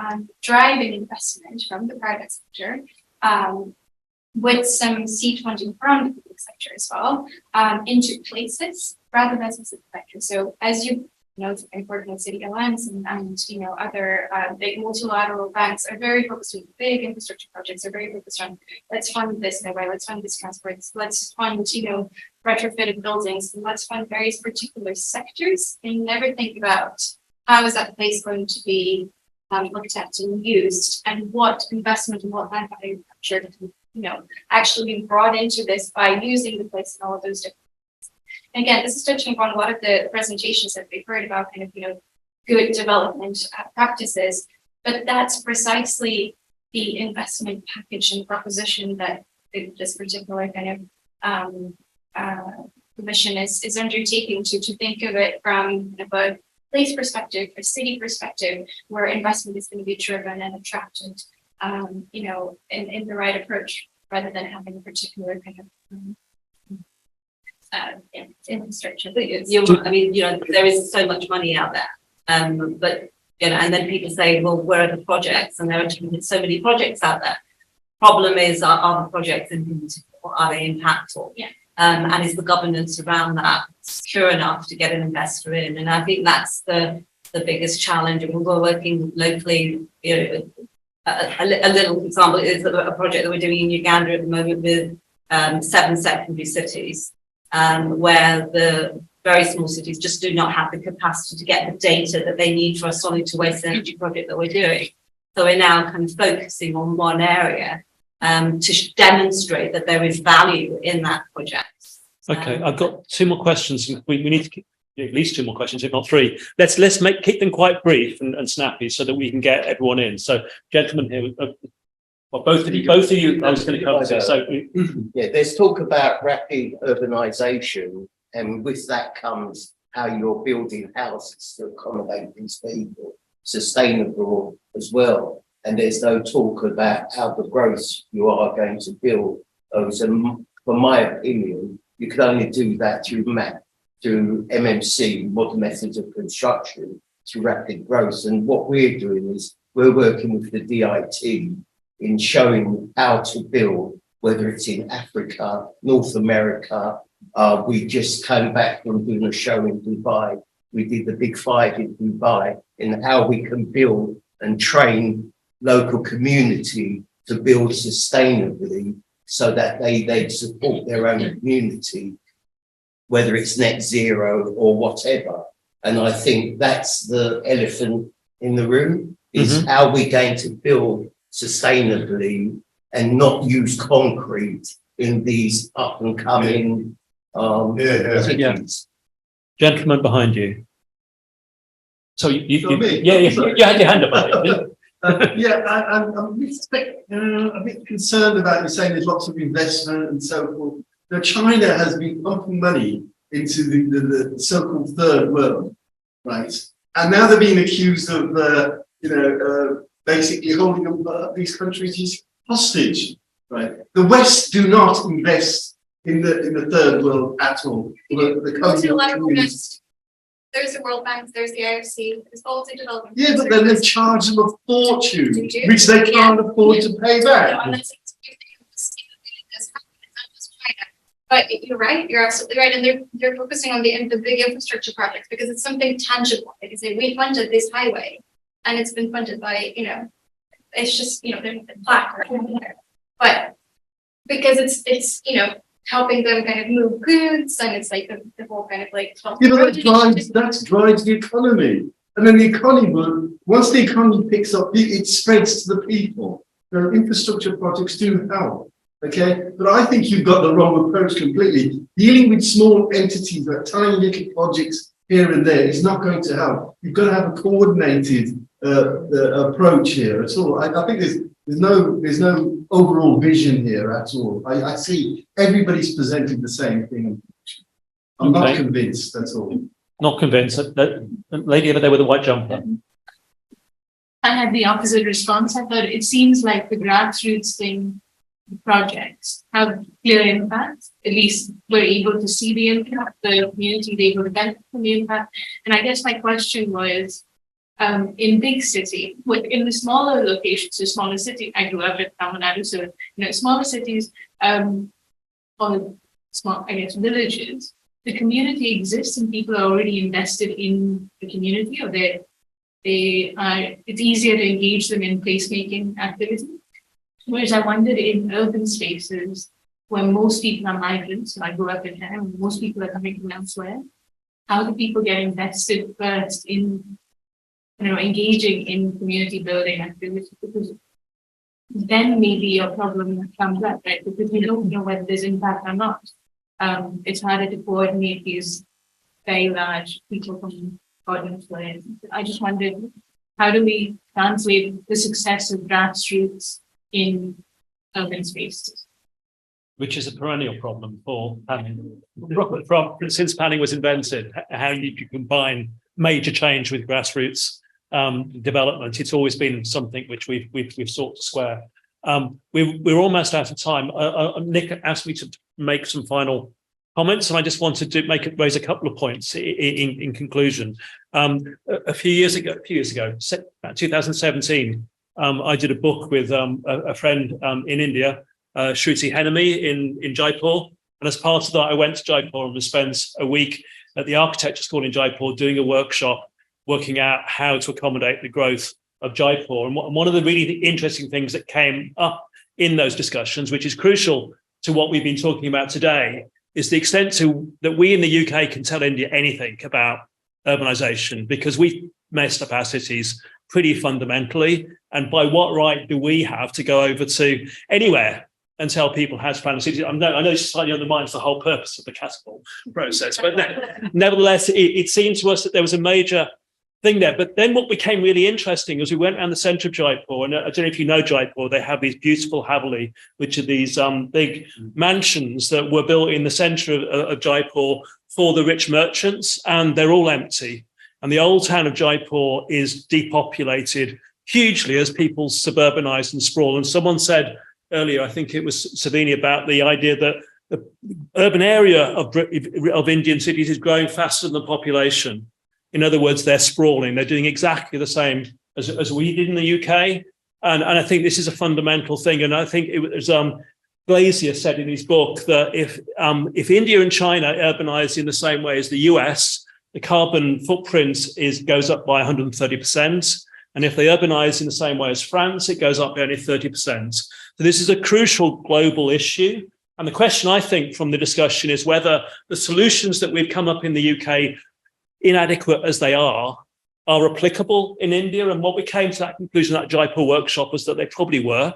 driving investment from the private sector with some seed funding from the public sector as well, into places rather than specific sectors. So as you know, it's important that City Alliance and other big multilateral banks are very focused on big infrastructure projects, are very focused on let's fund this in a way, let's fund this transport, let's fund retrofitted buildings, and let's fund various particular sectors, and never think about how is that place going to be looked at and used, and what investment and what land value capture actually being brought into this by using the place and all of those different. And again, this is touching upon a lot of the presentations that we've heard about kind of, good development practices, but that's precisely the investment package and proposition that this particular kind of commission is undertaking to think of it from kind of a place perspective, a city perspective, where investment is going to be driven and attracted, in the right approach, rather than having a particular kind of infrastructure. I mean, there is so much money out there, but and then people say, well, where are the projects? And there are so many projects out there. Problem is, are the projects implemented, or are they impactful? Yeah. And is the governance around that secure enough to get an investor in? And I think that's the the biggest challenge. And we're working locally, you know, a little example is a project that we're doing in Uganda at the moment with 7 secondary cities, where the very small cities just do not have the capacity to get the data that they need for a solid to waste energy project that we're doing. So we're now kind of focusing on one area to demonstrate that there is value in that project. Okay, I've got 2 more questions. We need to keep at least 2 more questions, if not 3. Let's keep them quite brief and snappy so that we can get everyone in. So, gentlemen here, well, both of you, I was going to cover this. So, yeah, there's talk about rapid urbanisation, and with that comes how you're building houses to accommodate these people, sustainable as well. And there's no talk about how the growth you are going to build. So, from my opinion, you can only do that through through MMC, modern methods of construction, to rapid growth. And what we're doing is we're working with the DIT in showing how to build, whether it's in Africa, North America. We just came back from doing a show in Dubai. We did the Big 5 in Dubai, in how we can build and train local community to build sustainably so that they support their own community, whether it's net zero or whatever. And I think that's the elephant in the room, is how we're going to build sustainably and not use concrete in these up and coming cities. Gentleman behind you. So you Sorry. had your hand up. I'm a bit concerned about you saying there's lots of investment and so forth. Now, China has been pumping money into the so-called third world, right? And now they're being accused of, basically holding these countries hostage, right? The West do not invest in the third world at all. There's the World Bank, there's the IFC, there's all the development. Yeah, but then they charge them a fortune, which they can't afford to pay back. No, I'm not saying but you're right, you're absolutely right. And they're focusing on the big infrastructure projects because it's something tangible. Like I say, we funded this highway and it's been funded by, it's just, there's a plaque right there. But because it's helping them kind of move goods, and it's like the whole kind of like that drives the economy, and then the economy once the economy picks up, it spreads to the people. The infrastructure projects do help, okay, but I think you've got the wrong approach completely. Dealing with small entities, like tiny little projects here and there, is not going to help. You've got to have a coordinated approach here at all. I think there's no overall vision here at all. I see everybody's presenting the same thing. I'm not convinced, that's all. Not convinced. That lady over there with the white jumper. I had the opposite response. I thought it seems like the grassroots thing, the projects have clear impact. At least we're able to see the impact, the community is able to benefit from the impact. And I guess my question was, in big city, in the smaller locations, so smaller city, I grew up in Tamil Nadu, so smaller cities, or small, I guess, villages, the community exists and people are already invested in the community, or it's easier to engage them in placemaking activity. Whereas I wondered in urban spaces where most people are migrants, so I grew up in here, and most people are coming from elsewhere, how do people get invested first in engaging in community building activities? Because then maybe your problem comes up, right? Because we don't know whether there's impact or not. It's harder to coordinate these very large people from audience players. I just wondered, how do we translate the success of grassroots in urban spaces? Which is a perennial problem for planning. Since planning was invented, how you combine major change with grassroots development. It's always been something which we've sought to square. We're almost out of time. Nick asked me to make some final comments, and I just wanted to raise a couple of points in conclusion. A few years ago, about 2017, I did a book with a friend in India, Shruti Henami in Jaipur, and as part of that, I went to Jaipur and spent a week at the architecture school in Jaipur doing a workshop working out how to accommodate the growth of Jaipur. And one of the really interesting things that came up in those discussions, which is crucial to what we've been talking about today, is the extent to that we in the UK can tell India anything about urbanization, because we've messed up our cities pretty fundamentally. And by what right do we have to go over to anywhere and tell people how to plan a city? I know this slightly undermines the whole purpose of the Catapult process, but nevertheless, it seemed to us that there was a major thing there. But then what became really interesting was we went around the centre of Jaipur, and I don't know if you know Jaipur, they have these beautiful Haveli, which are these big mansions that were built in the centre of Jaipur for the rich merchants, and they're all empty. And the old town of Jaipur is depopulated hugely as people suburbanize and sprawl. And someone said earlier, I think it was Savini, about the idea that the urban area of Indian cities is growing faster than the population. In other words, they're sprawling. They're doing exactly the same as we did in the UK. And I think this is a fundamental thing. And I think it was Glazier said in his book that if India and China urbanize in the same way as the US, the carbon footprint goes up by 130%. And if they urbanize in the same way as France, it goes up by only 30%. So this is a crucial global issue. And the question, I think, from the discussion is whether the solutions that we've come up in the UK, inadequate as they are applicable in India. And what we came to that conclusion at Jaipur workshop was that they probably were,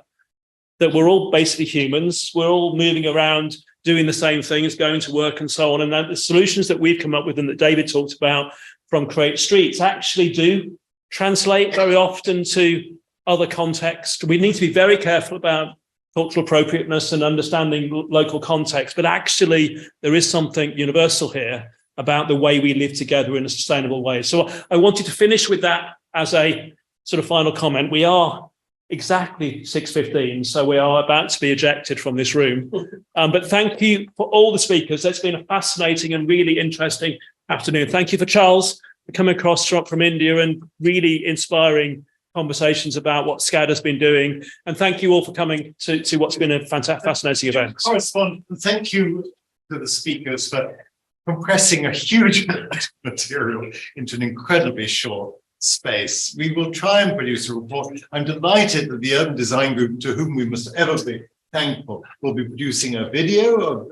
that we're all basically humans. We're all moving around, doing the same things, going to work and so on. And that the solutions that we've come up with and that David talked about from Create Streets actually do translate very often to other contexts. We need to be very careful about cultural appropriateness and understanding local context, but actually there is something universal here about the way we live together in a sustainable way. So I wanted to finish with that as a sort of final comment. We are exactly 6:15, so we are about to be ejected from this room. But thank you for all the speakers. It's been a fascinating and really interesting afternoon. Thank you for Charles for coming across from India and really inspiring conversations about what SCAD has been doing. And thank you all for coming to what's been a fantastic, fascinating event. Thank you to the speakers for compressing a huge amount of material into an incredibly short space. We will try and produce a report. I'm delighted that the Urban Design Group, to whom we must ever be thankful, will be producing a video.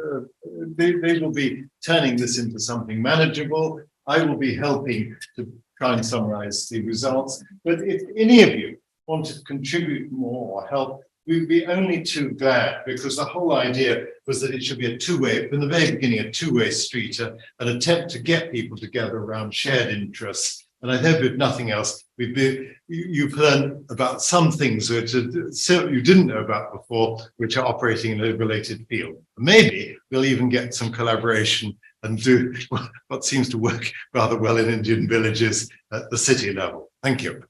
They will be turning this into something manageable. I will be helping to try and summarize the results. But if any of you want to contribute more or help, we'd be only too glad, because the whole idea was that it should be a two-way, from the very beginning, a two-way street, an attempt to get people together around shared interests. And I hope, if nothing else, you've learned about some things which you didn't know about before, which are operating in a related field. Maybe we'll even get some collaboration and do what seems to work rather well in Indian villages at the city level. Thank you.